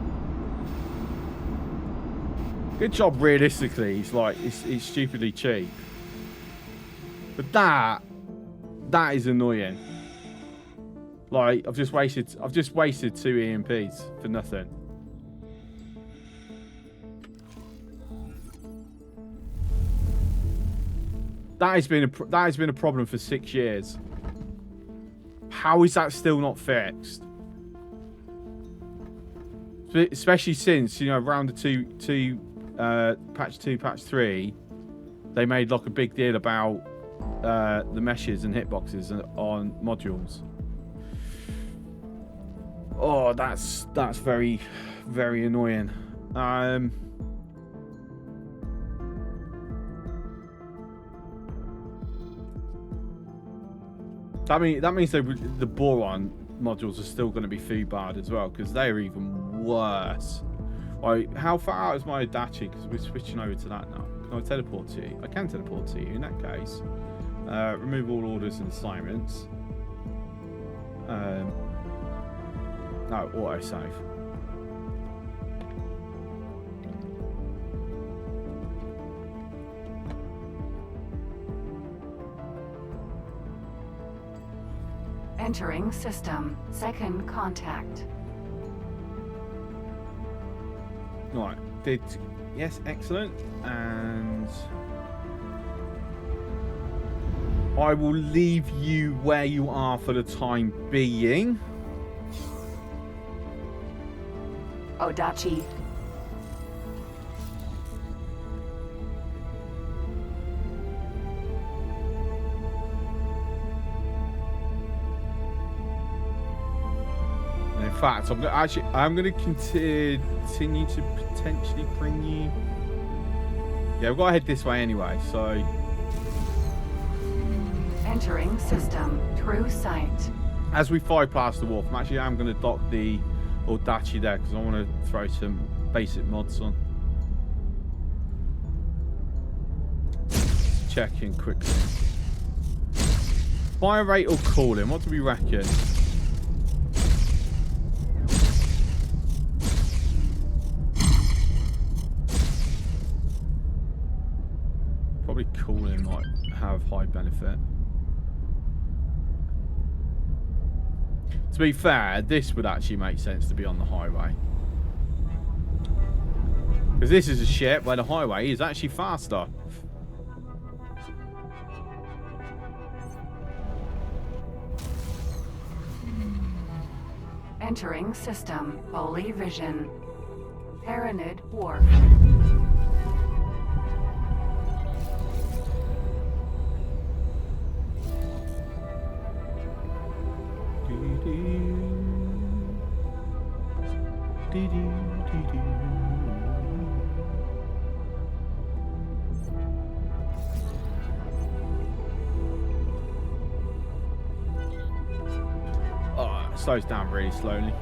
Good job, realistically. It's stupidly cheap. But that is annoying. Like, I've just wasted 2 EMPs for nothing. That has been a problem for 6 years. How is that still not fixed? Especially since, around the patch 2, patch 3, they made like a big deal about the meshes and hitboxes on modules. Oh, that's very, very annoying. That means the boron modules are still going to be bad as well, because they're even worse. Right, how far out is my Adachi? Because we're switching over to that now. Can I teleport to you? I can teleport to you in that case. Remove all orders and assignments. No, autosave. Entering system. Second contact. Right. Yes, excellent. And I will leave you where you are for the time being. Odachi. In fact, I'm going to continue to potentially bring you. Yeah, we've got to head this way anyway. So Entering system. True sight. as we fly past the wharf, I'm going to dock the Audaci there because I want to throw some basic mods on. Check in quickly. Fire rate or cooling? What do we reckon? Probably cooling might have high benefit. To be fair, this would actually make sense to be on the highway. Because this is a ship where the highway is actually faster. Entering system. Holy vision. Paranid Wharf. Oh, it slows down really slowly.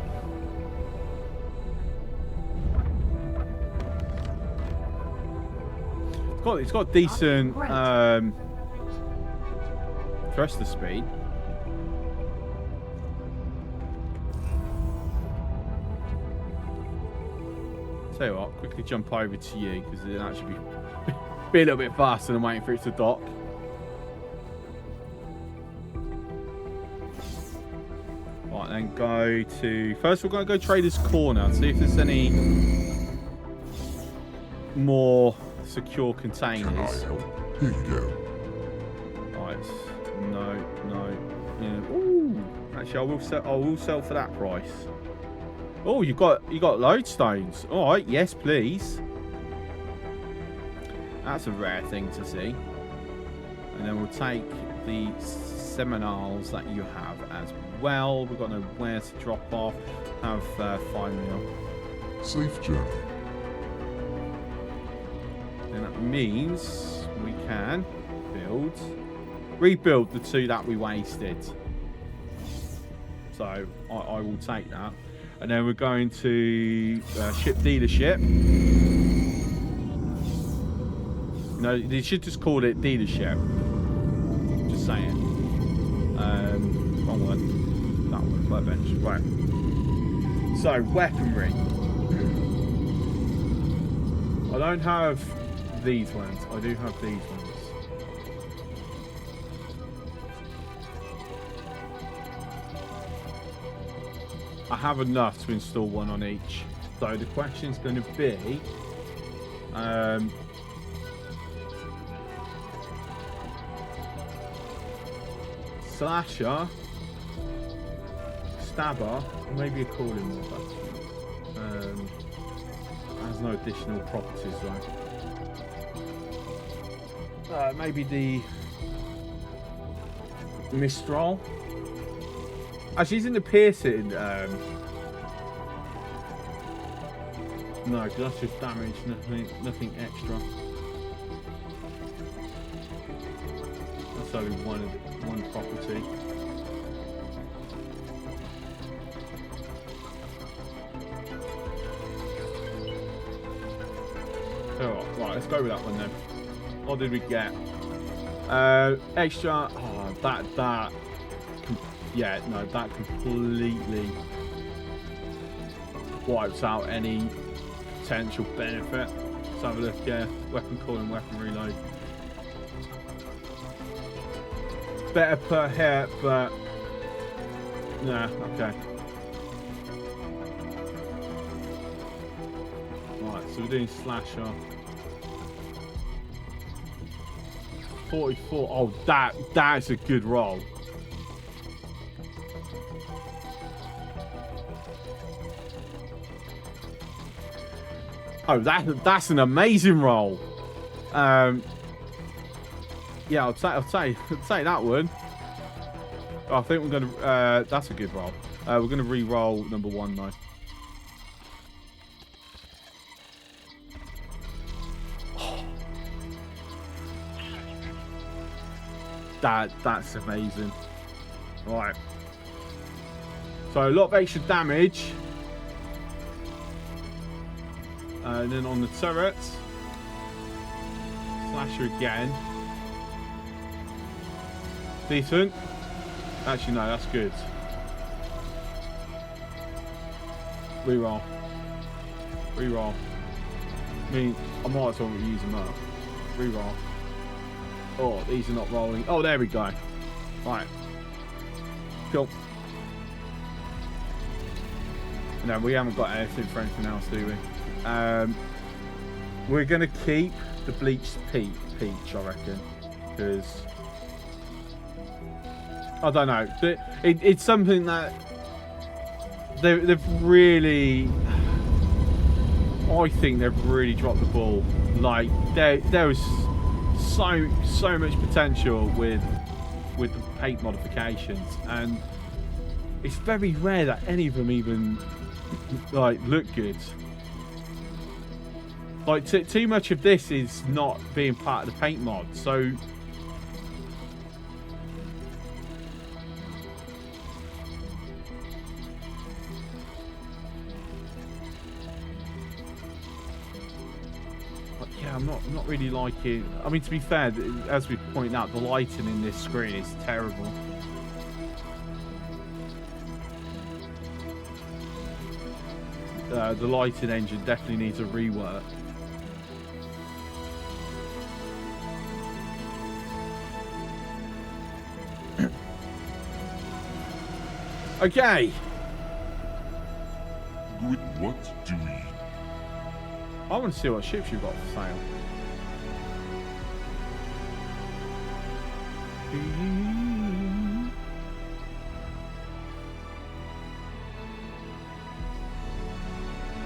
It's got decent thruster speed. Tell you what, quickly jump over to you because it'll actually be a little bit faster than waiting for it to dock. Right, then go to... First we're going to go Trader's Corner and see if there's any more secure containers. Here you go. Right, no. Yeah. Ooh, actually I will sell for that price. Oh, you got lodestones. All right, yes, please. That's a rare thing to see. And then we'll take the Seminars that you have as well. We've got nowhere to drop off. Have 5 mil. Safe journey. And that means we can rebuild the 2 that we wasted. So I will take that. And then we're going to ship dealership. No, they should just call it dealership. Just saying. Wrong one. That one, workbench. Right. So, weaponry. I don't have these ones. I do have these ones. I have enough to install one on each. So the question's going to be, slasher, stabber, maybe a calling mod actually. Has no additional properties though. Maybe the Mistral. Actually, isn't the piercing? No, because that's just damage. Nothing extra. That's only one property. Oh, right, let's go with that one then. What did we get? Extra. Oh, that. Yeah, no, that completely wipes out any potential benefit. Let's have a look. Yeah, weapon call and weapon reload. Better per hit, but Nah, okay. Right, so we're doing slasher. 44. Oh, that's a good roll. Oh, that's an amazing roll. Yeah, I'll take that one. I think we're gonna. That's a good roll. We're gonna re-roll number 1 though. That's amazing. Right. So a lot of extra damage. And then on the turret, slasher again. Decent. Actually, no, that's good. Reroll. Reroll. I mean, I might as well use them up. Reroll. Oh, these are not rolling. Oh, there we go. Right. Cool. No, we haven't got anything for anything else, do we? We're going to keep the bleached peach, I reckon. Because... I don't know. It's something that... They've really... I think they've really dropped the ball. Like, there was so much potential with the paint modifications, and it's very rare that any of them even like look good. Like too much of this is not being part of the paint mod, so yeah, I'm not really liking. I mean, to be fair, as we point out, the lighting in this screen is terrible. The lighting engine definitely needs a rework. Okay. Good, what do we? I want to see what ships you've got for sale.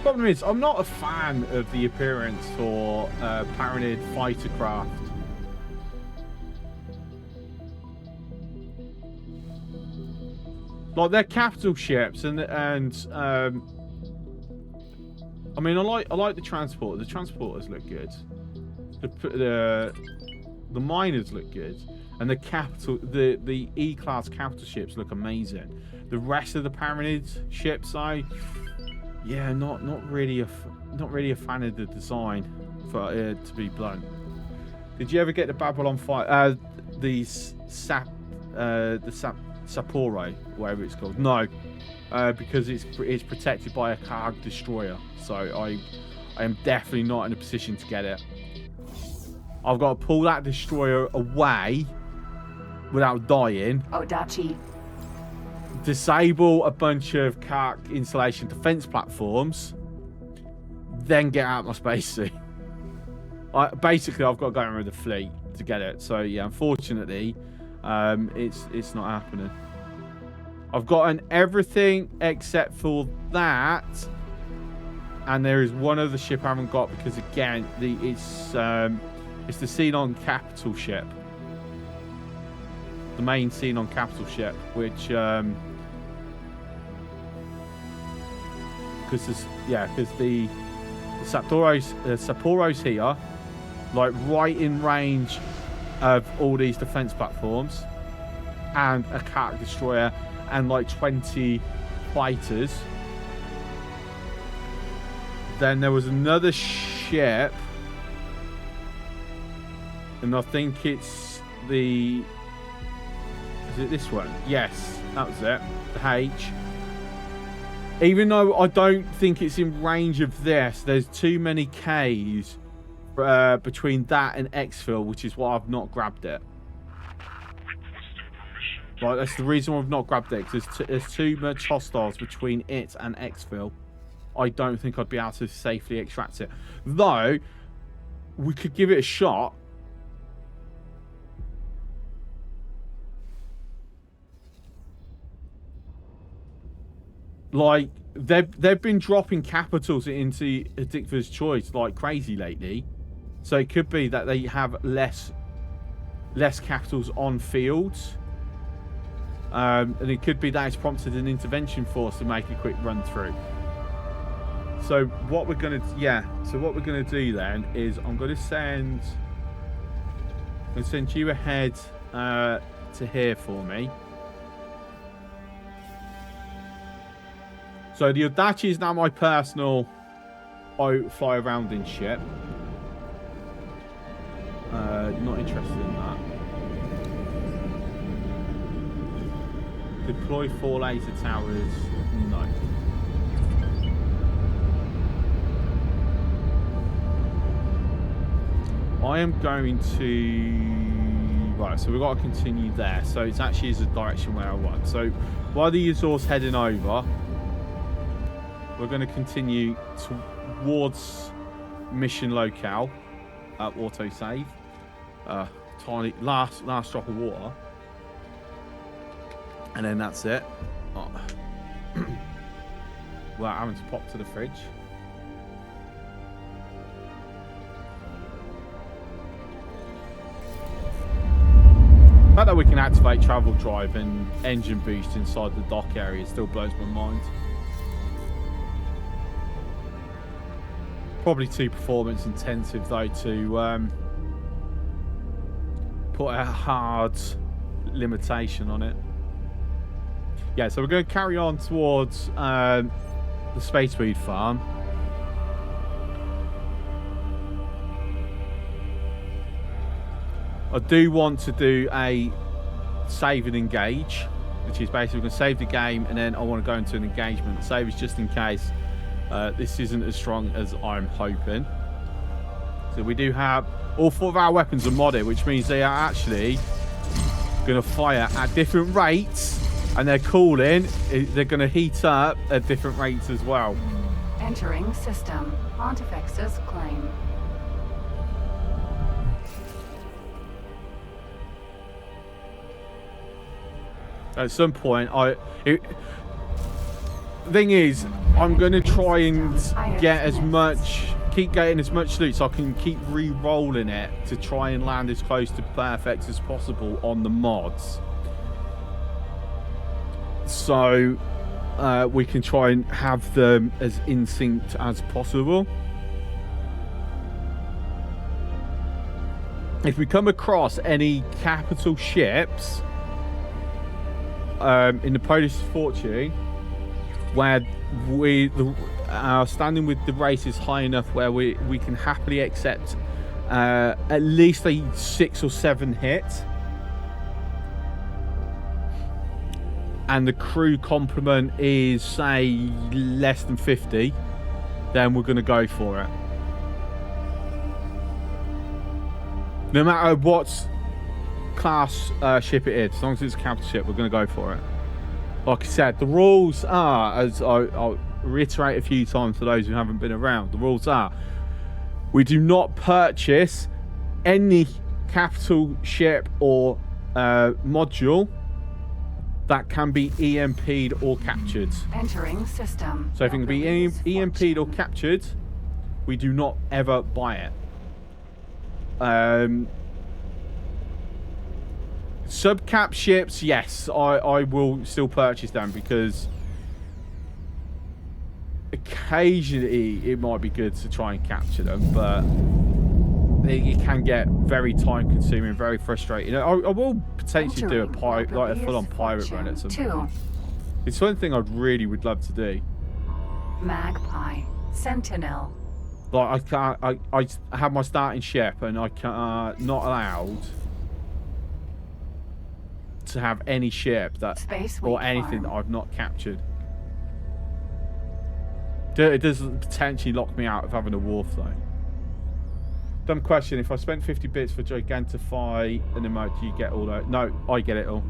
Problem is, I'm not a fan of the appearance for Paranid fighter craft. Like, they're capital ships, and I mean, I like the transport. The transporters look good. The miners look good, and the E-class capital ships look amazing. The rest of the Paranid ships, yeah, not really a fan of the design, for to be blunt. Did you ever get the Babylon fight? The Sapporo, whatever it's called. No. Because it's protected by a Karg destroyer, so I am definitely not in a position to get it. I've got to pull that destroyer away without dying. Odachi. Disable a bunch of Karg installation defense platforms, then get out my spacesuit. Basically, I've got to go around with the fleet to get it. So yeah, unfortunately, it's not happening. I've gotten everything except for that, and there is one other ship I haven't got because again, it's the Xenon capital ship, the main Xenon capital ship, which because the Sapporos here, like right in range of all these defense platforms, and a Karg destroyer. And like 20 fighters. Then there was another ship, and I think it's is it this one? Yes, that was it. The H. Even though I don't think it's in range of this, there's too many Ks between that and exfil, which is why I've not grabbed it. Requesting permission Right, that's the reason why I've not grabbed it, because there's too much hostiles between it and exfil. I don't think I'd be able to safely extract it. Though, we could give it a shot. Like, they've been dropping capitals into Addictor's Choice like crazy lately. So it could be that they have less capitals on fields. And it could be that it's prompted an intervention force to make a quick run through. So what we're gonna do then is I'm gonna send you ahead to here for me. So the Adachi is now my personal fly around in ship. Not interested in that. Deploy 4 laser towers. No. I am going to... Right, so we've got to continue there. So it's actually is the direction where I want. So while the Azor's heading over, we're going to continue towards mission locale at autosave. Tiny last drop of water. And then that's it. Oh. Without having to pop to the fridge. The fact that we can activate travel drive and engine boost inside the dock area still blows my mind. Probably too performance intensive though to put a hard limitation on it. Yeah, so we're going to carry on towards the Space Weed farm. I do want to do a save and engage, which is basically going to save the game and then I want to go into an engagement. Save is just in case this isn't as strong as I'm hoping. So we do have all 4 of our weapons are modded, which means they are actually going to fire at different rates. And they're cooling, they're going to heat up at different rates as well. Entering system. Artifactor's claim. At some point, thing is, I'm going to try and keep getting as much loot so I can keep re-rolling it to try and land as close to perfect as possible on the mods. So we can try and have them as in sync as possible. If we come across any capital ships in the Polish Fortune where our standing with the race is high enough where we can happily accept at least a 6 or 7 hit, and the crew complement is say less than 50, then we're going to go for it. No matter what class ship it is, as long as it's a capital ship, we're going to go for it. Like I said, the rules are, as I'll reiterate a few times for those who haven't been around, the rules are we do not purchase any capital ship or module that can be EMP'd or captured. Entering system. So if it can be EMP'd or captured, we do not ever buy it. Subcap ships, yes, I will still purchase them because occasionally it might be good to try and capture them, but it can get very time consuming, very frustrating. I will potentially do a full-on pirate run at some point. It's one thing would love to do. Magpie, Sentinel. Like I have my starting ship and I can't not allowed to have any ship that or anything that I've not captured. It does potentially lock me out of having a wharf though. Dumb question, if I spent 50 bits for Gigantify an emote, do you get all that? No, I get it all.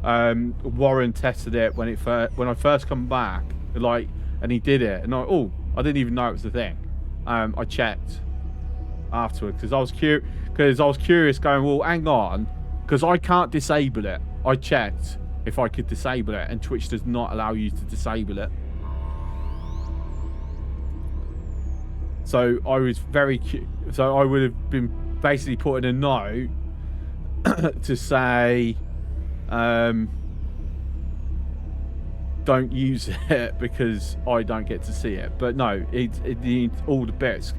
Warren tested it when I first come back, like, and he did it, and I didn't even know it was a thing. I checked afterwards because I was curious, going, well, hang on, because I can't disable it. I checked if I could disable it, and Twitch does not allow you to disable it. So I was so I would have been basically putting a note to say, don't use it because I don't get to see it. But no, it needs all the bits.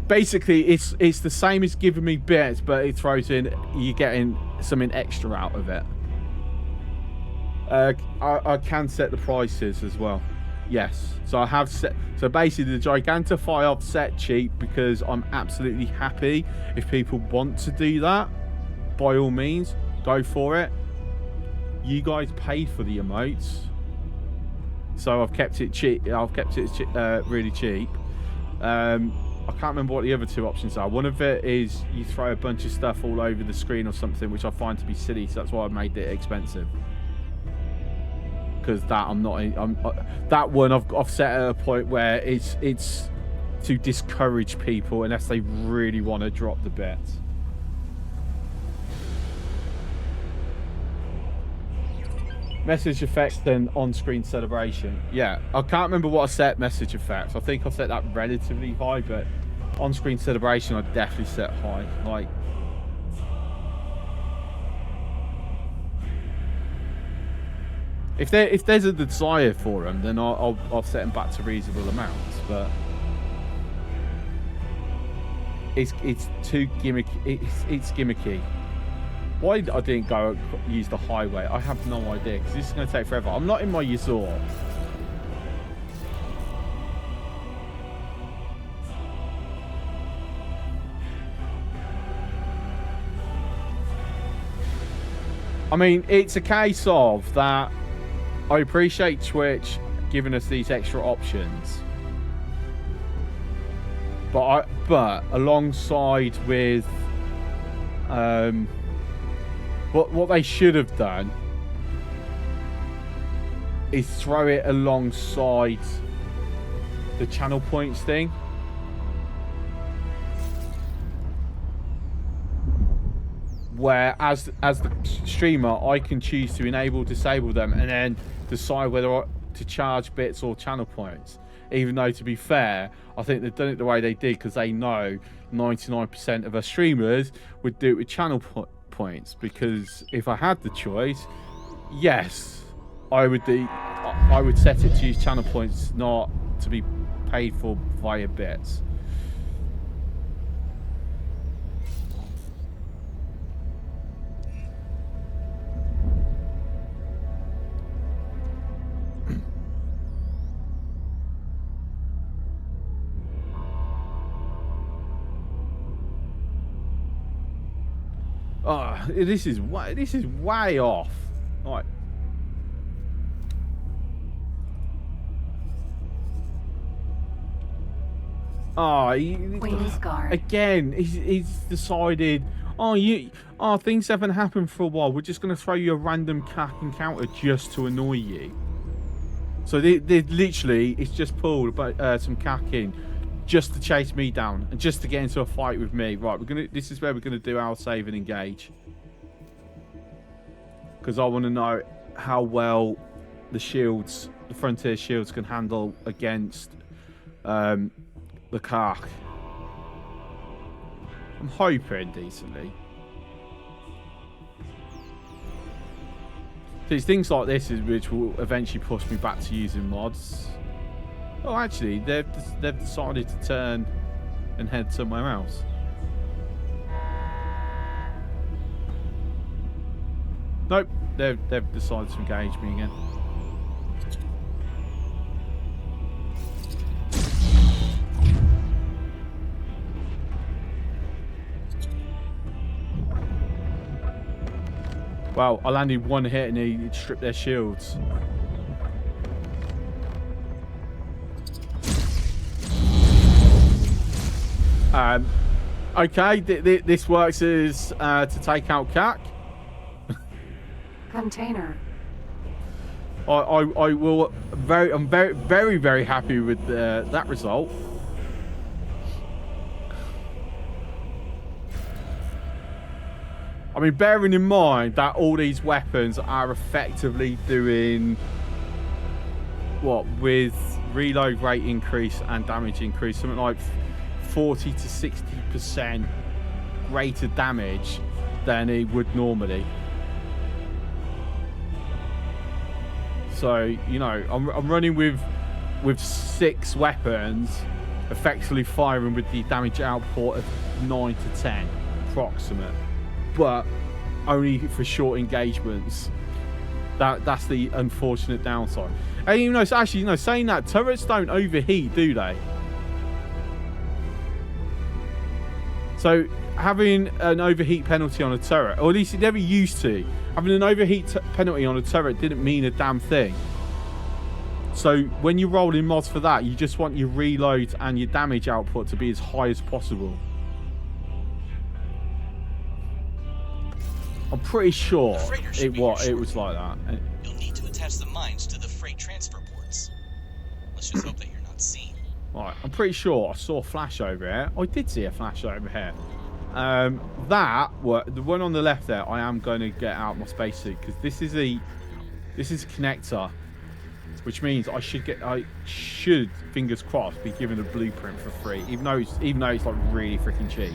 Basically, it's the same as giving me bits, but it throws in you're getting something extra out of it. I can set the prices as well. Yes, so I have set. So basically, the Gigantify I've set cheap because I'm absolutely happy. If people want to do that, by all means, go for it. You guys paid for the emotes, so I've kept it cheap. I've kept it really cheap. I can't remember what the other two options are. One of it is you throw a bunch of stuff all over the screen or something, which I find to be silly. So that's why I made it expensive. Because that that one I've set at a point where it's to discourage people unless they really want to drop the bets. Message effects then on-screen celebration. Yeah, I can't remember what I set message effects. I think I set that relatively high, but on-screen celebration I definitely set high. Like, if there's a desire for them, then I'll set them back to reasonable amounts. But it's too gimmicky. It's gimmicky. Why I didn't go use the highway, I have no idea, because this is going to take forever. I'm not in my Yazor. I mean, it's a case of that. I appreciate Twitch giving us these extra options, but alongside with what they should have done is throw it alongside the channel points thing. Where as the streamer I can choose to enable, disable them, and then decide whether to charge bits or channel points. Even though, to be fair, I think they've done it the way they did because they know 99% of our streamers would do it with channel points. Because if I had the choice, yes, I would set it to use channel points, not to be paid for via bits. Oh, this is way off. Right. Oh, Queen's Guard. Again, he's decided. Things haven't happened for a while. We're just going to throw you a random CAC encounter just to annoy you. So they literally, it's just pulled about some CAC in just to chase me down and just to get into a fight with me. Right, this is where we're gonna do our save and engage, because I want to know how well the frontier shields can handle against the CAC. I'm hoping decently. So it's things like this which will eventually push me back to using mods. Oh, actually, they've decided to turn and head somewhere else. Nope, they've decided to engage me again. Wow, I landed one hit and he stripped their shields. Okay, this works as to take out CAC. Container. I will. I'm very happy with that result. I mean, bearing in mind that all these weapons are effectively doing what with reload rate increase and damage increase, something like 40 to 60% greater damage than it would normally. So, you know, I'm running with 6 weapons, effectively firing with the damage output of 9 to 10 approximate, but only for short engagements. That's the unfortunate downside. And you know, so actually, you know, saying that, turrets don't overheat, do they? So having an overheat penalty on a turret, or at least it never used to, having an overheat penalty on a turret didn't mean a damn thing. So when you're rolling mods for that, you just want your reload and your damage output to be as high as possible. I'm pretty sure it was like that. You'll need to attach the mines to the freight transfer ports. Let's just hope that you're not seen. Right, I'm pretty sure I saw a flash over here. I did see a flash over here. The one on the left there, I am going to get out my spacesuit because this is a connector, which means I should, fingers crossed, be given a blueprint for free, even though it's like really freaking cheap.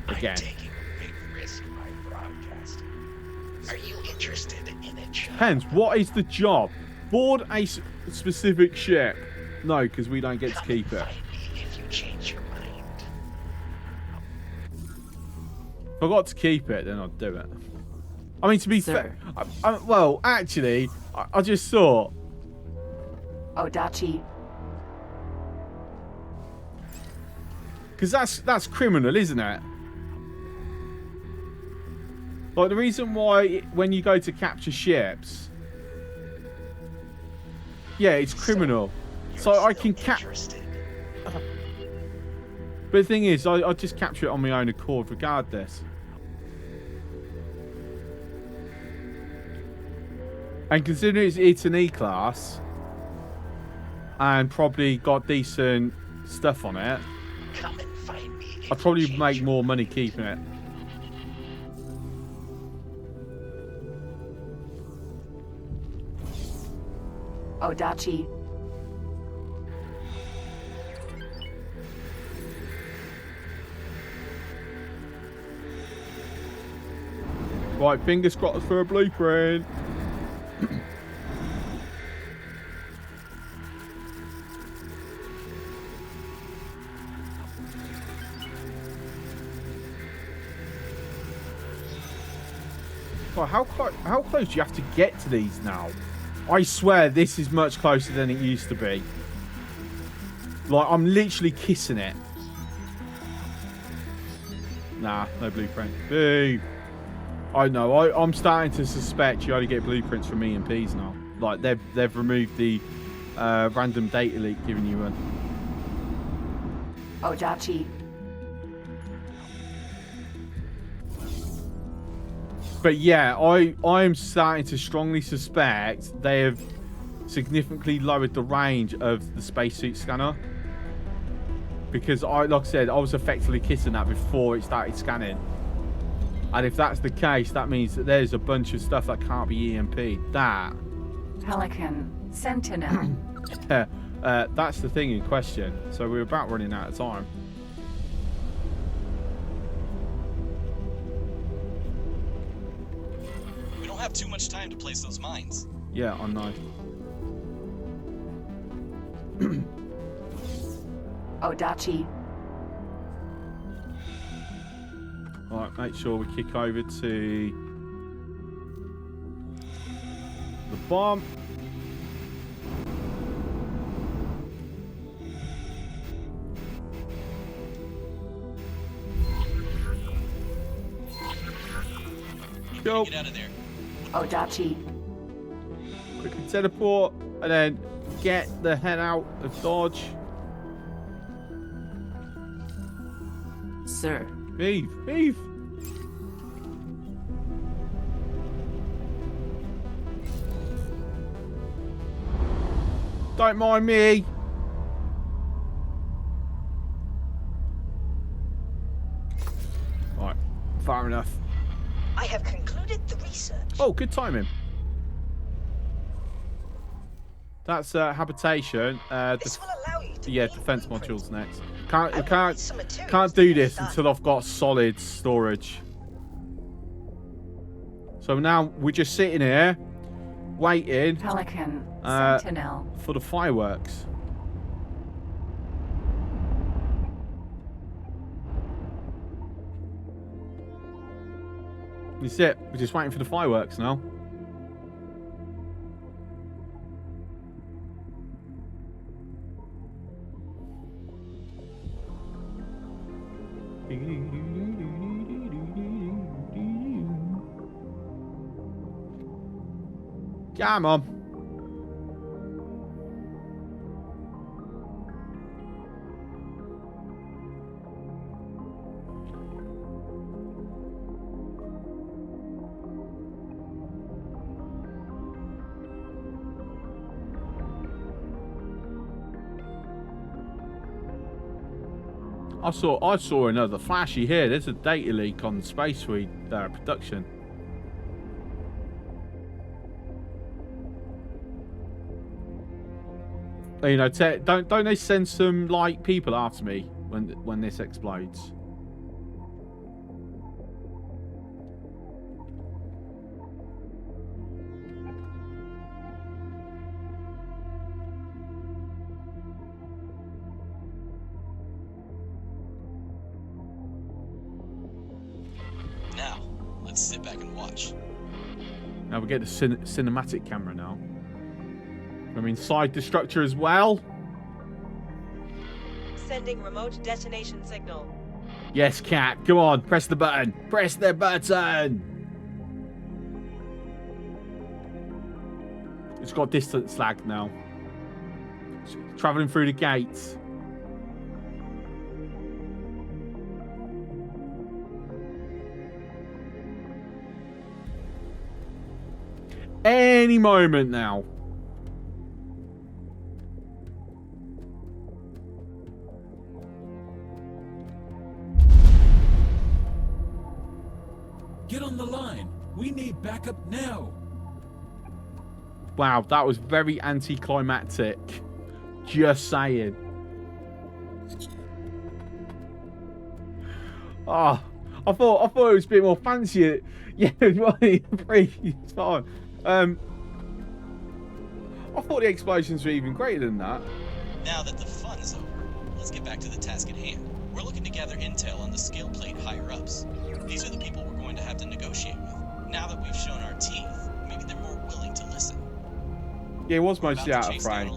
Again. I'm taking a big risk by broadcasting. Are you interested in a job? Hence, what is the job? Board a specific ship. No, because we don't get to keep it. If you change your mind. If I got to keep it, then I'd do it. I mean, to be fair, well, actually, I just saw. Odachi. Because that's criminal, isn't it? Like, the reason why when you go to capture ships, yeah, it's criminal. So I can capture. But the thing is, I just capture it on my own accord regardless. And considering it's an E-class and probably got decent stuff on it, I'd probably make more money keeping it. Odachi. Right, fingers crossed for a blueprint. Well, how close do you have to get to these now? I swear this is much closer than it used to be. Like, I'm literally kissing it. Nah, no blueprint. Boo. I know. I'm starting to suspect you only get blueprints from EMPs now. Like, they've removed the random data leak giving you one. Odachi. But yeah, I'm starting to strongly suspect they have significantly lowered the range of the spacesuit scanner. Because like I said, I was effectively kissing that before it started scanning. And if that's the case, that means that there's a bunch of stuff that can't be EMP'd. That. Pelican. Sentinel. That's the thing in question. So we're about running out of time. We don't have too much time to place those mines. Yeah, I know. Odachi. Alright, make sure we kick over to the bomb. Go. Get out of there. Odachi. Quickly teleport and then get the head out of Dodge. Sir. Eve. Don't mind me. Right, fair enough. I have concluded the research. Oh, good timing. That's habitation. This will allow you to defense modules next. Can't do this until I've got solid storage. So now we're just sitting here, waiting. Pelican, Sentinel. For the fireworks. That's it. We're just waiting for the fireworks now. Come on. I saw another flashy here. There's a data leak on Space Suite production. You know, don't they send some like people after me when this explodes? Now, let's sit back and watch. Now we get the cinematic camera now. I'm inside the structure as well. Sending remote detonation signal. Yes, Cat. Come on, press the button. Press the button. It's got distance lag now. It's traveling through the gates. Any moment now. Get on the line. We need backup now. Wow, that was very anticlimactic. Just saying. Oh, I thought it was a bit more fancy. Yeah, it's fine. I thought the explosions were even greater than that. Now that the fun's over, let's get back to the task at hand. We're looking to gather intel on the scale plate higher-ups. These are the people we're going to have to negotiate with. Now that we've shown our teeth, maybe they're more willing to listen. Yeah, it was mostly out of frame.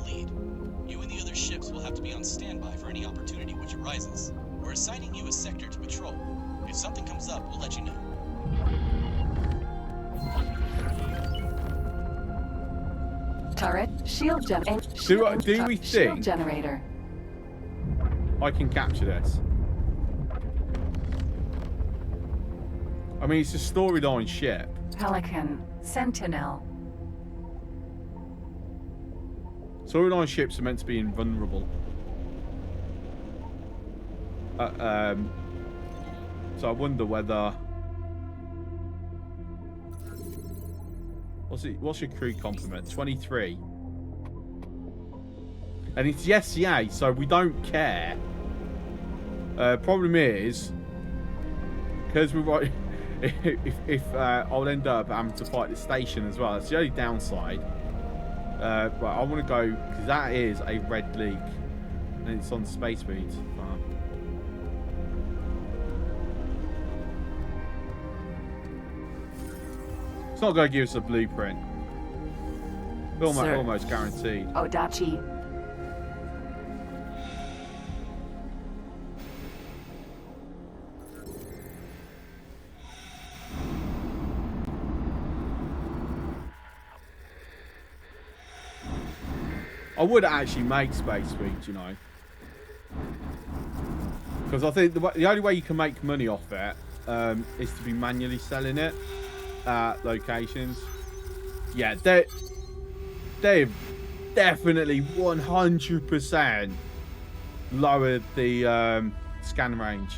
You and the other ships will have to be on standby for any opportunity which arises. We're assigning you a sector to patrol. If something comes up, we'll let you know. Turret, shield generator. Do we think generator. I can capture this? I mean, it's a storyline ship. Pelican, Sentinel. Storyline ships are meant to be invulnerable. So I wonder whether... What's your crew complement? 23. And it's the SCA, so we don't care. Problem is, because we're right... if I'll end up having to fight the station as well. That's the only downside. But I want to go because that is a red leak, and it's on space speed. It's not going to give us a blueprint. Almost guaranteed. Odachi. I would actually make space speed, you know, because I think the only way you can make money off it is to be manually selling it at locations. Yeah, they're definitely 100% lowered the scan range.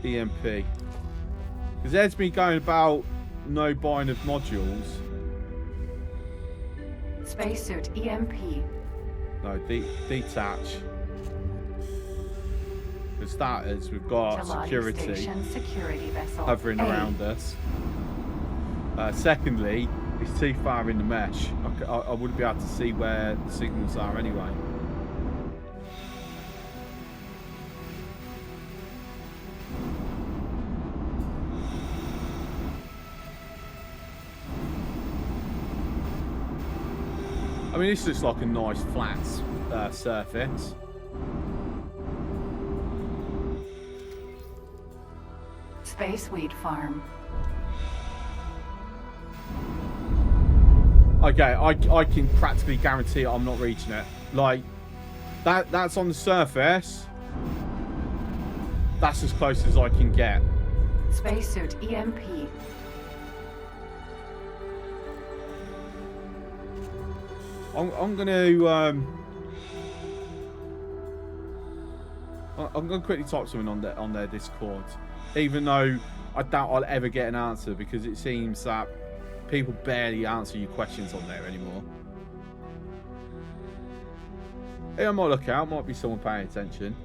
EMP. Because there's me going about no buying of modules. Spacesuit EMP. No, detach. For starters, we've got security vessel hovering around us. Secondly, it's too far in the mesh. I wouldn't be able to see where the signals are anyway. I mean, this looks like a nice flat surface. Space Weed Farm. Okay, I can practically guarantee I'm not reaching it. Like, that's on the surface. That's as close as I can get. Spacesuit EMP. I'm gonna quickly type something on their Discord, even though I doubt I'll ever get an answer, because it seems that people barely answer your questions on there anymore. Hey, I might look out. Might be someone paying attention.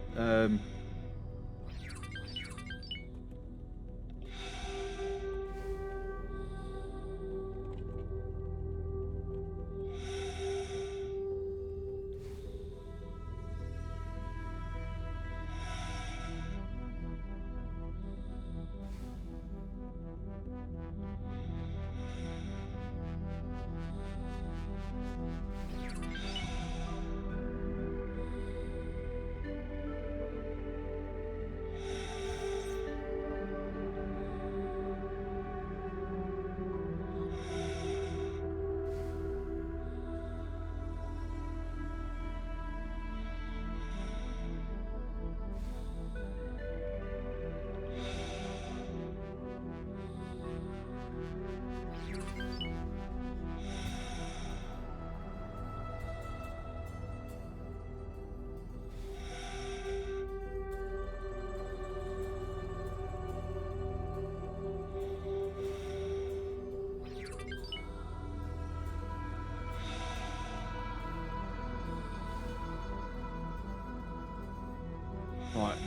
Right.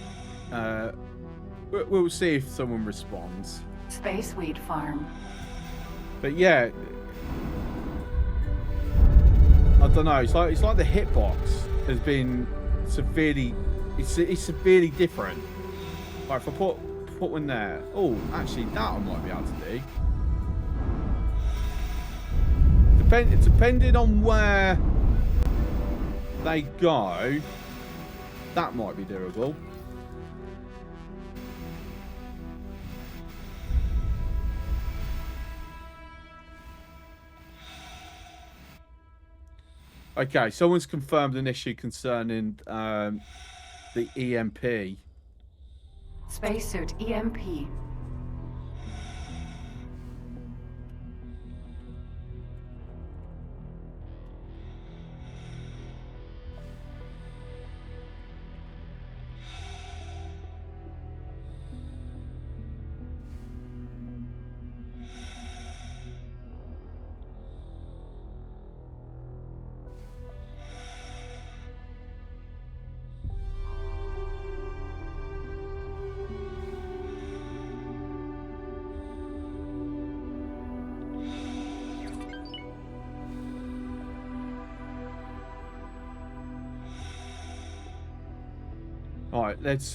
We'll see if someone responds. Space Weed Farm. But yeah, I don't know. It's like the hitbox has been severely. It's severely different. Like if I put one there. Oh, actually, that I might be able to do. Depending on where they go, that might be doable. Okay, someone's confirmed an issue concerning the EMP. Spacesuit EMP. All right, let's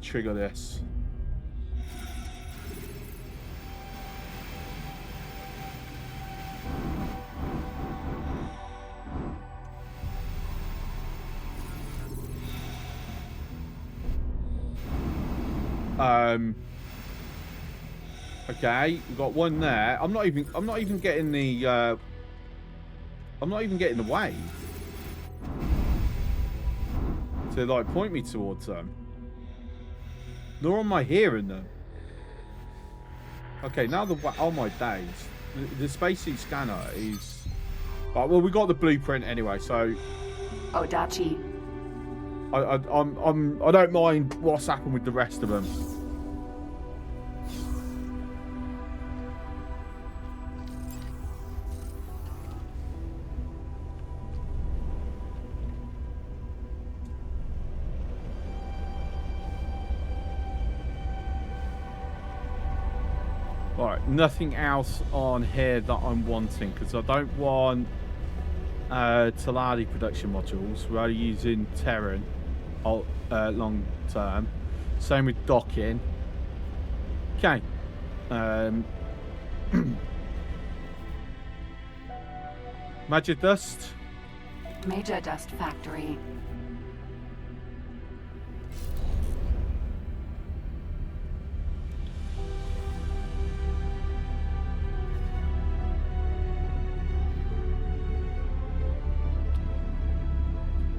trigger this. Okay, we've got one there. I'm not even getting the I'm not even getting the wave to like point me towards them. Nor am I hearing them. Okay, now oh my days, the spacesuit scanner is. Right, well, we got the blueprint anyway, so. Odachi. I don't mind what's happened with the rest of them. Alright, nothing else on here that I'm wanting, because I don't want Taladi production modules. We're only using Terran long term. Same with docking. Okay. Major Dust. Major Dust Factory.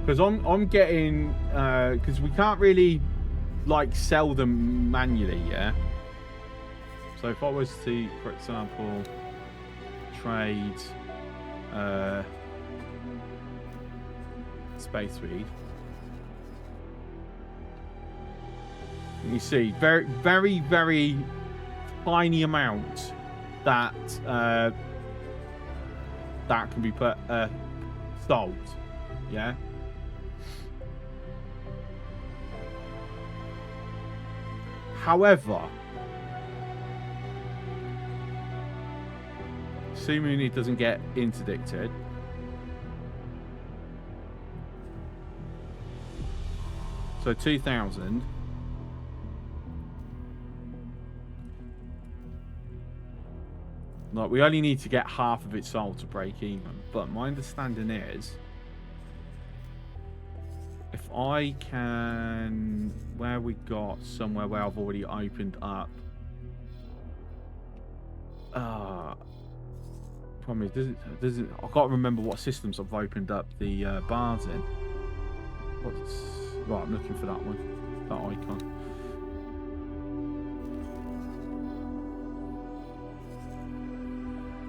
Because I'm getting because we can't really like sell them manually, yeah. So if I was to, for example, trade space weed, you see very tiny amount that that can be put sold, yeah. However, assuming it doesn't get interdicted, so 2,000. Like, we only need to get half of it sold to break even. But my understanding is, if I can, where we got somewhere where I've already opened up. Problem is, I can't remember what systems I've opened up the bars in. Right, I'm looking for that one, that icon.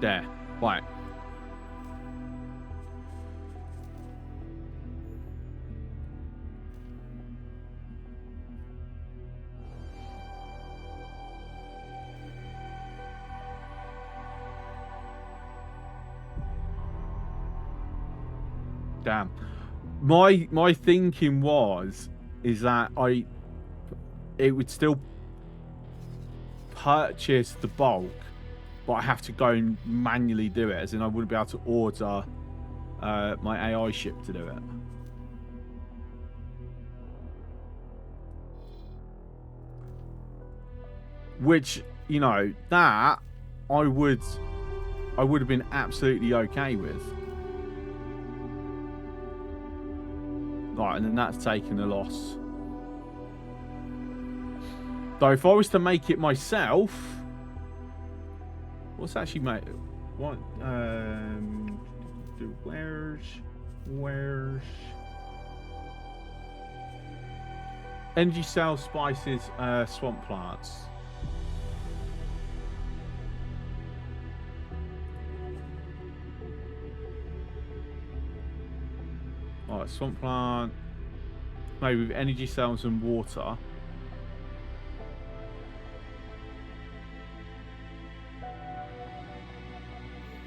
There, right. Damn. My thinking is that it would still purchase the bulk, but I have to go and manually do it, as in I wouldn't be able to order my AI ship to do it. Which, you know, that I would have been absolutely okay with. Right, and then that's taking a loss. Though if I was to make it myself, what's actually made? What? Where's energy cells, spices, swamp plants. Alright, swamp plant, maybe with energy cells and water.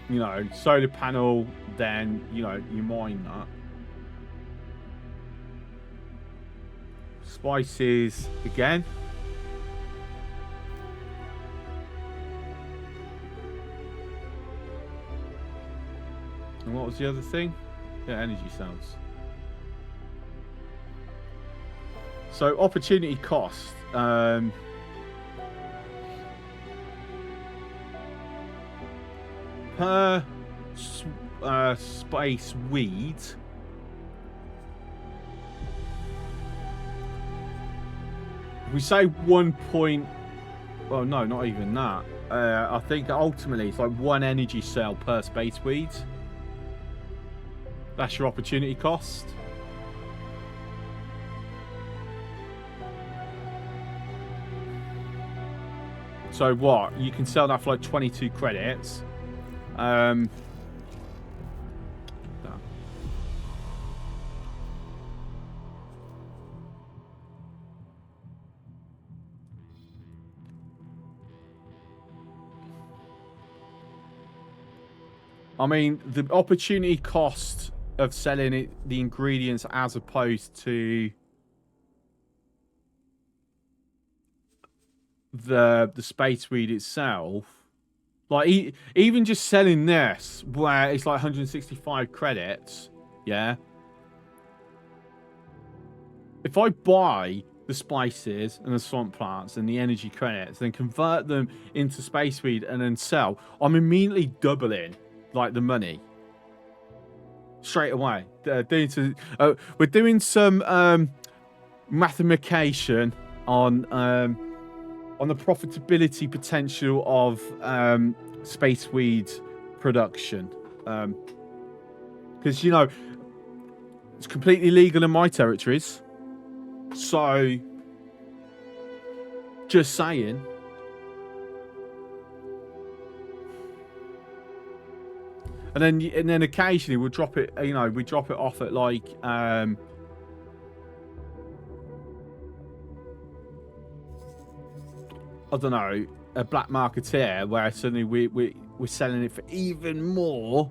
You know, solar panel, then, you know, you mine that. Spices, again. And what was the other thing? Yeah, energy cells. So, opportunity cost. Per space weed. If we say 1 point, well, no, not even that. I think ultimately it's like 1 energy cell per space weed. That's your opportunity cost. So what? You can sell that for like 22 credits. I mean, the opportunity cost of selling it, the ingredients as opposed to the space weed itself, like even just selling this where it's like 165 credits, yeah. If I buy the spices and the swamp plants and the energy credits, then convert them into space weed and then sell, I'm immediately doubling like the money straight away. We're doing some mathematication on the profitability potential of space weed production, because you know it's completely legal in my territories. So just saying. And then occasionally we'll drop it, you know, we drop it off at like I don't know, a black marketeer where suddenly we're selling it for even more.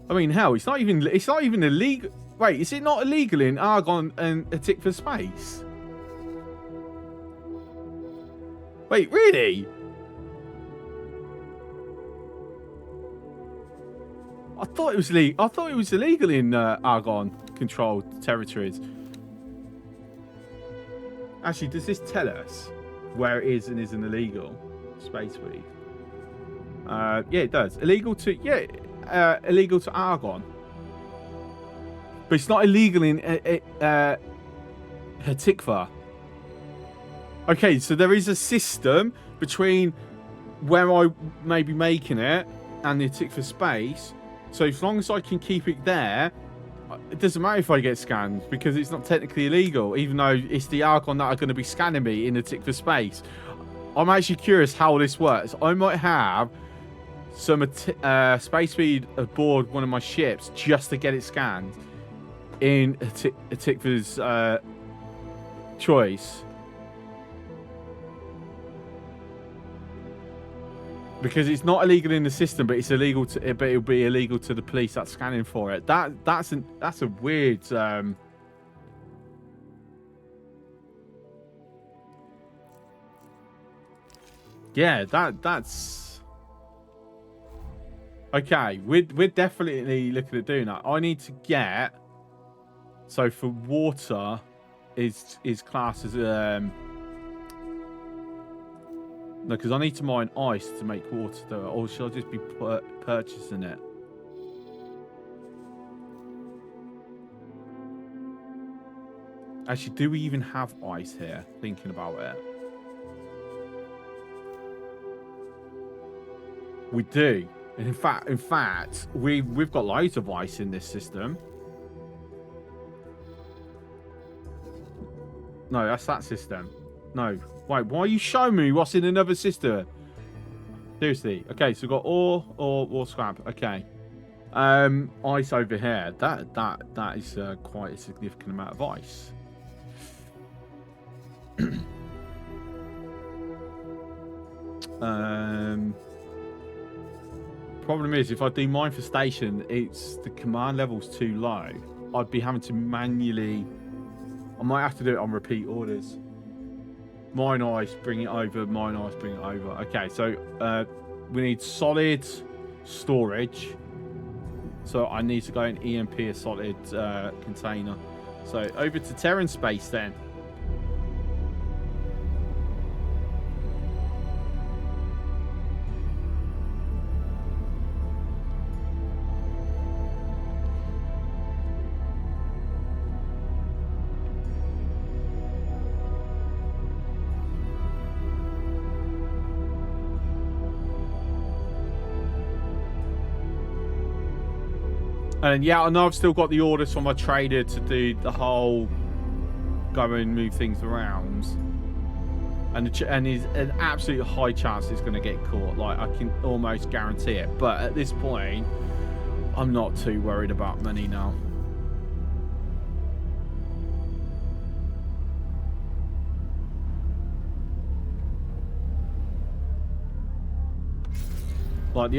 I mean, hell, it's not even illegal. Wait, is it not illegal in Argon and a tick for space? Wait, really? I thought it was legal. I thought it was illegal in Argon-controlled territories. Actually, does this tell us where it is and isn't illegal? Space weed. Yeah, it does. Illegal to Argon, but it's not illegal in Hatikva. Okay, so there is a system between where I may be making it and the Hatikva space. So as long as I can keep it there, it doesn't matter if I get scanned because it's not technically illegal, even though it's the Argon that are going to be scanning me in the tick for space. I'm actually curious how this works. I might have some space weed aboard one of my ships just to get it scanned in a Tikva's choice. Because it's not illegal in the system, but it's illegal to, but it'll be illegal to the police that's scanning for it. That's a weird. Yeah, that's okay. We're definitely looking at doing that. I need to get, so for water, is classed as no, because I need to mine ice to make water, though. Or should I just be purchasing it? Actually, do we even have ice here? Thinking about it. We do. And in fact, we've got loads of ice in this system. No, that's that system. No. Wait, why are you showing me what's in another system? Seriously. Okay, so we've got ore or scrap. Okay. Ice over here. That is quite a significant amount of ice. Problem is, if I do mine for station, it's the command level's too low. I'd be having to manually. I might have to do it on repeat orders. Mine ice, bring it over. Mine ice, bring it over. Okay, so we need solid storage. So I need to go and EMP a solid container. So over to Terran space then. And yeah, I know I've still got the orders from my trader to do the whole go and move things around. and there's an absolute high chance it's going to get caught. Like, I can almost guarantee it. But at this point, I'm not too worried about money now. Like,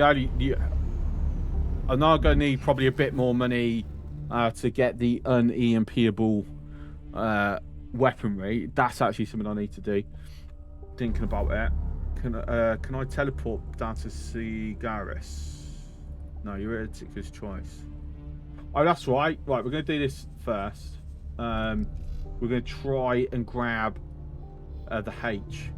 I'm now going to need probably a bit more money to get the un-EMPable weaponry. That's actually something I need to do. Thinking about it. Can I teleport down to Cigaris? No, you're at Tickler's Choice. Oh, that's right. Right, we're going to do this first. We're going to try and grab the H.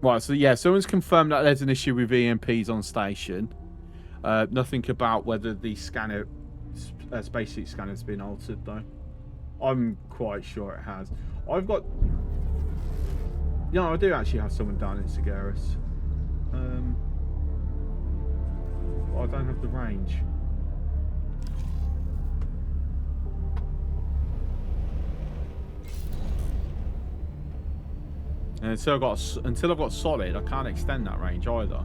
Right, so yeah, someone's confirmed that there's an issue with EMPs on station. Nothing about whether the scanner, spacesuit scanner's been altered, though. I'm quite sure it has. I've got... No, I do actually have someone down in Cigaris. But I don't have the range. And until I've got solid, I can't extend that range either.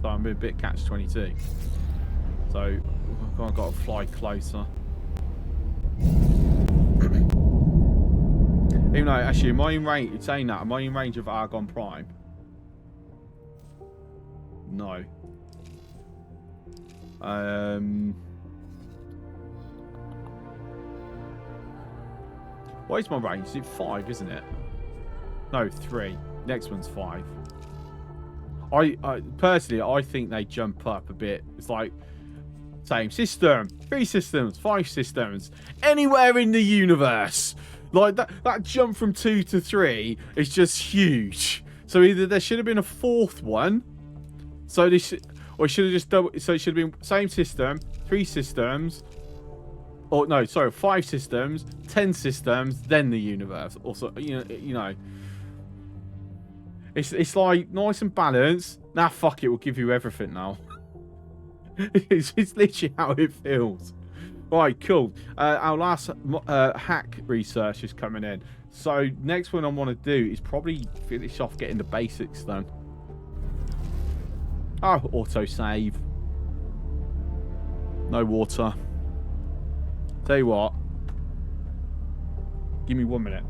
So I'm a bit catch-22. So I've got to fly closer. Even though, actually, am I in range? Saying that, am I in range of Argon Prime? No. What is my range? Is it 5, isn't it? No, 3. Next one's 5. I personally, I think they jump up a bit. It's like, same system, 3 systems, 5 systems, anywhere in the universe. Like that jump from 2 to 3 is just huge. So either there should have been a 4th one, so this, or it should have just double. So it should have been same system, 3 systems, or no, sorry, 5 systems, 10 systems, then the universe. Also, you know. It's like nice and balanced. Nah, fuck it, we'll give you everything now. it's literally how it feels. Right, cool. Our last hack research is coming in. So next one I want to do is probably finish off getting the basics done. Oh, autosave. No water. Tell you what. Give me 1 minute.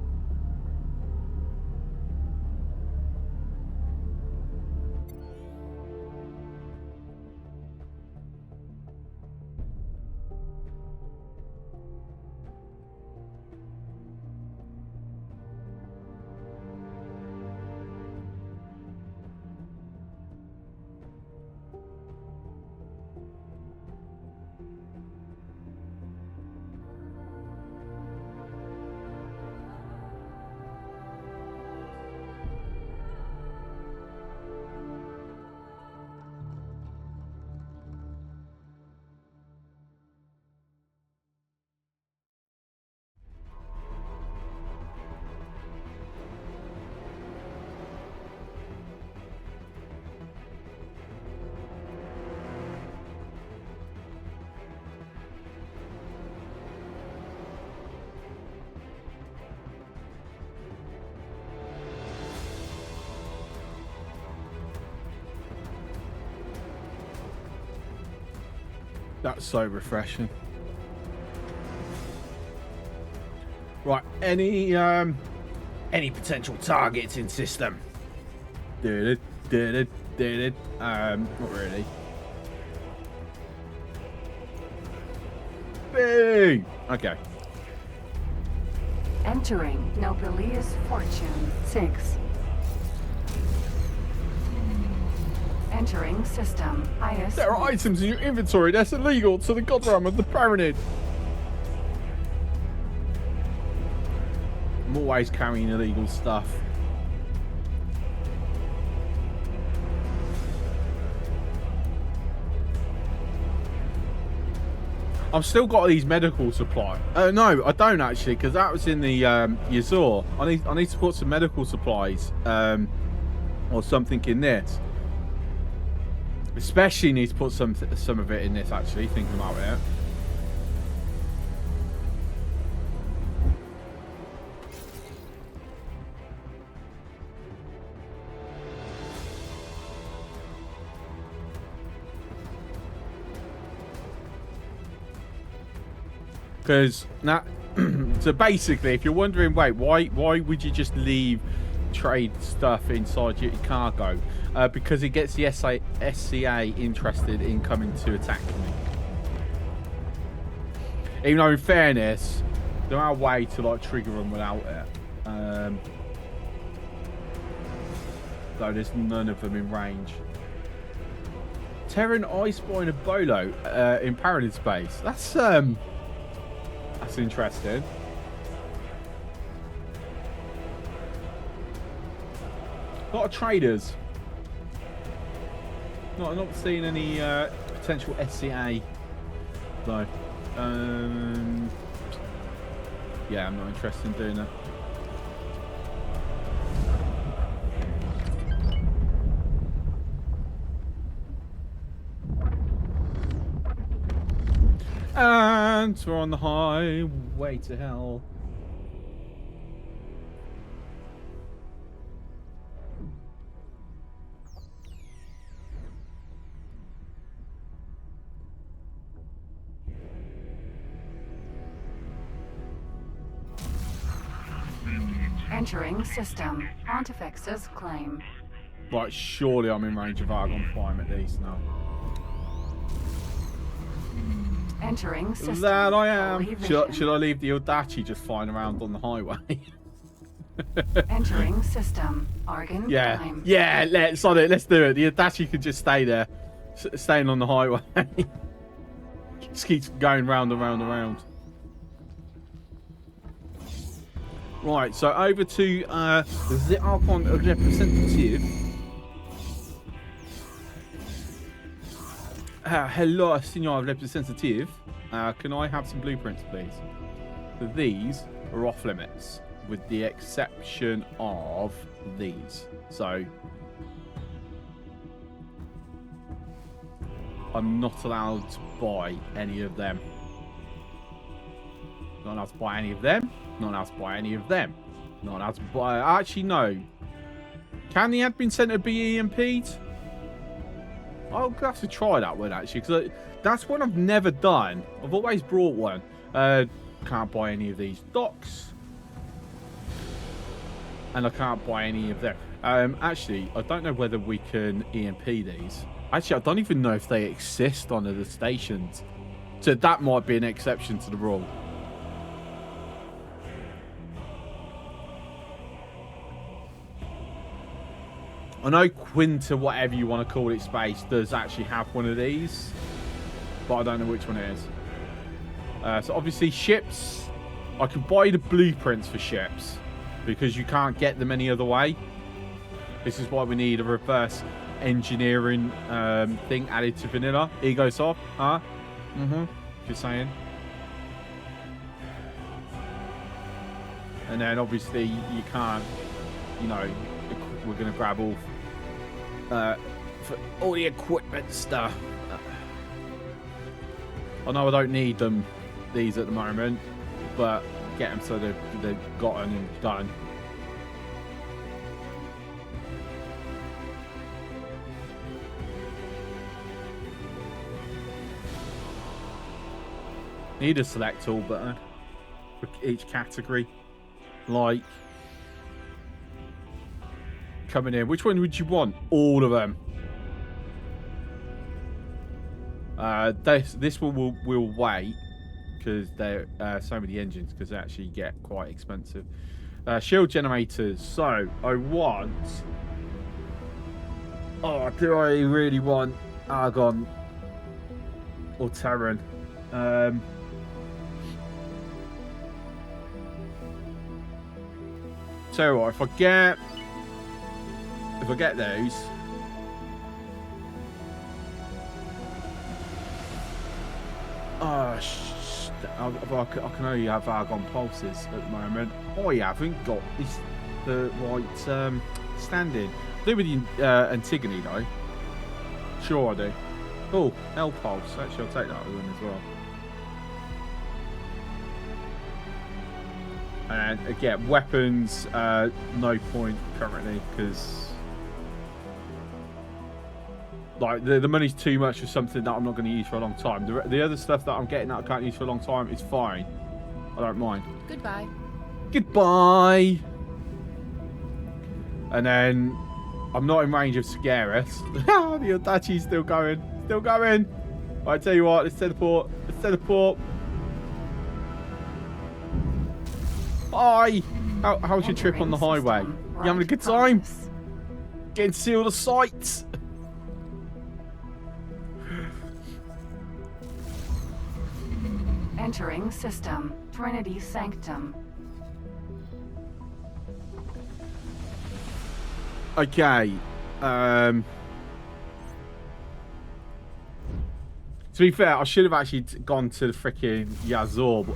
That's so refreshing. Right, any potential targets in system? Not really. Bing! Okay. Entering Nobilius Fortune 6. Entering system. IS. There are items in your inventory that's illegal to the god realm of the Pyramid. I'm always carrying illegal stuff. I've still got these medical supplies. No, I don't actually, because that was in the Yazor. I need to put some medical supplies or something in this. Especially need to put some of it in this, actually, thinking about it. Because now, so basically, if you're wondering, wait, why would you just leave trade stuff inside your cargo? Because it gets the SCA interested in coming to attack me. Even though, in fairness, there are ways to like trigger them without it. Though there's none of them in range. Terran I spy a bolo in Paradise space. That's interesting. A lot of traders. I'm not seeing any potential SCA though. Yeah, I'm not interested in doing that. And we're on the highway to hell. Entering system. Pontifex's claim. Right, surely I'm in range of Argon Prime at least now. Entering system. That I am. Should I leave the Audachi just flying around on the highway? Entering system. Argon Yeah. Prime. Yeah, let's do it. The Audachi could just stay there. Staying on the highway. Just keeps going round and round and round. Right, so over to the Archon representative. Hello, Senor Representative. Can I have some blueprints, please? So these are off limits, with the exception of these. So I'm not allowed to buy any of them. Not allowed to buy any of them. Not allowed to buy any of them. Not allowed to buy... Actually, no. Can the admin center be EMP'd? I'll have to try that one, actually, because that's one I've never done. I've always brought one. Can't buy any of these docks. And I can't buy any of them. Actually, I don't know whether we can EMP these. Actually, I don't even know if they exist on other stations. So that might be an exception to the rule. I know Quinta, whatever you want to call it, space, does actually have one of these. But I don't know which one it is. So obviously ships, I can buy the blueprints for ships. Because you can't get them any other way. This is why we need a reverse engineering thing added to vanilla. Ego soft, huh? Just saying. And then obviously you can't, you know, we're going to grab all for all the equipment stuff. I know I don't need these at the moment, but get them so they're gotten and done. Need a select all button for each category. Like coming in. Which one would you want? All of them. This one will wait because there are so many engines because they actually get quite expensive. Shield generators. So I want. Oh, do I really want Argon or Terran? So what, if I get those, I can only have Argon pulses at the moment. I haven't got the right standing. I do with the Antigone though. Sure I do. Oh, L pulse. Actually, I'll take that one as well. And again, weapons, no point currently because Like, the money's too much for something that I'm not going to use for a long time. The other stuff that I'm getting that I can't use for a long time is fine. I don't mind. Goodbye. Goodbye. And then I'm not in range of Scarus. The Audaci's still going. Still going. I tell you what, let's teleport. Let's teleport. Hi. How's your trip on the highway? You having a good time? Getting to see all the sights. Entering system. Trinity Sanctum. Okay. To be fair, I should have actually gone to the freaking Yazor,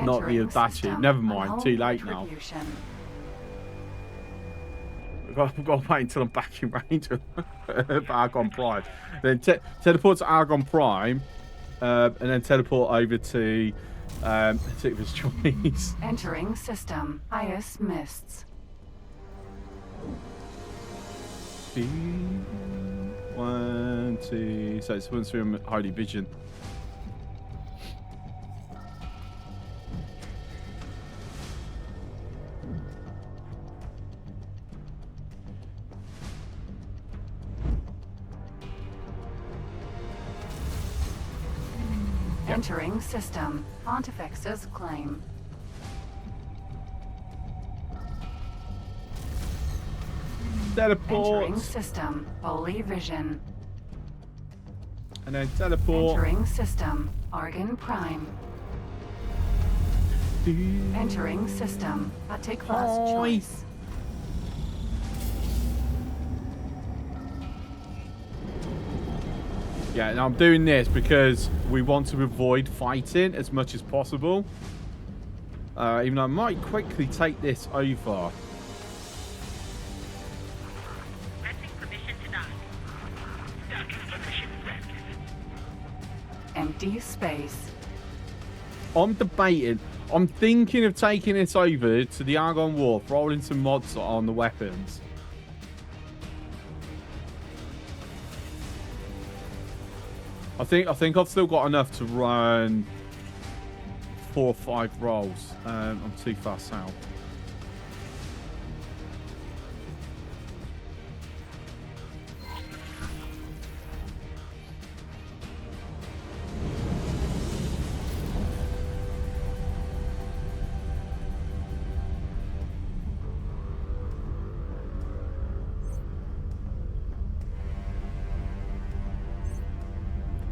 not the Audaci. Never mind. Too late now. I've got to wait until I'm back in range of Argon Prime. Then teleport to Argon Prime, and then teleport over to Antiqua's Choice. Entering system. Ice Mists. 1, 2. So it's once we're in Holy Vision. Entering system. Pontifex's claim. Teleport. Entering system. Holy Vision. And then teleport. Entering system. Argon Prime. Entering system. Antiqua's Choice. Yeah, and I'm doing this because we want to avoid fighting as much as possible. Even though I might quickly take this over. Empty space. I'm debating. I'm thinking of taking this over to the Argon Wharf, rolling some mods on the weapons. I think I've still got enough to run 4 or 5 rolls. I'm too far south.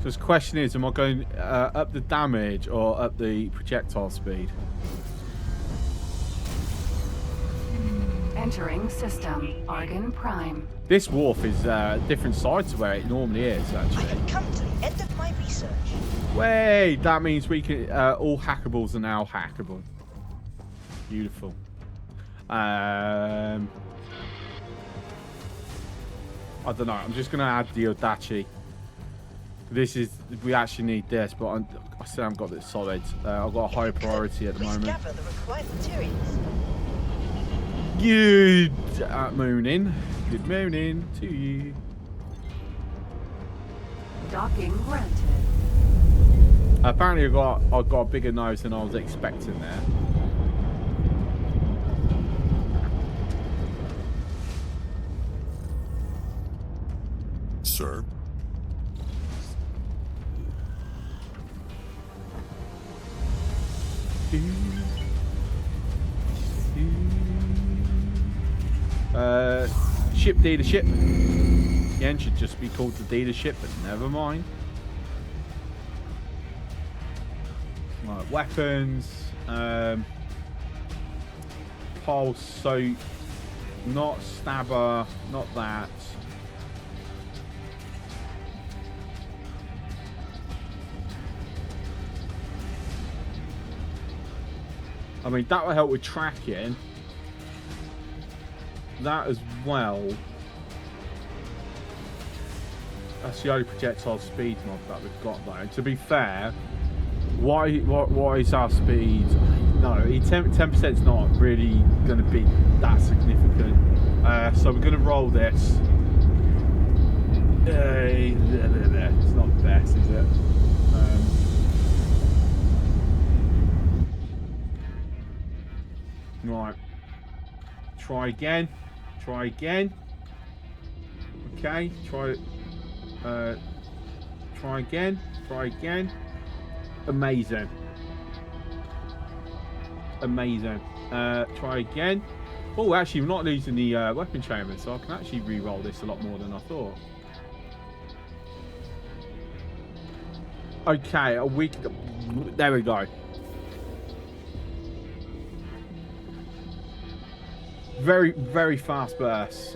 So the question is, am I going up the damage or up the projectile speed? Entering system. Argon Prime. This wharf is a different side to where it normally is, actually. I have come to the end of my research. Wait, that means we can all hackables are now hackable. Beautiful. I don't know. I'm just gonna add the Audaci. We actually need this, but I still haven't got this solid. I've got a higher priority at the moment. Gather the required materials. Good morning. Good morning to you. Docking granted. Apparently, I've got a bigger nose than I was expecting there. Sir? Ship dealership. The end should just be called the dealership, but never mind. Right, weapons. Pulse, so not stabber, not that. I mean, that will help with tracking. That as well. That's the only projectile speed mod that we've got though. To be fair, what is our speed? No, 10% is not really going to be that significant. So we're going to roll this. It's not the best, is it? Right. Try again. Try again. Okay. Try again. Try again. Amazing. Amazing. Try again. Oh, actually, we're not losing the weapon chamber, so I can actually re-roll this a lot more than I thought. Okay, there we go. Very, very fast bursts.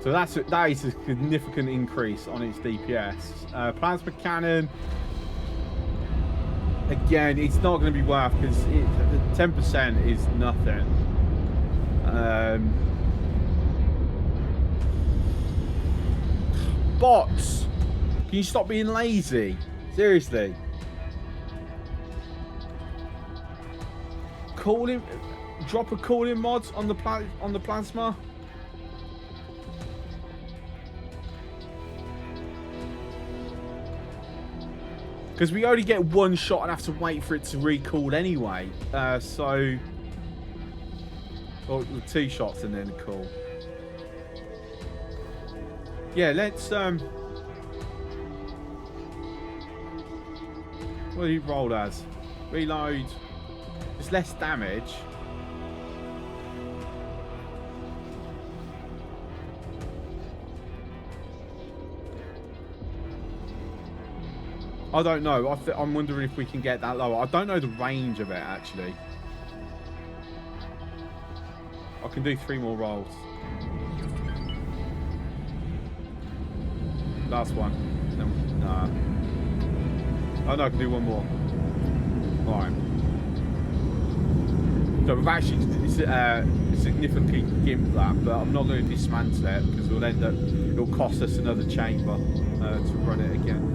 So that is a significant increase on its DPS. Plasma cannon. Again, it's not going to be worth because 10% is nothing. Bots, can you stop being lazy? Seriously. Cooling, drop a cooling mod on the plasma. Because we only get one shot and have to wait for it to recool anyway. Or two shots and then a cool. Yeah, let's what do you roll as? Reload. It's less damage. I don't know. I'm wondering if we can get that lower. I don't know the range of it, actually. I can do 3 more rolls. Last one. Nah. Oh, no, I can do 1 more. Right. So we've actually significantly gimped that, but I'm not going to dismantle it because it'll cost us another chamber to run it again.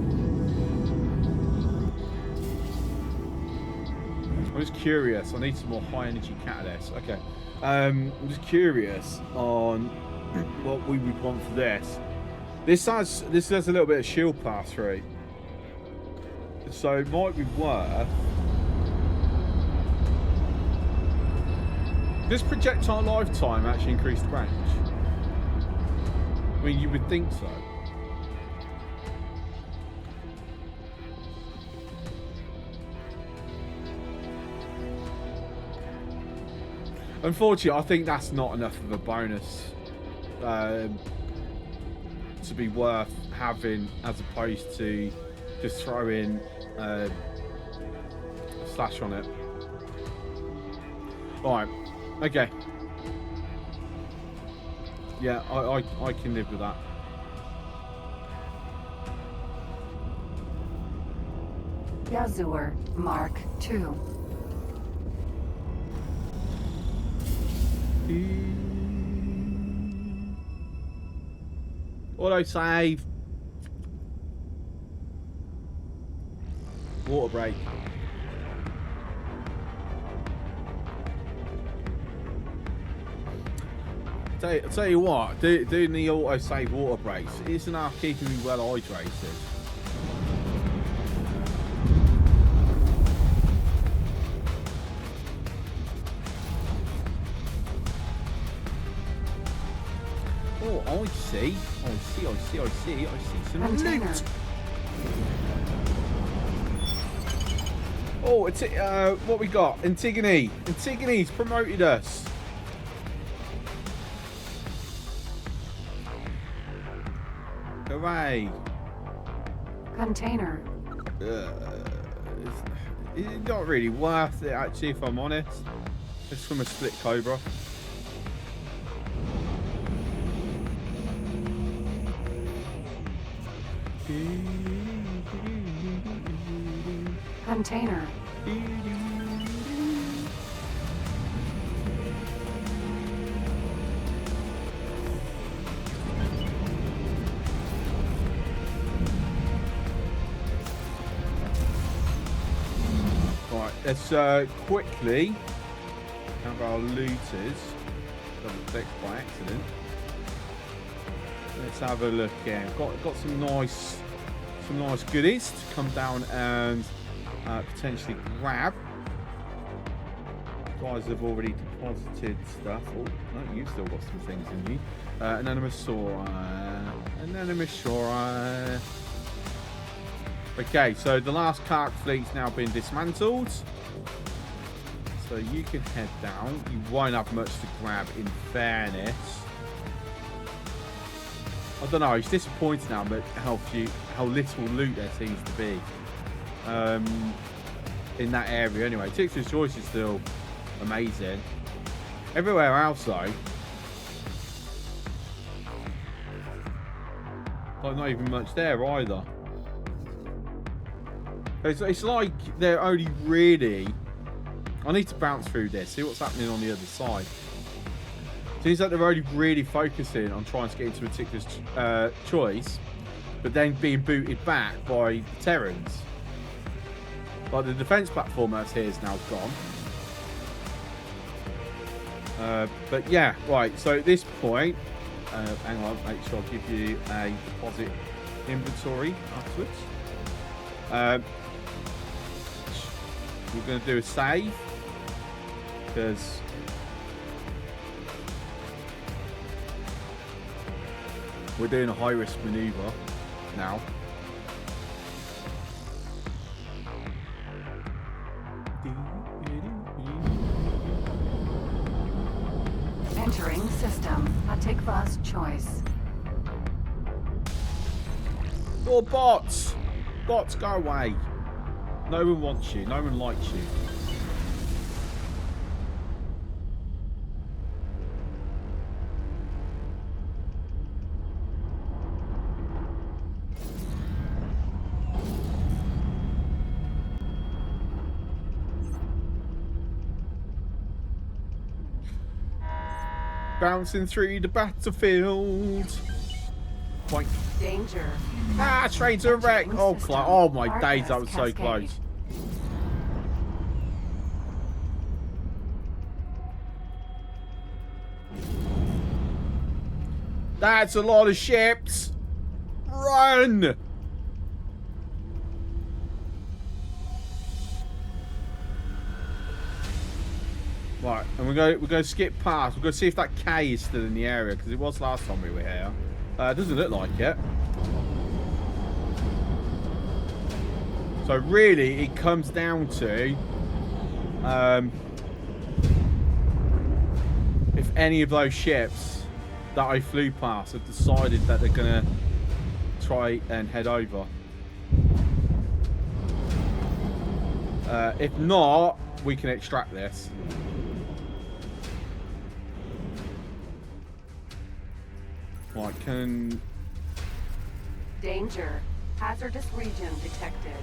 I'm just curious. I need some more high energy catalysts. Okay. I'm just curious on what we would want for this. This has a little bit of shield pass through, so it might be worth. Does projectile lifetime actually increase the range? I mean, you would think so. Unfortunately, I think that's not enough of a bonus to be worth having, as opposed to just throwing a slash on it. Alright, okay. Yeah, I can live with that. Yazur Mark II. Auto save. Water break. Tell you what, doing the auto save water breaks isn't half keeping me well hydrated. Oh, I see some loot. Oh, it's what we got? Antigone. Antigone's promoted us. Hooray. Container. It's not really worth it, actually, if I'm honest. It's from a split cobra. Container. Right, let's quickly have our looters double click by accident. let's have a look here. Got some nice goodies to come down and potentially grab. Guys have already deposited stuff. Oh no, you've still got some things in you. Anonymous Sora. Okay, so the last Kark fleet's now been dismantled. So you can head down. You won't have much to grab, in fairness. I don't know, it's disappointing now, but how little loot there seems to be in that area. Anyway, Tix's Choice is still amazing. Everywhere else, though, like not even much there either. It's like they're only really. I need to bounce through this, see what's happening on the other side. Seems like they're only really focusing on trying to get into Meticulous Choice, but then being booted back by Terrans. Like the defense platform that's here is now gone. But yeah, right. So at this point, hang on, make sure I'll give you a deposit inventory afterwards. We're going to do a save because we're doing a high risk maneuver now. Entering system. Atikva's choice. More bots! Bots, go away. No one wants you. No one likes you. Bouncing through the battlefield. Point. Danger. Ah, trains are wrecked. Oh, oh my days, that was so close. That's a lot of ships. Run! Right, and we're going to skip past. We're going to see if that K is still in the area, because it was last time we were here. It doesn't look like it. So really, it comes down to if any of those ships that I flew past have decided that they're going to try and head over. If not, we can extract this. Right, can... Danger. Hazardous region detected.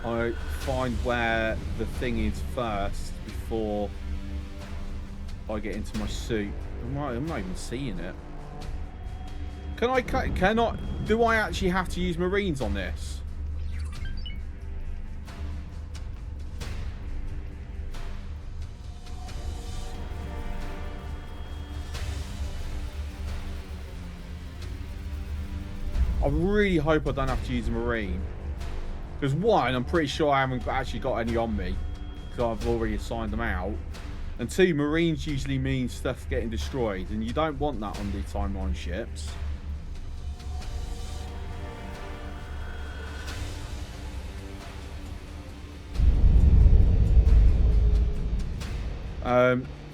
I find where the thing is first before I get into my suit. I'm not even seeing it. Do I actually have to use Marines on this? I really hope I don't have to use a Marine. Because one, I'm pretty sure I haven't actually got any on me. Because I've already assigned them out. And two, Marines usually mean stuff getting destroyed. And you don't want that on the timeline ships.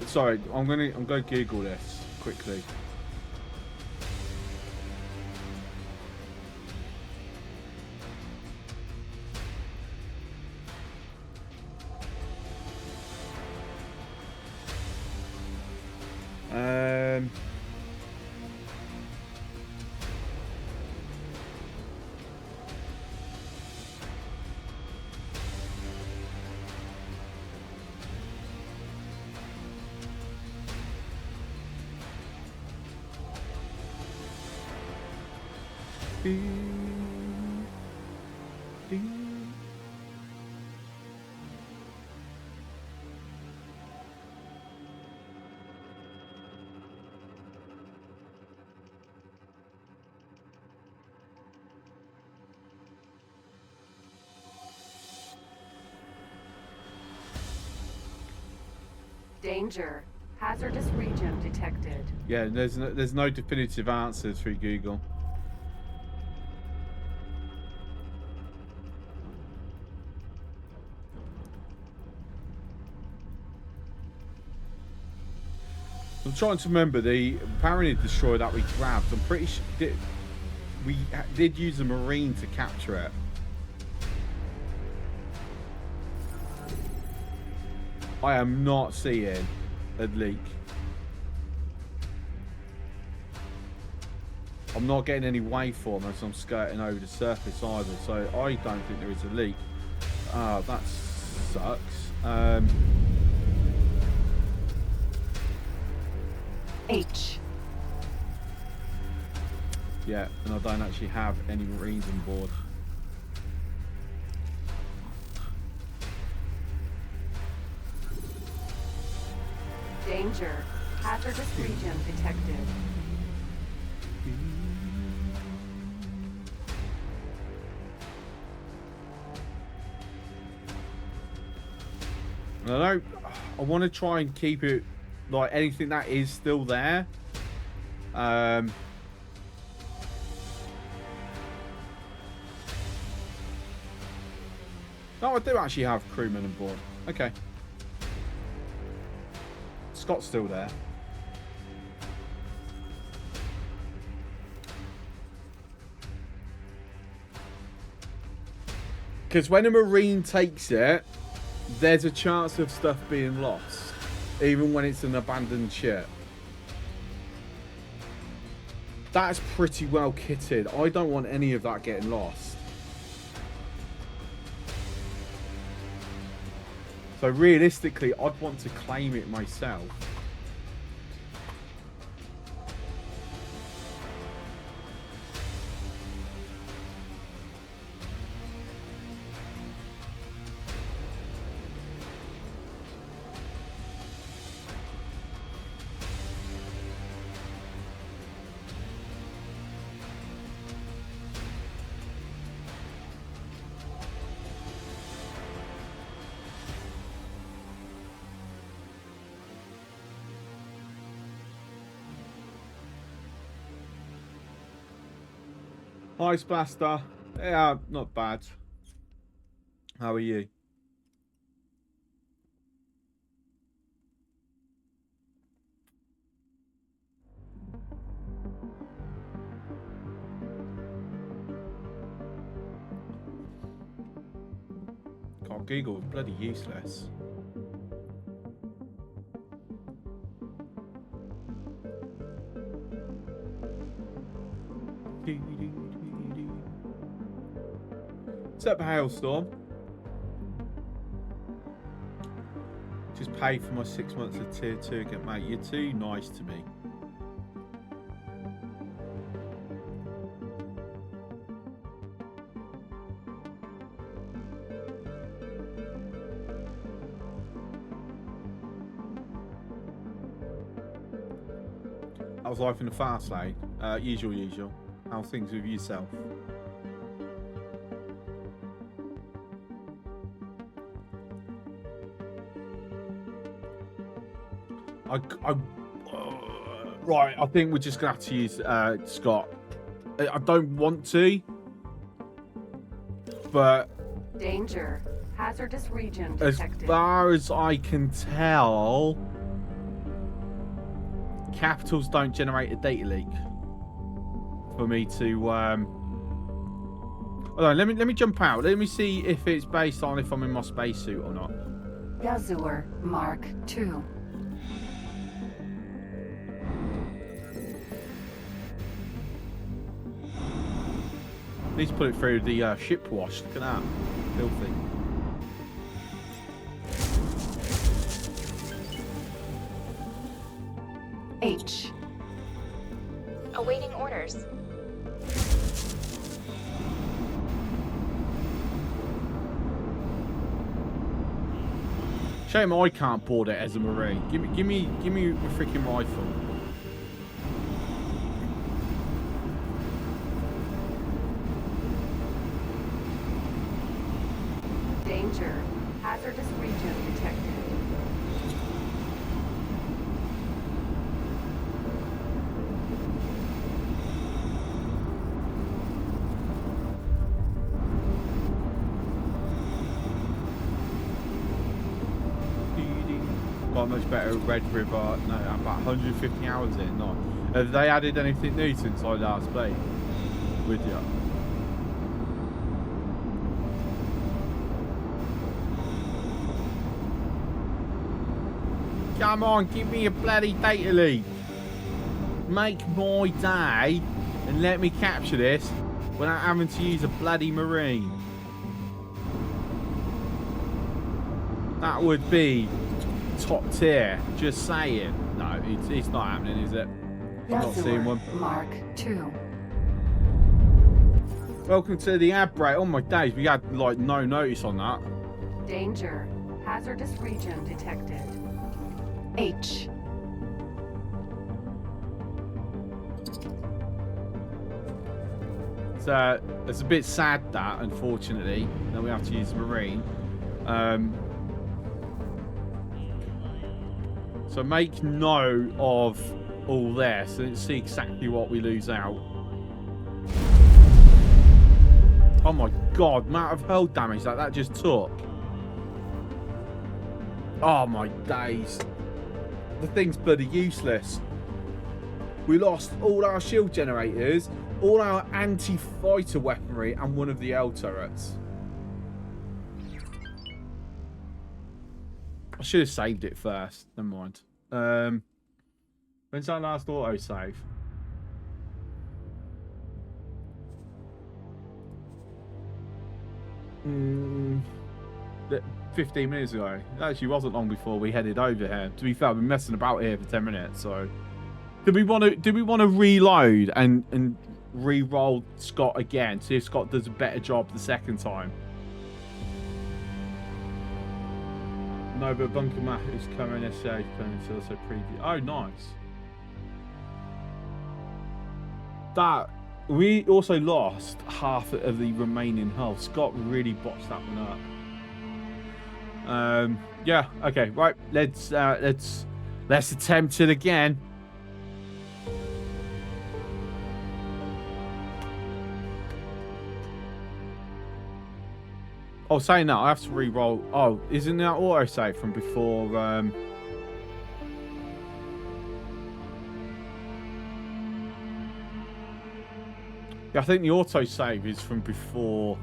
Sorry, I'm gonna Google this quickly. Danger. Hazardous region detected. Yeah, there's no definitive answers through Google. I'm trying to remember the apparently destroyer that we grabbed. I'm pretty sure we did use a marine to capture it. I am not seeing a leak. I'm not getting any waveform as I'm skirting over the surface either, so I don't think there is a leak. That sucks. H. Yeah, and I don't actually have any marines on board. Danger. Hazardous region detected. I want to try and keep it like anything that is still there. No, I do actually have crewmen on board. Okay. Scott's still there. Because when a marine takes it, there's a chance of stuff being lost, even when it's an abandoned ship. That's pretty well kitted. I don't want any of that getting lost. So realistically, I'd want to claim it myself. Hi, Splaster. Yeah, not bad. How are you? God, Google is bloody useless. What's up, Hailstorm? Just paid for my 6 months of tier 2 again, mate. You're too nice to me. How's life in the fast lane? Usual. How things with yourself? Right, I think we're just gonna have to use Scott. I don't want to, but Danger. Hazardous region detected. as far as I can tell, capitals don't generate a data leak for me to. Hold on, let me jump out. Let me see if it's based on if I'm in my spacesuit or not. Gazur Mark II. Need to put it through the ship wash. Look at that, filthy. H. Awaiting orders. Shame I can't board it as a marine. Give me a freaking rifle. Danger. Hazardous region detected. got much better at Red River. No, I'm about 150 hours in. No. Have they added anything new since I last played with you? Come on, give me a bloody data leak. Make my day and let me capture this without having to use a bloody marine. That would be top tier, just saying. No, it's not happening, is it? I'm not seeing one. Mark 2. Welcome to the ad break. Oh my days, we had like no notice on that. Danger. Hazardous region detected. H. So it's a bit sad that, unfortunately, that we have to use marine. So make note of all this and see exactly what we lose out. Oh my god, amount of hull damage that just took. Oh my days. The thing's bloody useless. We lost all our shield generators, all our anti-fighter weaponry, and one of the L turrets. I should have saved it first. Never mind. When's our last autosave? Mm, 15 minutes ago. It actually wasn't long before we headed over here. To be fair, I've been messing about here for 10 minutes. So, do we want to reload and re-roll Scott again? See if Scott does a better job the second time. No, but Bunker Matt is coming SCA coming to also preview. Oh, nice. That we also lost half of the remaining hull. Scott really botched that one up. Yeah. Okay. Right. Let's attempt it again. Oh, saying that, I have to re-roll. Oh, isn't that autosave from before? Yeah, I think the autosave is from before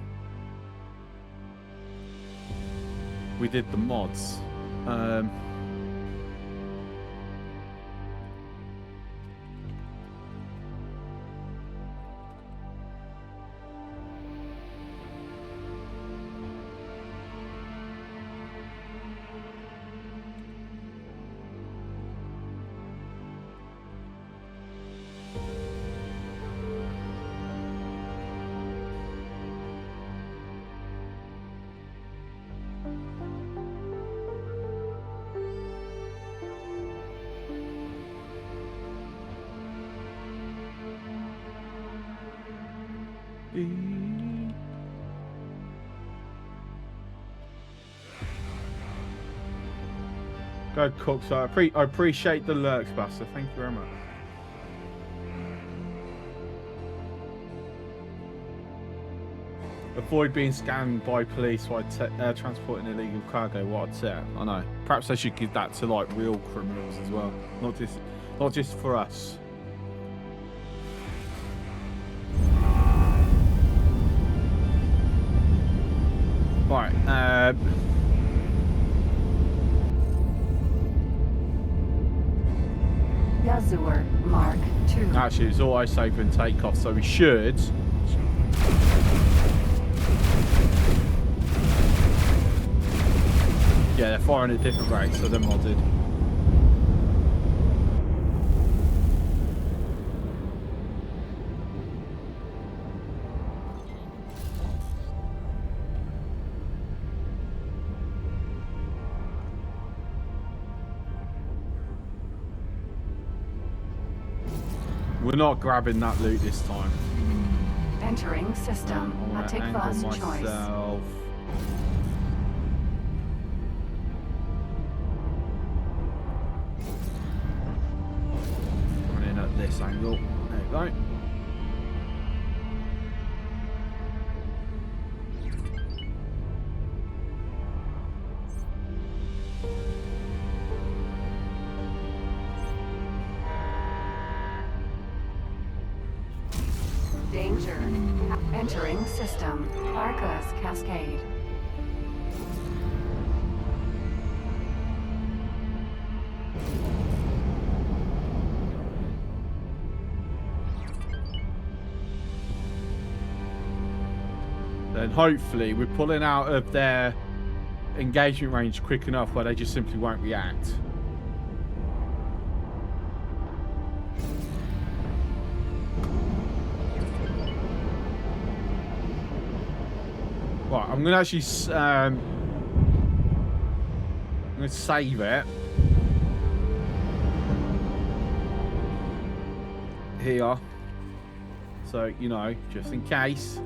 we did the mods. Go Cook, so I appreciate the lurks, Buster. Thank you very much. Avoid being scanned by police while transporting illegal cargo. What I'd say, I know. Perhaps they should give that to like real criminals as well, not just for us. Right. Yazur, Mark 2. Actually, it's auto save and takeoff, so we should. Yeah, they're firing at different rates, so they're modded. We're not grabbing that loot this time. Entering system. I take first choice. Myself. Coming in at this angle. There you go. Danger. Entering system. Arcus Cascade. Then hopefully we're pulling out of their engagement range quick enough where they just simply won't react. Right, I'm gonna actually I'm gonna save it here, so you know, just in case.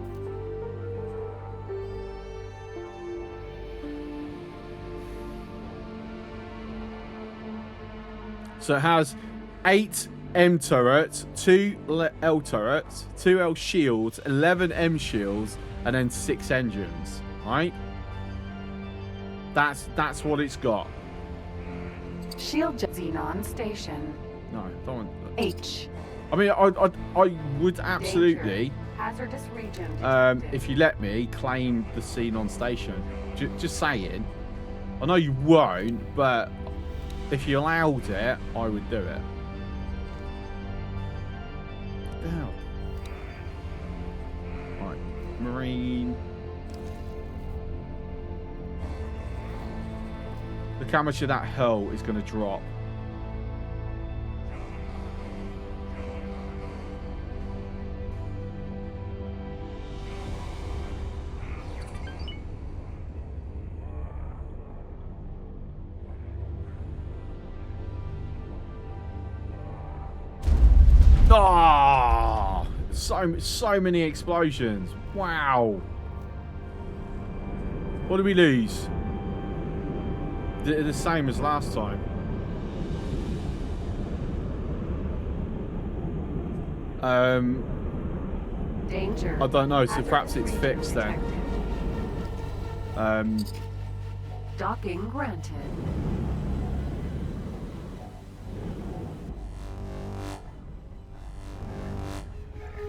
So it has 8 M turrets, 2 L turrets, 2 L shields, 11 M shields, and then 6 engines. Right? That's what it's got. Shield Xenon Station. No, don't want. H. I mean, I would absolutely. Danger. Hazardous region detected. If you let me claim the Xenon station. Just saying. I know you won't, but if you allowed it, I would do it. What the hell? Right, Marine. Look how much of that hull is going to drop. Oh, so many explosions. Wow. What did we lose? The same as last time. Danger. I don't know, so perhaps it's fixed then. Docking granted.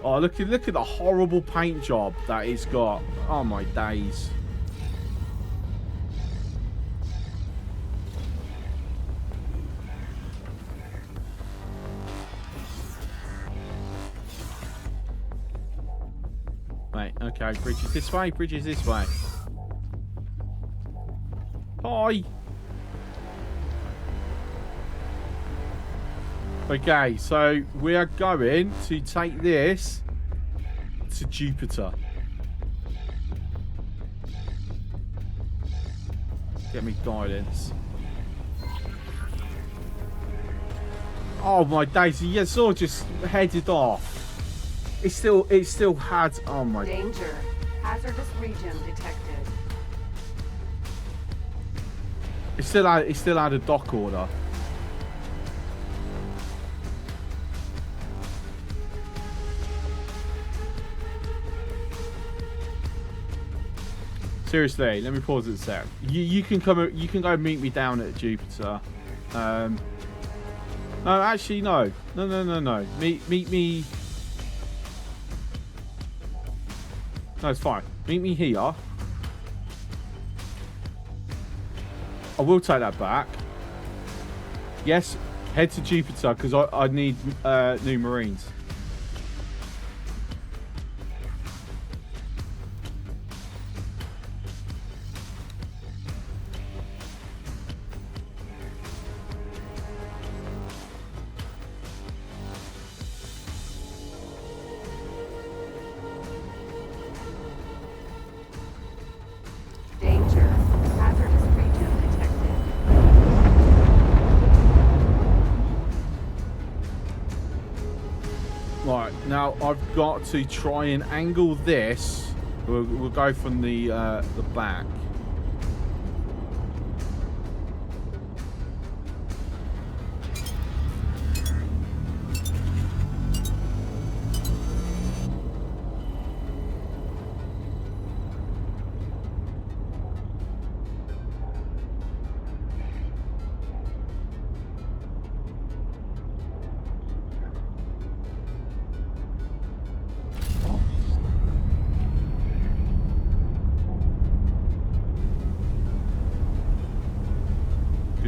Oh, look at the horrible paint job that it's got. Oh my days. Right, okay, bridges this way, bridges this way. Hi. Okay, so we are going to take this to Jupiter. Get me guidance. Oh my days! Yeah, sort of just headed off. It still had. Oh my. Danger. Hazardous region detected. It still had a dock order. Seriously, let me pause it a sec. You can go meet me down at Jupiter. No, actually no. No. Meet me. No, it's fine. Meet me here. I will take that back. Yes, head to Jupiter because I need new Marines. Right, now I've got to try and angle this. We'll go from the back.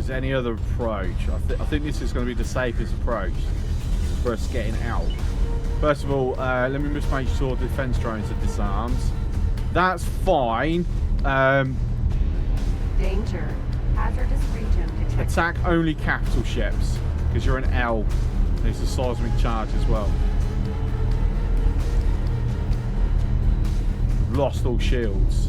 because any other approach, I think this is going to be the safest approach for us getting out. First of all, let me just make sure the defense drones are disarmed. That's fine. Danger. Hazardous region detected. Attack only capital ships, because you're an L. There's a seismic charge as well. We've lost all shields.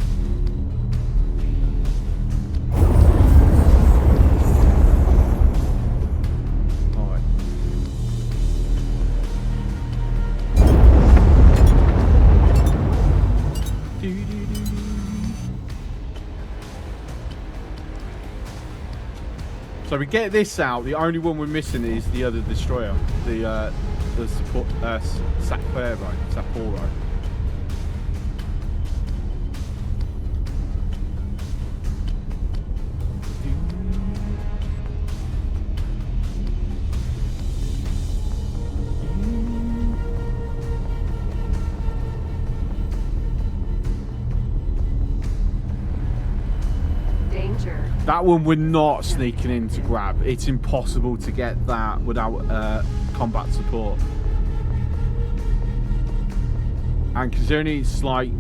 So we get this out. The only one we're missing is the other destroyer, the support Sapporo. That one we're not sneaking in to grab. It's impossible to get that without combat support. And considering it's like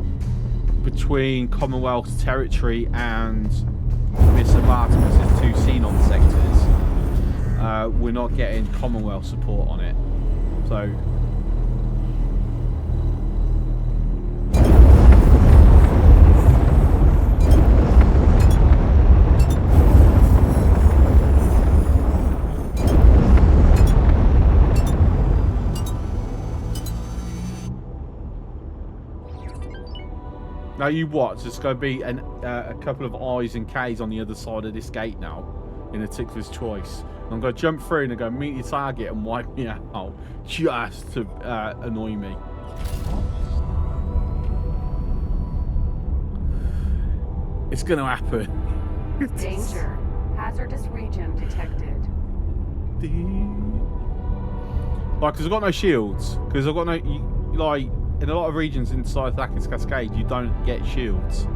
between Commonwealth territory and Miss Artemis is 2 Xenon sectors, we're not getting Commonwealth support on it. So now you watch, there's going to be a couple of I's and K's on the other side of this gate now, in a tickler's choice. I'm going to jump through and I'm going to meet your target and wipe me out, just to annoy me. It's going to happen. Danger. Hazardous region detected. Like, because I've got no shields. Because I've got no, like, in a lot of regions inside Thacker's Cascade, you don't get shields.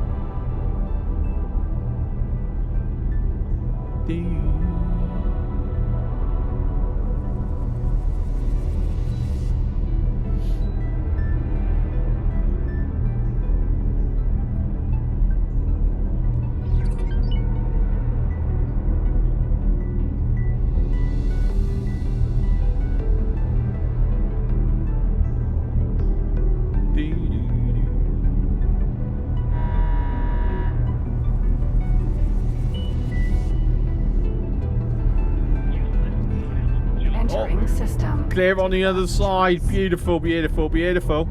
System. Clear on the other side. Beautiful, beautiful, beautiful.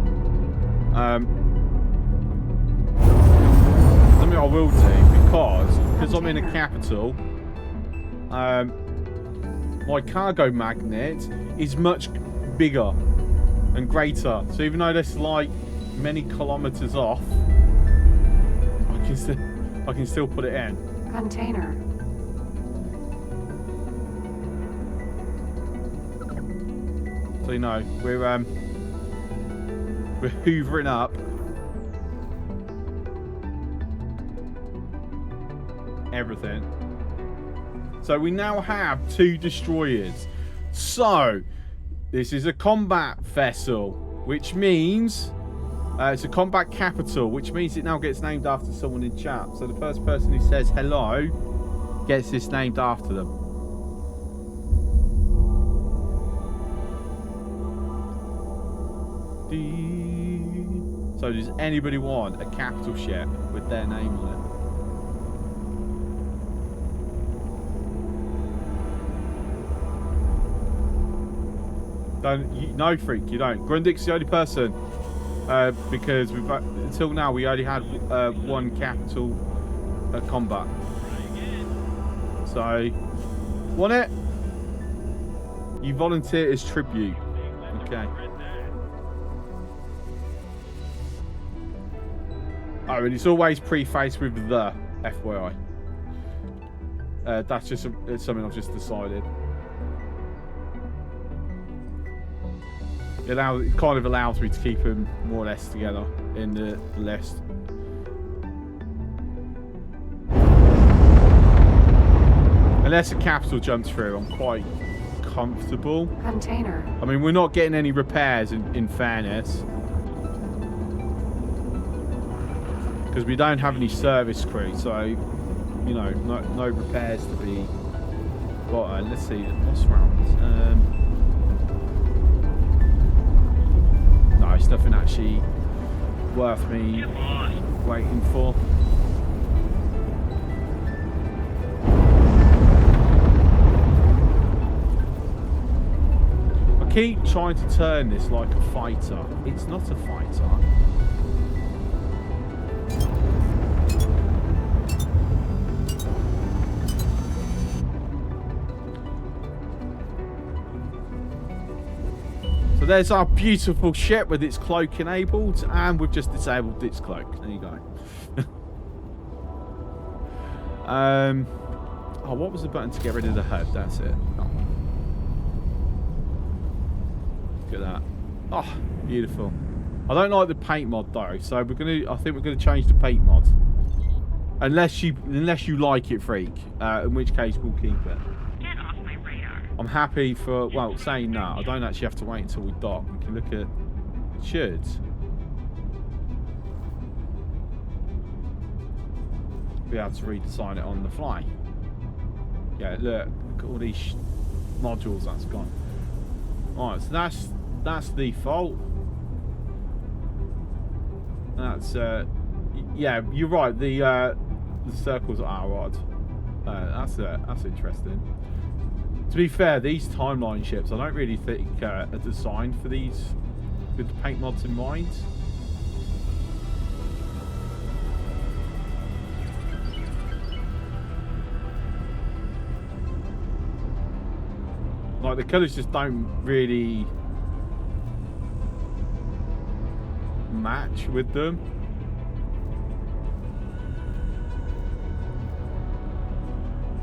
Something I will do, because I'm in a capital, my cargo magnet is much bigger and greater. So even though that's like many kilometers off, I can still put it in. Container. So you know, we're hoovering up everything. So we now have 2 destroyers. So this is a combat vessel, which means it's a combat capital, which means it now gets named after someone in chat. So the first person who says hello gets this named after them. So does anybody want a capital ship with their name on it? No, freak, you don't. Grundik's the only person, because we've until now we only had 1 capital combat. So, want it? You volunteer as tribute. Okay. Oh, and it's always prefaced with the FYI. That's just it's something I've just decided. It kind of allows me to keep them more or less together in the list. Unless a capital jumps through, I'm quite comfortable. Container. I mean, we're not getting any repairs in fairness. Because we don't have any service crew, so, you know, no repairs to be gotten. Let's see, what's around? No, it's nothing actually worth me waiting for. I keep trying to turn this like a fighter. It's not a fighter. So there's our beautiful ship with its cloak enabled, and we've just disabled its cloak. There you go. Oh, what was the button to get rid of the HUD? That's it. Oh. Look at that. Oh, beautiful. I don't like the paint mod though, so we're gonna. I think we're gonna change the paint mod, unless you like it, freak. In which case we'll keep it. Get off my radar. I'm happy for, well, saying that, I don't actually have to wait until we dock. We can look at, it should. Be able to redesign it on the fly. Yeah, look at all these modules that's gone. Alright, so that's default. That's, yeah, you're right, the circles are odd. That's interesting. To be fair, these timeline ships, I don't really think are designed for these with the paint mods in mind. Like, the colours just don't really match with them.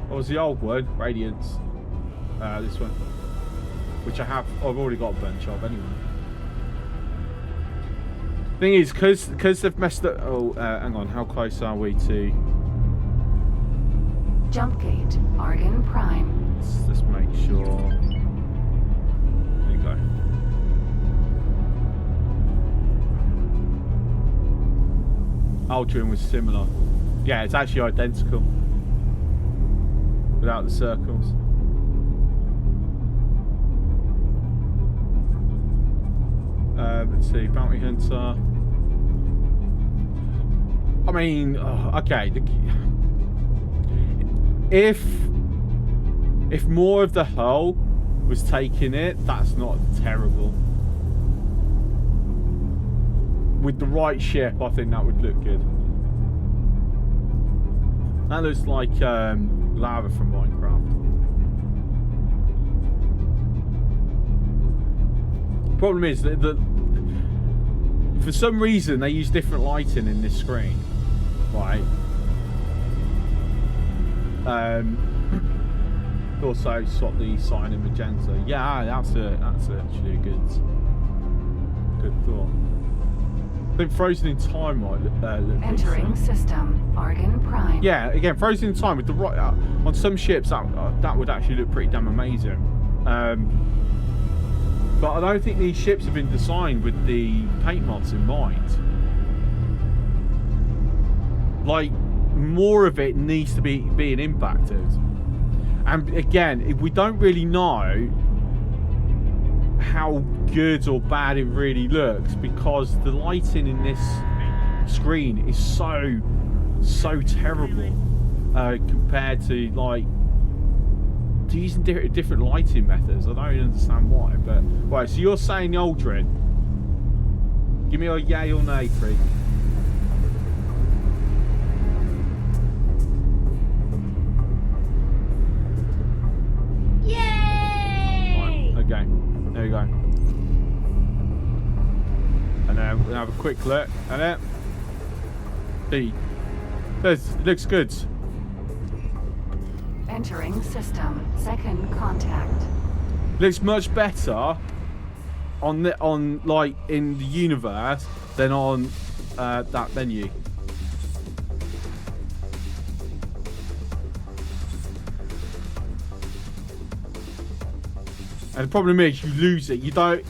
What was the old one? Radiance. This one, which I've already got a bunch of anyway. Thing is, because they've messed up. Oh, hang on. How close are we to Jump gate, Argon Prime. Let's make sure. There you go. Aldrin was similar. Yeah, it's actually identical without the circles. Let's see, Bounty Hunter. I mean, okay. If more of the hull was taking it, that's not terrible. With the right ship, I think that would look good. That looks like lava from Minecraft. Problem is that for some reason they use different lighting in this screen, right? Also swap the cyan and magenta. Yeah, that's actually a good thought. I think frozen in time might look Entering system, Argon Prime. Yeah, again, frozen in time with the right on some ships that would actually look pretty damn amazing. But I don't think these ships have been designed with the paint mods in mind. Like, more of it needs to be being impacted. And again, we don't really know how good or bad it really looks because the lighting in this screen is so terrible compared to, like, using different lighting methods. I don't really understand why, but right. So you're saying Aldrin? Give me a yay or nay, freak. Yay! Right, okay, there we go. And then we'll have a quick look at it. See, it looks good. Entering system, second contact. Looks much better on like in the universe than on that menu. And the problem is, you lose it. You don't.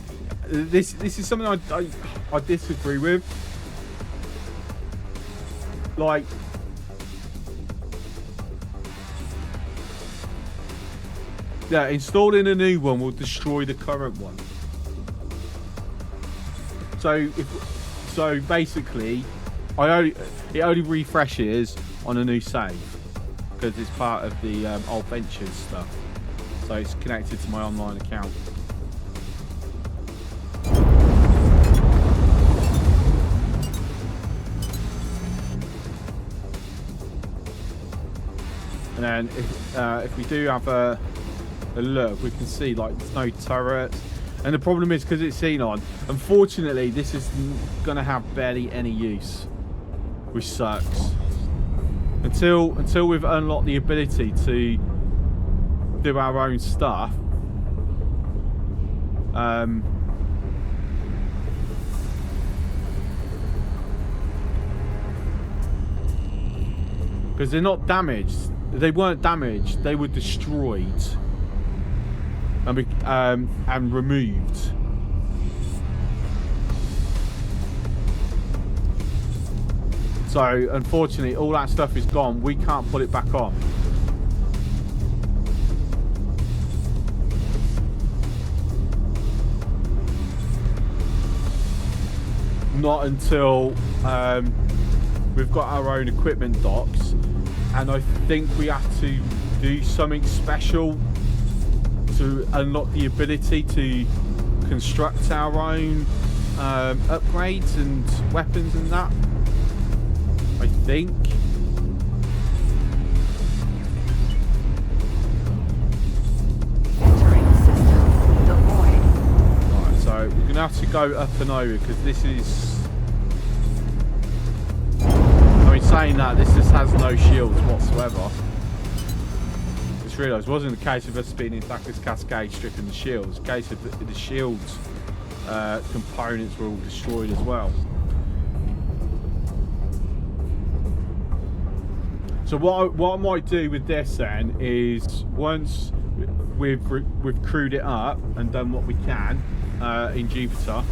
This is something I disagree with. Like, yeah, installing a new one will destroy the current one. So basically, it only refreshes on a new save because it's part of the old ventures stuff. So it's connected to my online account. And then if we do have a look, we can see like there's no turrets. And the problem is, because it's xenon, unfortunately this is going to have barely any use, which sucks. Until we've unlocked the ability to do our own stuff. Because they're not damaged. They weren't damaged. They were destroyed. And removed. So unfortunately, all that stuff is gone. We can't put it back on. Not until we've got our own equipment docks, and I think we have to do something special to unlock the ability to construct our own upgrades and weapons and that, I think. Entering system. The void. Right, so we're gonna have to go up and over because this is. I mean, saying that, this just has no shields whatsoever. Just realised it wasn't a case of us being in Thacker's Cascade stripping the shields. It's a case of the shields components were all destroyed as well. So what I might do with this then is once we've crewed it up and done what we can in Jupiter,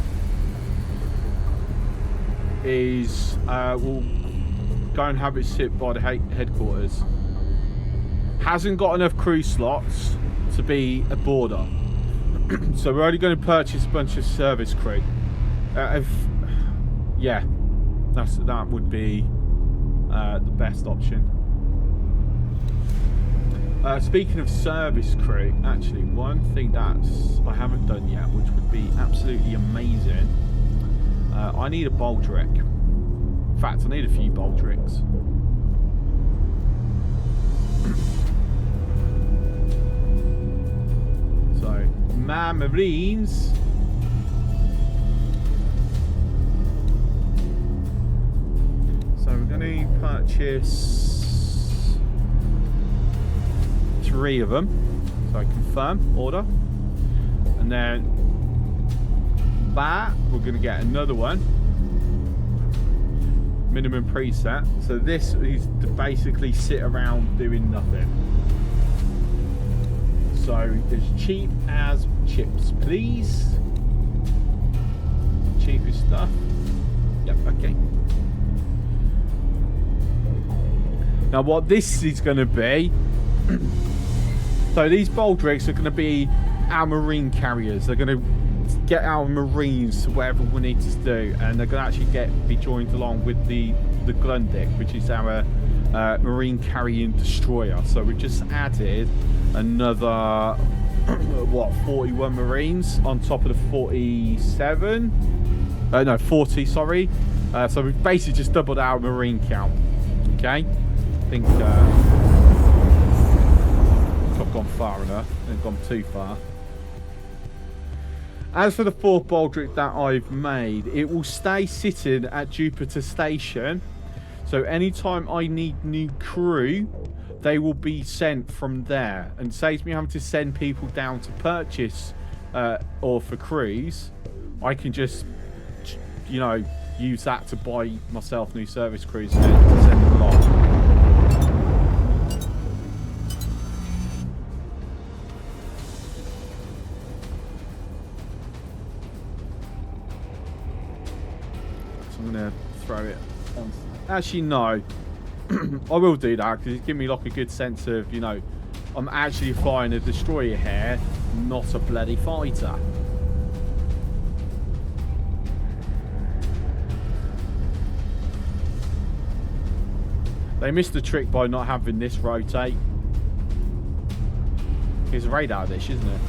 is we'll go and have it sit by the headquarters. Hasn't got enough crew slots to be a border, so we're only going to purchase a bunch of service crew. Yeah, that would be the best option. Speaking of service crew, actually, one thing that I haven't done yet, which would be absolutely amazing, I need a Baldric. In fact, I need a few Baldrics. So, my Marines. So we're going to purchase 3 of them. So I confirm order, and then that we're going to get another one. Minimum preset. So this is to basically sit around doing nothing. So as cheap as chips, please. Cheapest stuff. Yep, okay. Now what this is going to be, so these Baldrics are going to be our marine carriers. They're going to get our marines to wherever we need to do, and they're going to actually be joined along with the Glundic, which is our marine carrying destroyer. So we've just added another what, 41 marines on top of the 47. No, 40. Sorry. So we've basically just doubled our marine count. Okay. I think I've gone far enough. I haven't gone too far. As for the 4th Baldric that I've made, it will stay sitting at Jupiter Station. So anytime I need new crew, they will be sent from there. And saves me having to send people down to purchase or for crews. I can just, you know, use that to buy myself new service crews and then send them along. I'm going to throw it on. Actually, no. I will do that because it's giving me like a good sense of, you know, I'm actually flying a destroyer here, not a bloody fighter. They missed the trick by not having this rotate. It's a radar dish, isn't it?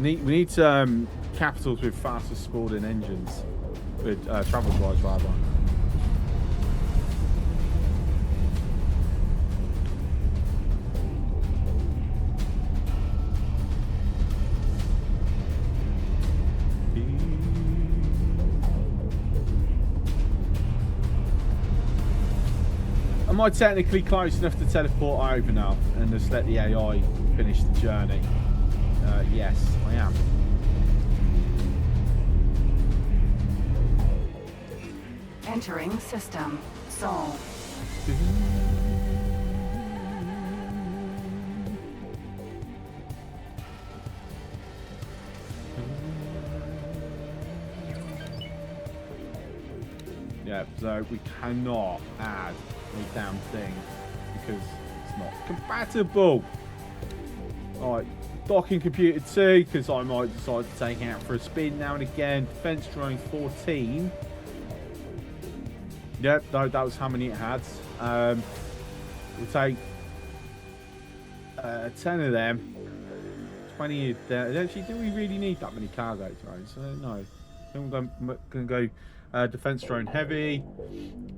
We need capitals with faster spawning engines, with travel drives rather. Am I technically close enough to teleport over now and just let the AI finish the journey? Yes, I am. Entering system. Sol. Yeah, so we cannot add a damn thing because it's not compatible. Alright. Docking computer 2 because I might decide to take it out for a spin now and again. Defense drone 14. Yep, no, that was how many it had. We'll take 10 of them. 20 of them. Actually, do we really need that many cargo drones? No. Then we're going to go defense drone heavy.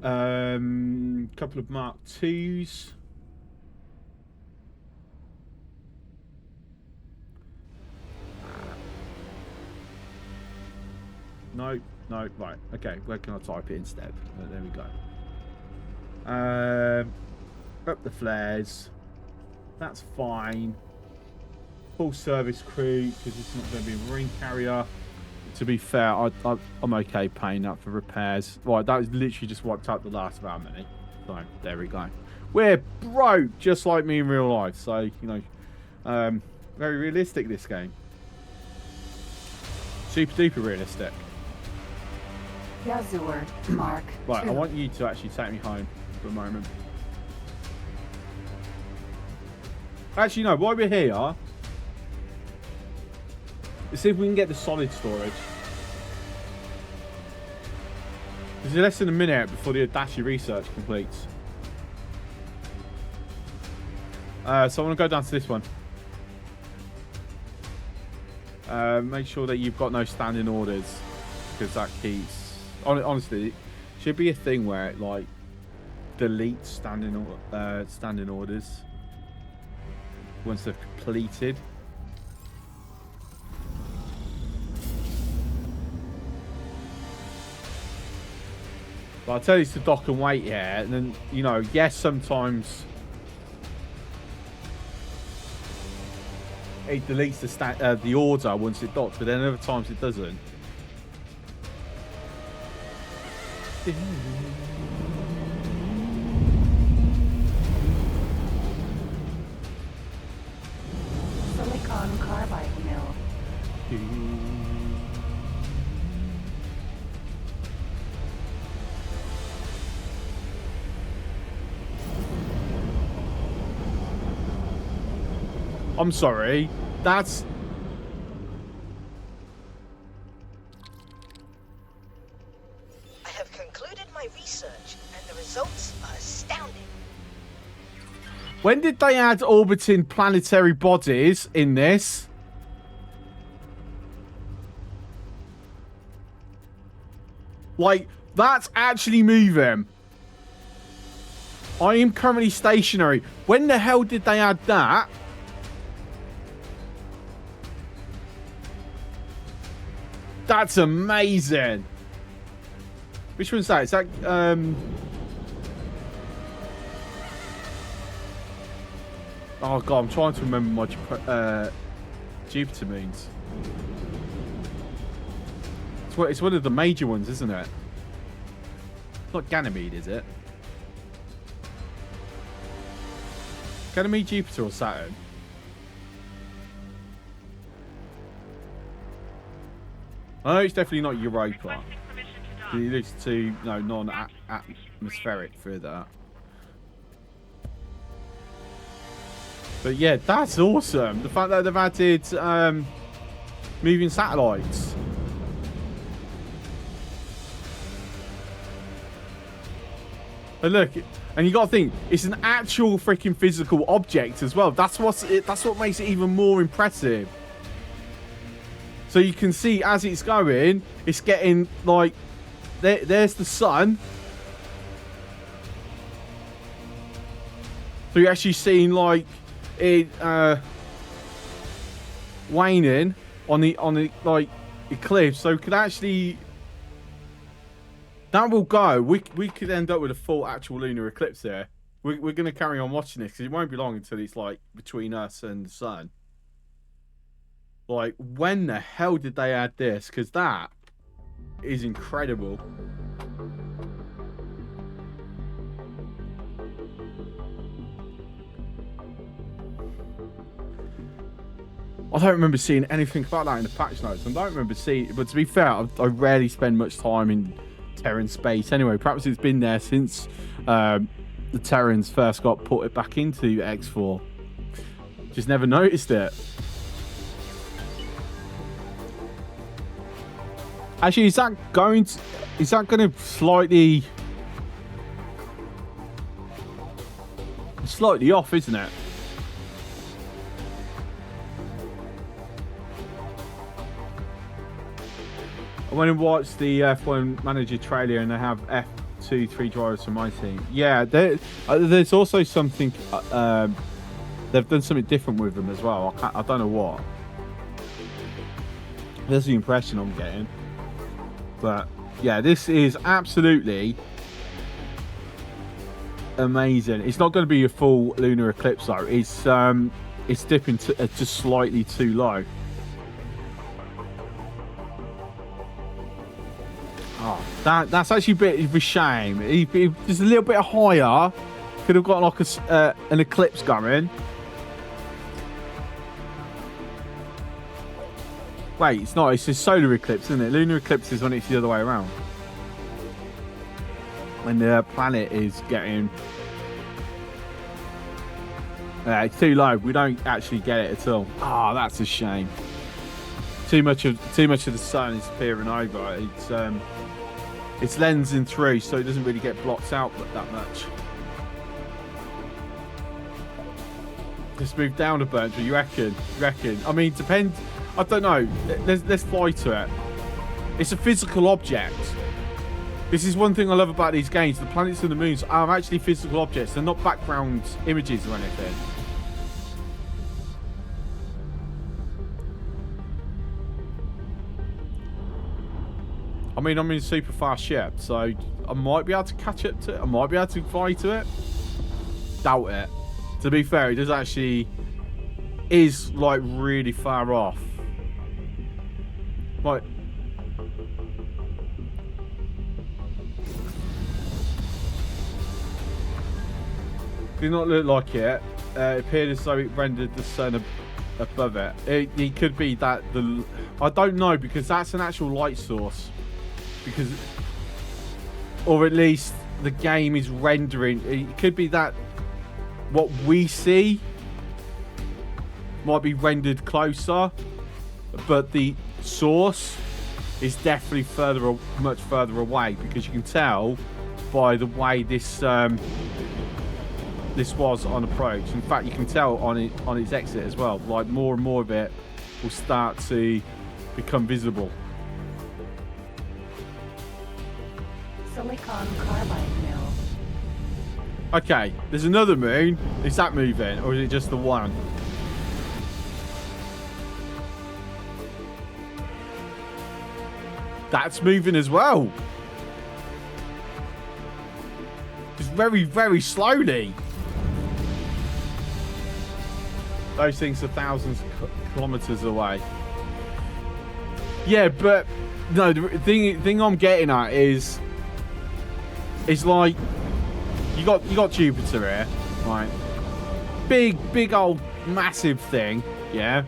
Couple of Mark 2s. No, right. Okay, where can I type it instead? There we go. Up the flares. That's fine. Full service crew, because it's not going to be a marine carrier. To be fair, I'm okay paying that for repairs. Right, that was literally just wiped out the last of our money. So, there we go. We're broke, just like me in real life. So, you know, very realistic, this game. Super duper realistic. Yazur, Mark. Right, 2. I want you to actually take me home for a moment. Actually, no, while we're here, let's see if we can get the solid storage. There's less than a minute before the Adachi research completes. So I want to go down to this one. Make sure that you've got no standing orders, because that keeps... Honestly, it should be a thing where it like deletes standing orders once they're completed. But I'll tell you to dock and wait, yeah, and then, you know, yes, sometimes it deletes the order once it docks, but then other times it doesn't. Silicon carbide mill. I'm sorry, that's... I have concluded my research, and the results are astounding. When did they add orbiting planetary bodies in this? Like, that's actually moving. I am currently stationary. When the hell did they add that? That's amazing. Which one's that? Is that Oh god, I'm trying to remember my Jupiter moons. It's one of the major ones, isn't it? It's not Ganymede, is it? Ganymede, Jupiter, or Saturn? I know it's definitely not Europa. It looks too non-atmospheric for that. But yeah, that's awesome. The fact that they've added moving satellites. And look, and you got to think, it's an actual freaking physical object as well. That's what makes it even more impressive. So you can see as it's going, it's getting like, there's the sun. So you're actually seeing like it waning on the like eclipse. So we could actually, that will go. We could end up with a full actual lunar eclipse there. We're going to carry on watching this because it won't be long until it's like between us and the sun. Like, when the hell did they add this? Because that is incredible. I don't remember seeing anything about that in the patch notes. I don't remember seeing it, but to be fair, I rarely spend much time in Terran space anyway. Perhaps it's been there since the Terrans first got put back into X4. Just never noticed it. Actually, is that going to slightly off, isn't it? I went and watched the F1 Manager trailer, and they have F2-3 drivers from my team. Yeah, there's also something. They've done something different with them as well. I don't know what. That's the impression I'm getting. But yeah, this is absolutely amazing. It's not going to be a full lunar eclipse though. It's dipping to just slightly too low. Oh, that's actually a bit of a shame. Just a little bit higher, could have got like an eclipse going. Wait, it's not. It's a solar eclipse, isn't it? Lunar eclipse is when it's the other way around. When the planet is getting... it's too low. We don't actually get it at all. Ah, oh, that's a shame. Too much of the sun is appearing over. It's lensing through, so it doesn't really get blocked out that much. Just move down a bunch, you reckon? I mean, depends. I don't know. Let's fly to it. It's a physical object. This is one thing I love about these games. The planets and the moons are actually physical objects. They're not background images or anything. I mean, I'm in a super fast ship, so I might be able to catch up to it. I might be able to fly to it. Doubt it. To be fair, it does actually... is like really far off. Right. Did not look like it. It appeared as though it rendered the sun above it. It could be that the... I don't know, because that's an actual light source. Because... or at least the game is rendering... It could be that what we see might be rendered closer, but the source is definitely much further away, because you can tell by the way this was on approach. In fact, you can tell on its exit as well. Like, more and more of it will start to become visible. Silicon carbide mill. Okay, there's another moon. Is that moving, or is it just the one? That's moving as well. Just very, very slowly. Those things are thousands of kilometers away. Yeah, but no, the thing I'm getting at is like you got Jupiter here, right? Big old massive thing, yeah.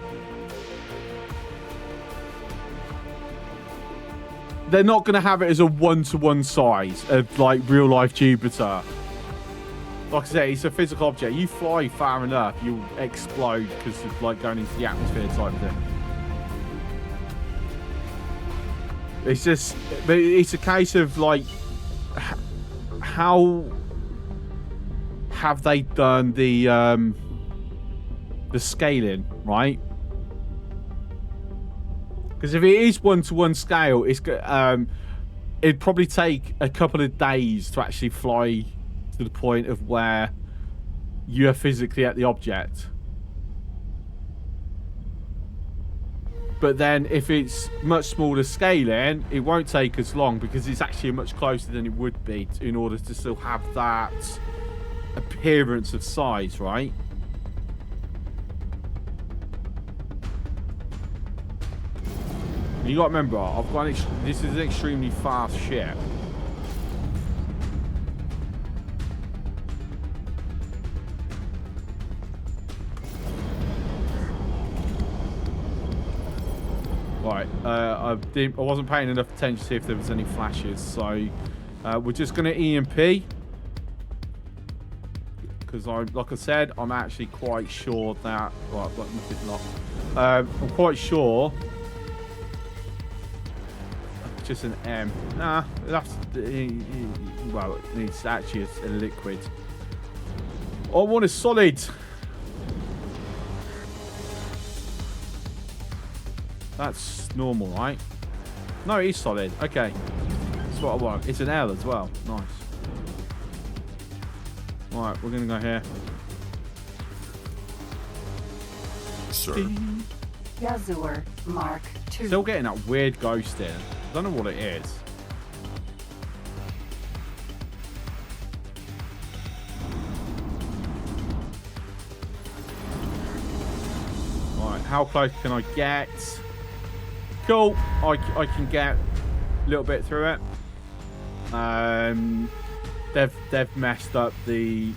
They're not going to have it as a one-to-one size of like real life Jupiter. Like I said, it's a physical object. You fly far enough, you'll explode because of like going into the atmosphere type thing. It's just, but it's a case of like, how have they done the scaling, right? Because if it is one-to-one scale, it'd probably take a couple of days to actually fly to the point of where you are physically at the object. But then if it's much smaller scaling, it won't take as long because it's actually much closer than it would be in order to still have that appearance of size, right? You got to remember, I've got this is an extremely fast ship. Right, I wasn't paying enough attention to see if there was any flashes, so we're just going to EMP. Because like I said, I'm actually quite sure that, well, nothing not. I'm quite sure. Just an M. Nah, that's well, it's actually a liquid. I want a solid. That's normal, right? No, it is solid. Okay. That's what I want. It's an L as well. Nice. Right, we're going to go here. Sir. Yazur, Mark 2. Still getting that weird ghost in. Don't know what it is. Right, how close can I get? Cool. I can get a little bit through it. They've messed up the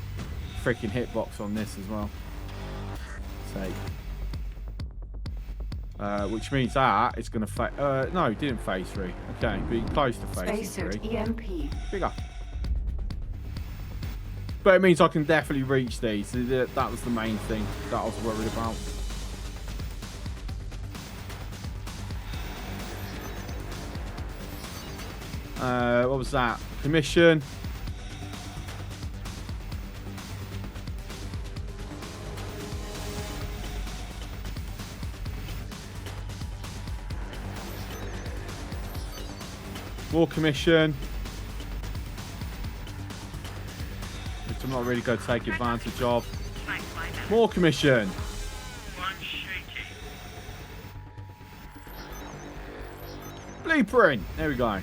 freaking hitbox on this as well. Sake. Which means that it's going to no, it didn't phase through. Okay, but close to phase through. EMP. Bigger. But it means I can definitely reach these. That was the main thing that I was worried about. What was that? Commission. More commission. Which I'm not really going to take advantage of. More commission. Blueprint. There we go.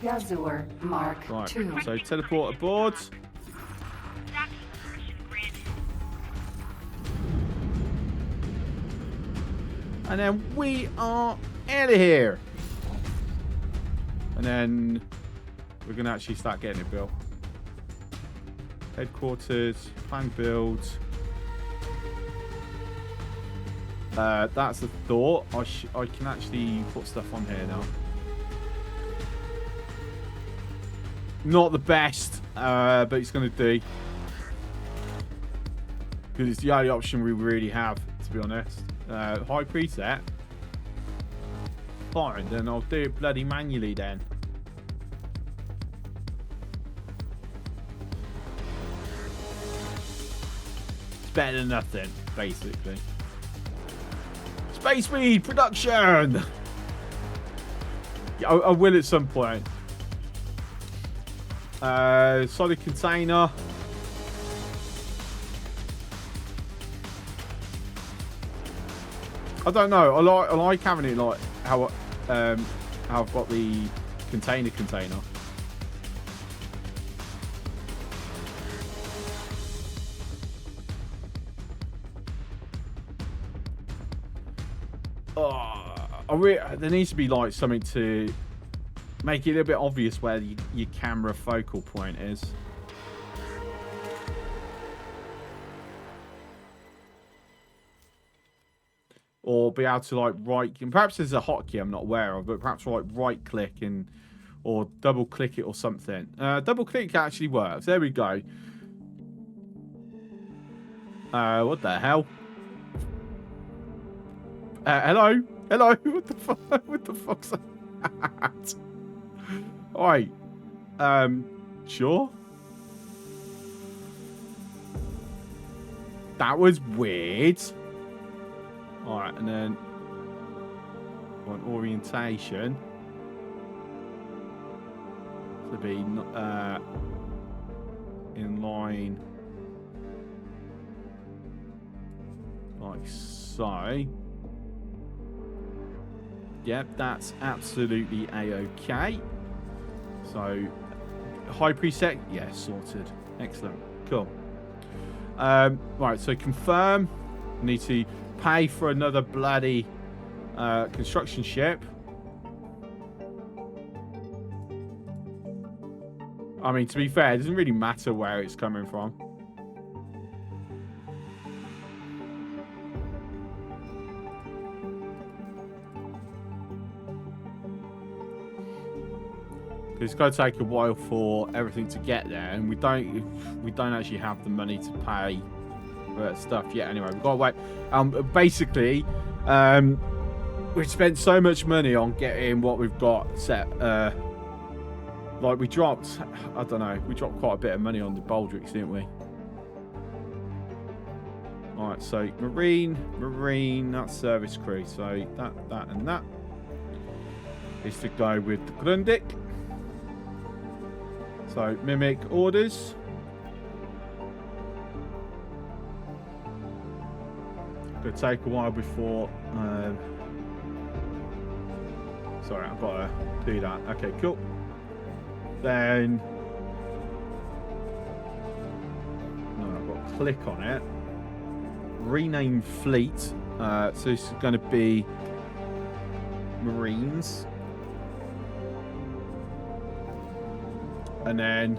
Yazur, Mark 2. Right, so teleport aboard. And then we are out of here. And then we're going to actually start getting it built. Headquarters, plan build. That's the thought. I can actually put stuff on here now. Not the best, but it's going to do. Because it's the only option we really have, to be honest. High preset. Fine, then I'll do it bloody manually then. It's better than nothing, basically. Space speed production! Yeah, I will at some point. Solid container. I don't know. I like having it like how I've got the container. there needs to be like something to make it a bit obvious where your camera focal point is. Or be able to like and perhaps there's a hotkey I'm not aware of, but perhaps like right click or double click it or something. Double click actually works. There we go. What the hell? Hello? Hello? What the fuck? What the fuck's that? Alright. Sure. That was weird. Alright, and then want orientation to be in line like so. Yep, that's absolutely a-okay. So, high preset, yeah, sorted. Excellent, cool. Right, so confirm. Need to pay for another bloody construction ship. I mean, to be fair, it doesn't really matter where it's coming from. It's going to take a while for everything to get there, and we don't actually have the money to pay for that stuff yet. Anyway, we've got to wait. Basically, we've spent so much money on getting what we've got set. Like we dropped, I don't know, we dropped quite a bit of money on the Baldricks, didn't we? All right, so marine, that's service crew. So that and that is to go with the Grundig. So, mimic orders. Could take a while before. Sorry, I've got to do that. Okay, cool. Then. No, I've got to click on it. Rename fleet. So, this is going to be Marines. And then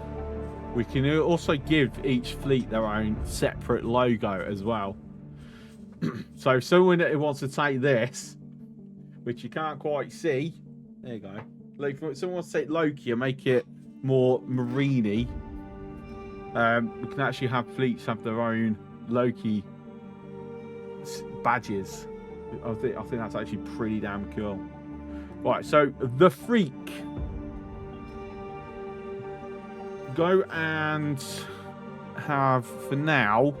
we can also give each fleet their own separate logo as well. So if someone that wants to take this, which you can't quite see, there you go. Like if someone wants to take Loki and make it more marine-y, we can actually have fleets have their own Loki badges. I think that's actually pretty damn cool. Right, so the Freak. Go and have, for now,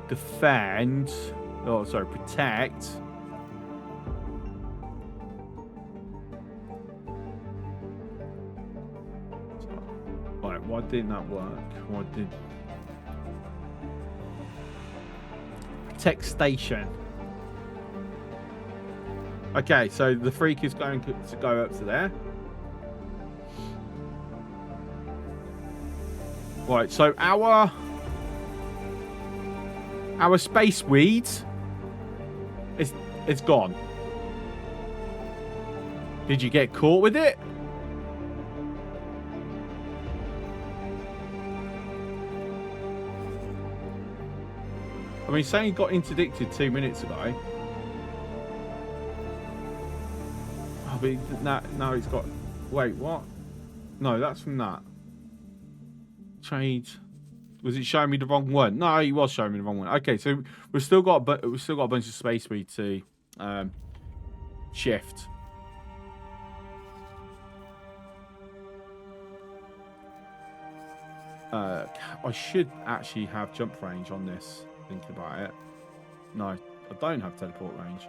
defend. Oh, sorry, protect. Right, why didn't that work? Why did. Protect station. Okay, so the Freak is going to go up to there. Right, so our space weed it's gone. Did you get caught with it? I mean, saying it got interdicted 2 minutes ago. Oh, but now it's got. Wait, what? No, that's from that. Trade. Was it showing me the wrong one? No, he was showing me the wrong one. Okay, so we've still got a bunch of space weed to shift. I should actually have jump range on this. Thinking about it. No, I don't have teleport range.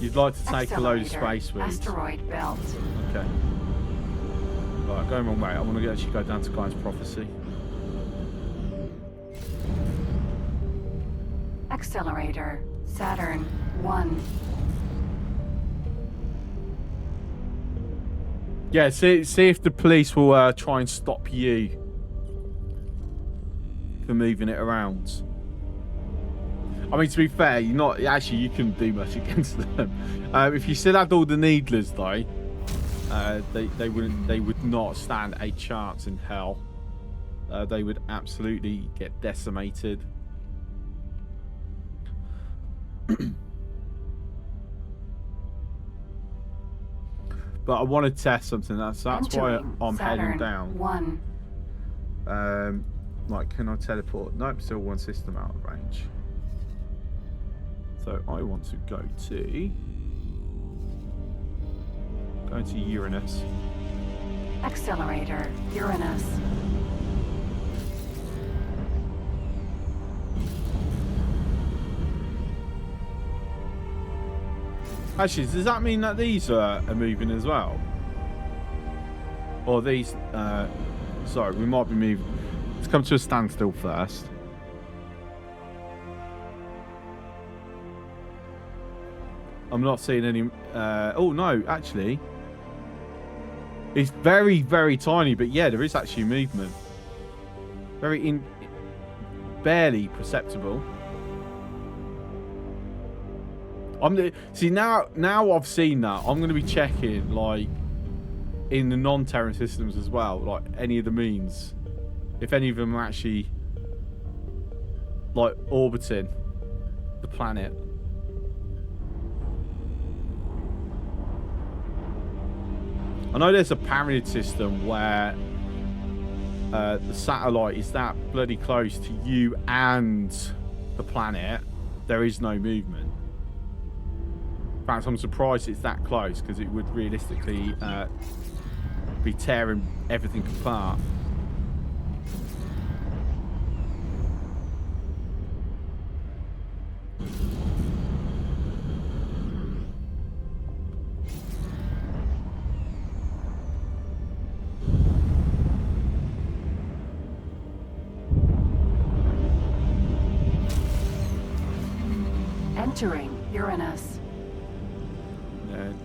You'd like to take a load of space weeds. Asteroid belt. Okay. Right, going wrong way. I want to actually go down to Guy's prophecy. Accelerator. Saturn 1. Yeah, see if the police will try and stop you for moving it around. I mean, to be fair, you're not actually. You couldn't do much against them. If you still had all the needlers, though, they wouldn't. They would not stand a chance in hell. They would absolutely get decimated. But I want to test something. That's why I'm heading down. Like, can I teleport? Nope, still one system out of range. So I want to go to Uranus. Accelerator, Uranus. Actually, does that mean that these are moving as well? Or these, sorry, we might be moving. Let's come to a standstill first. I'm not seeing any, oh no, actually. It's very, very tiny, but yeah, there is actually movement. Barely perceptible. See now I've seen that. I'm going to be checking like in the non-Terran systems as well, like any of the moons, if any of them are actually like orbiting the planet. I know there's a pyramid system where the satellite is that bloody close to you and the planet. There is no movement. In fact, I'm surprised it's that close, because it would realistically be tearing everything apart. Entering Uranus.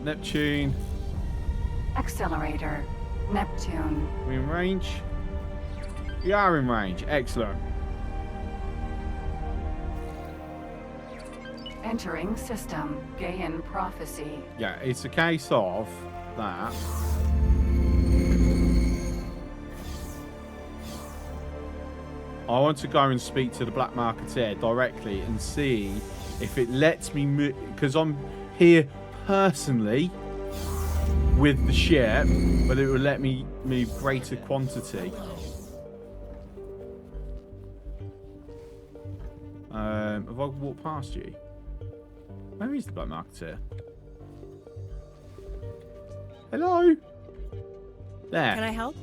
Neptune. Accelerator, Neptune. Are we in range? We are in range. Excellent. Entering system, Gaian prophecy. Yeah, it's a case of that. I want to go and speak to the Black Marketeer directly and see if it lets me move, because I'm here personally with the ship, but it will let me move greater quantity. Have I walked past you? Where is the Black Marketeer? Hello? There. Can I help?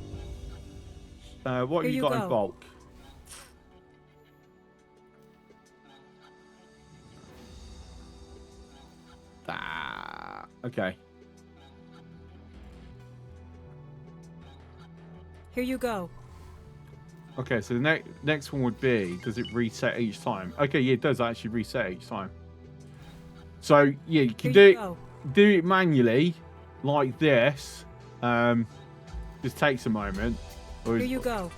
What have you got in bulk? Okay. Here you go. Okay, so the next one would be, does it reset each time? Okay, yeah, it does actually reset each time. So yeah, you can do it manually, like this. Just takes a moment. Here you go.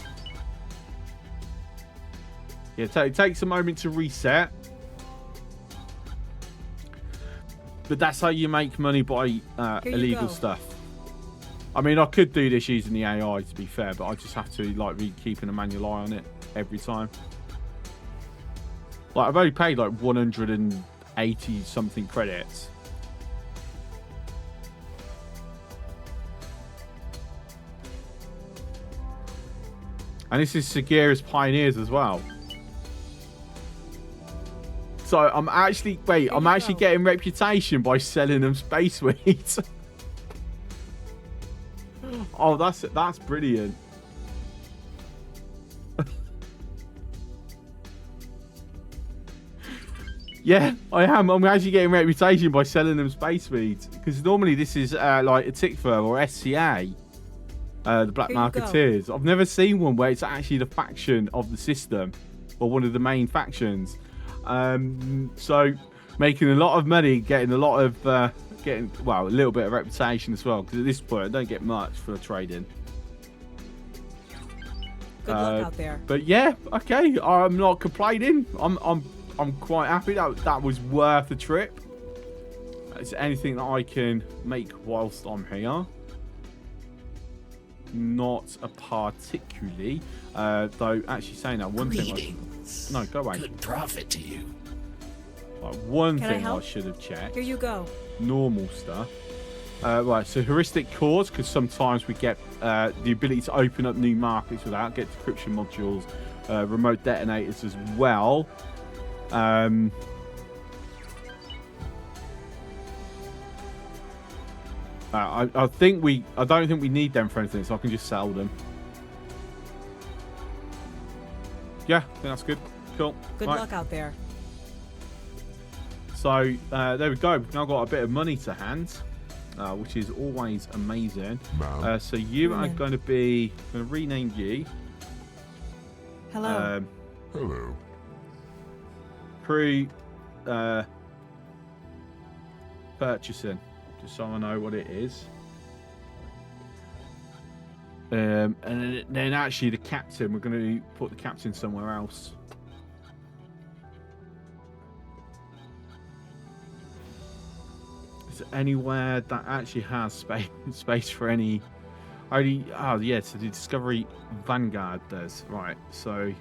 Yeah, it takes a moment to reset. But that's how you make money by illegal stuff. I mean, I could do this using the AI, to be fair, but I just have to like be keeping a manual eye on it every time. Like, I've only paid like 180 something credits. And this is Segura's Pioneers as well. So I'm actually getting reputation by selling them space weeds. Oh, that's brilliant. Yeah, I am. I'm actually getting reputation by selling them space weeds, because normally this is like a Tikva or SCA, the Black Marketeers. I've never seen one where it's actually the faction of the system or one of the main factions. So making a lot of money, getting a lot of getting, well, a little bit of reputation as well, because at this point I don't get much for trading. Good luck out there. But yeah, okay, I'm not complaining. I'm quite happy that was worth the trip. Is there anything that I can make whilst I'm here? Not a particularly. Though, actually saying that, one Greetings. thing... No, go away. Good profit to you. Right, one Can I thing I help? should have checked. Here you go. Normal stuff. Right, so heuristic cores, because sometimes we get the ability to open up new markets without, get decryption modules, remote detonators as well. I don't think we need them for anything, so I can just sell them. Yeah, I think that's good. Cool. Good Right. luck out there. So there we go. We've now got a bit of money to hand, which is always amazing. So you are going to be, I'm going to rename you. Hello. Hello. Crew purchasing, just so I know what it is. And then actually the captain, we're going to put the captain somewhere else. Is there anywhere that actually has space for any? Only, oh yeah, so the Discovery Vanguard does. Right, so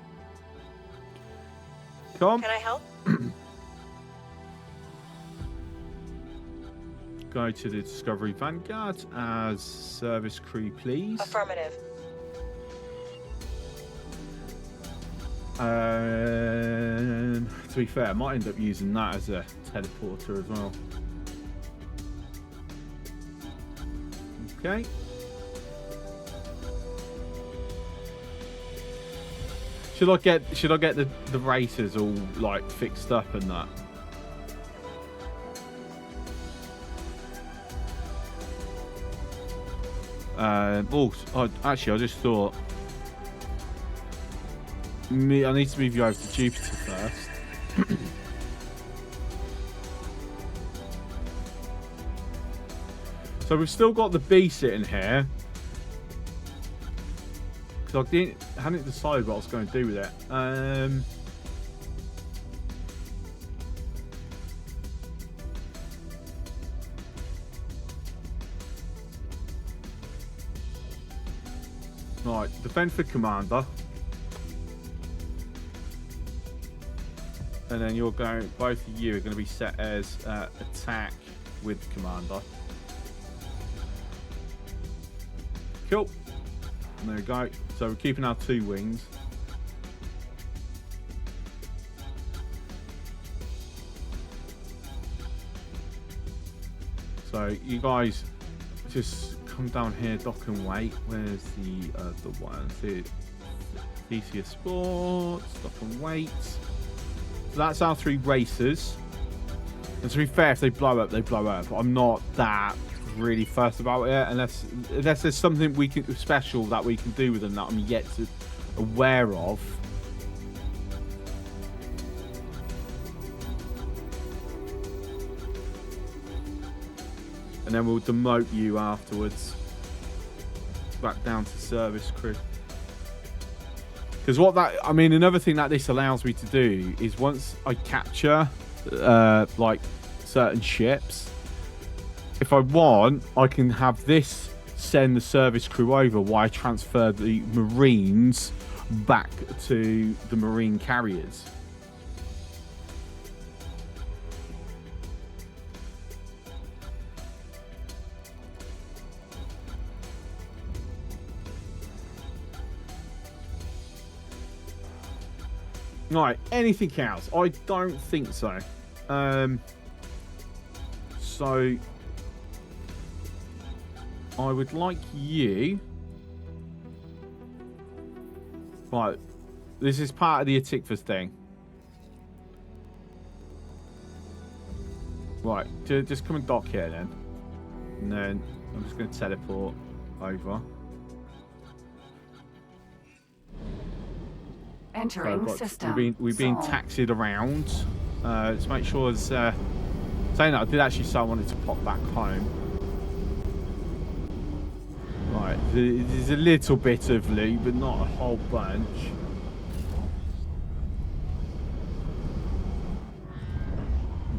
come. Can I help? Go to the Discovery Vanguard as service crew, please. Affirmative. To be fair, I might end up using that as a teleporter as well. Okay. Should I get the racers all like fixed up and that? Actually, I just thought I need to move you over to Jupiter first. So we've still got the B sitting here. Because I hadn't decided what I was going to do with it. Right, defend for commander. And then you're going, both of you are going to be set as attack with commander. Cool. And there we go. So we're keeping our 2 wings. So you guys just come down here, dock and wait. Where's the other one? The Theseus Sports, dock and wait. So that's our 3 racers. And to be fair, if they blow up, they blow up. I'm not that really fussed about it, unless there's something we can special that we can do with them that I'm yet to aware of. And then we'll demote you afterwards back down to service crew. Because what that, I mean, another thing that this allows me to do is once I capture like certain ships, if I want, I can have this send the service crew over while I transfer the Marines back to the Marine carriers. Right, anything else? I don't think so. So I would like you. Right, this is part of the Atikvas thing. Right, just come and dock here then. And then I'm just going to teleport over. Entering system. We've been taxied around. Let's make sure there's Saying that, I did actually say I wanted to pop back home. Right, there's a little bit of loot, but not a whole bunch.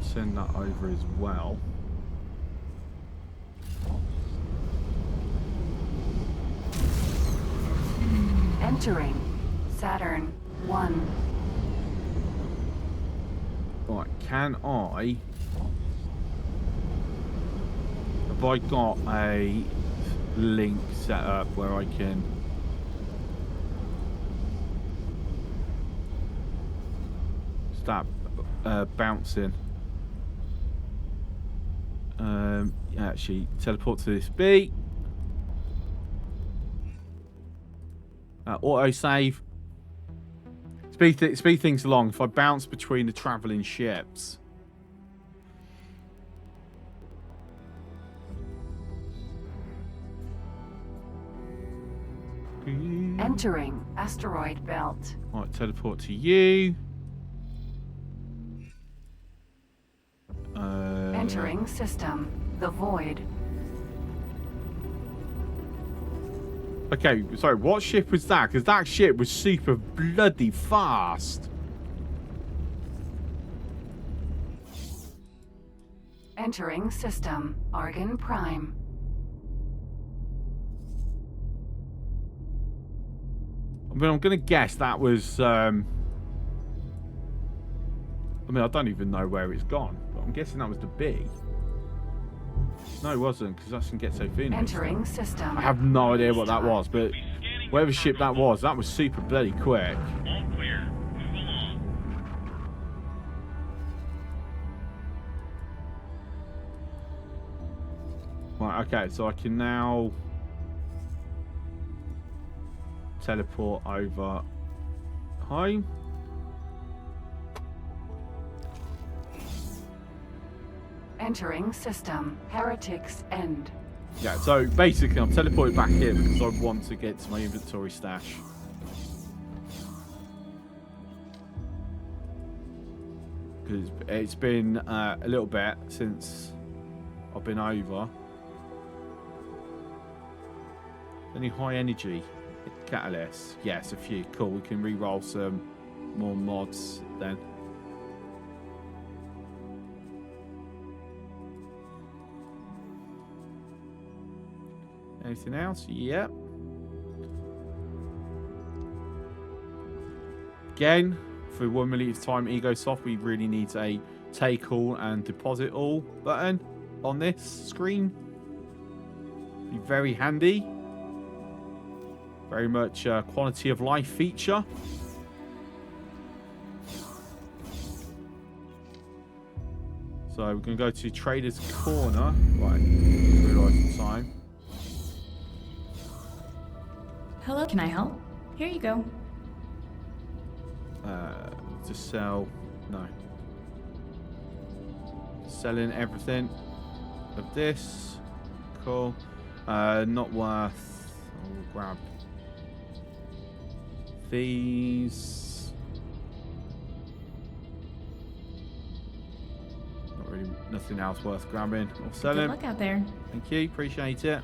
Send that over as well. Entering Saturn 1. Right, can I... Have I got a link set up where I can... start bouncing? Actually, teleport to this B. Auto save. Speed things along. If I bounce between the traveling ships. Entering asteroid belt. Right, teleport to you. Entering system. The void. Okay, sorry, what ship was that? Because that ship was super bloody fast. Entering system. Argon Prime. I mean, I'm going to guess that was... I mean, I don't even know where it's gone. But I'm guessing that was the B. No, it wasn't, because that's in Get So Finished. Entering system. I have no idea what that was, but whatever ship that was super bloody quick. All clear. Move along. Right, okay, so I can now teleport over home. Entering system. Heretics End. Yeah, so basically I'm teleported back here because I want to get to my inventory stash. Because it's been a little bit since I've been over. Any high energy catalysts? Yes, a few. Cool, we can re-roll some more mods then. Anything else? Yep. Again, for 1 minute of time ego soft, we really need a take all and deposit all button on this screen. Be very handy. Very much a quality of life feature. So we're going to go to Trader's Corner. Right, realise the time. Hello, can I help? Here you go. To sell, no. Selling everything of this. Cool. Not worth. I'll grab these. Not really, nothing else worth grabbing or selling. Good luck out there. Thank you, appreciate it.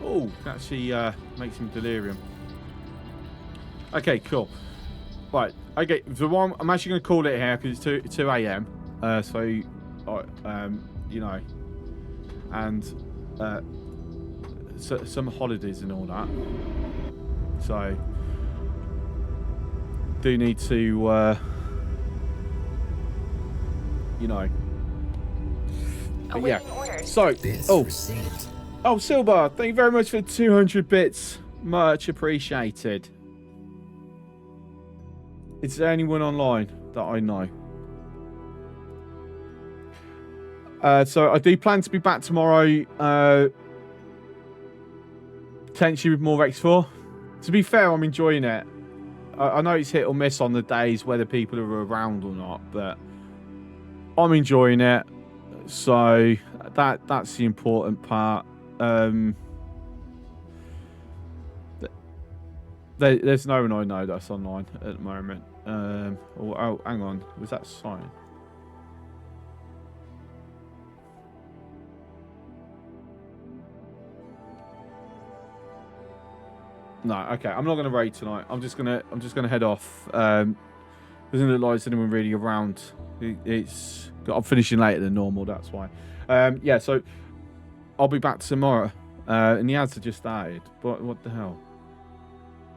Oh, actually makes him delirium. Okay, cool. Right, okay, the one I'm actually going to call it here because it's 2 a.m. So, you know, and so, some holidays and all that. So, do need to, you know. But yeah. So, oh, Silver, thank you very much for 200 bits. Much appreciated. Is there anyone online that I know? So I do plan to be back tomorrow, potentially with more X4. To be fair, I'm enjoying it. I know it's hit or miss on the days whether people are around or not, but I'm enjoying it. So that's the important part. There's no one I know that's online at the moment. Oh, hang on. Was that sign? No, okay. I'm not gonna raid tonight. I'm just gonna head off. Doesn't look like there's anyone really around. I'm finishing later than normal. That's why. Yeah. So I'll be back tomorrow. And the ads have just started. But what the hell?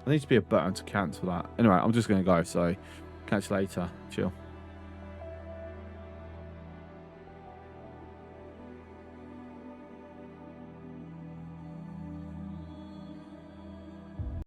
There needs to be a button to cancel that. Anyway, I'm just gonna go. So catch you later. Chill.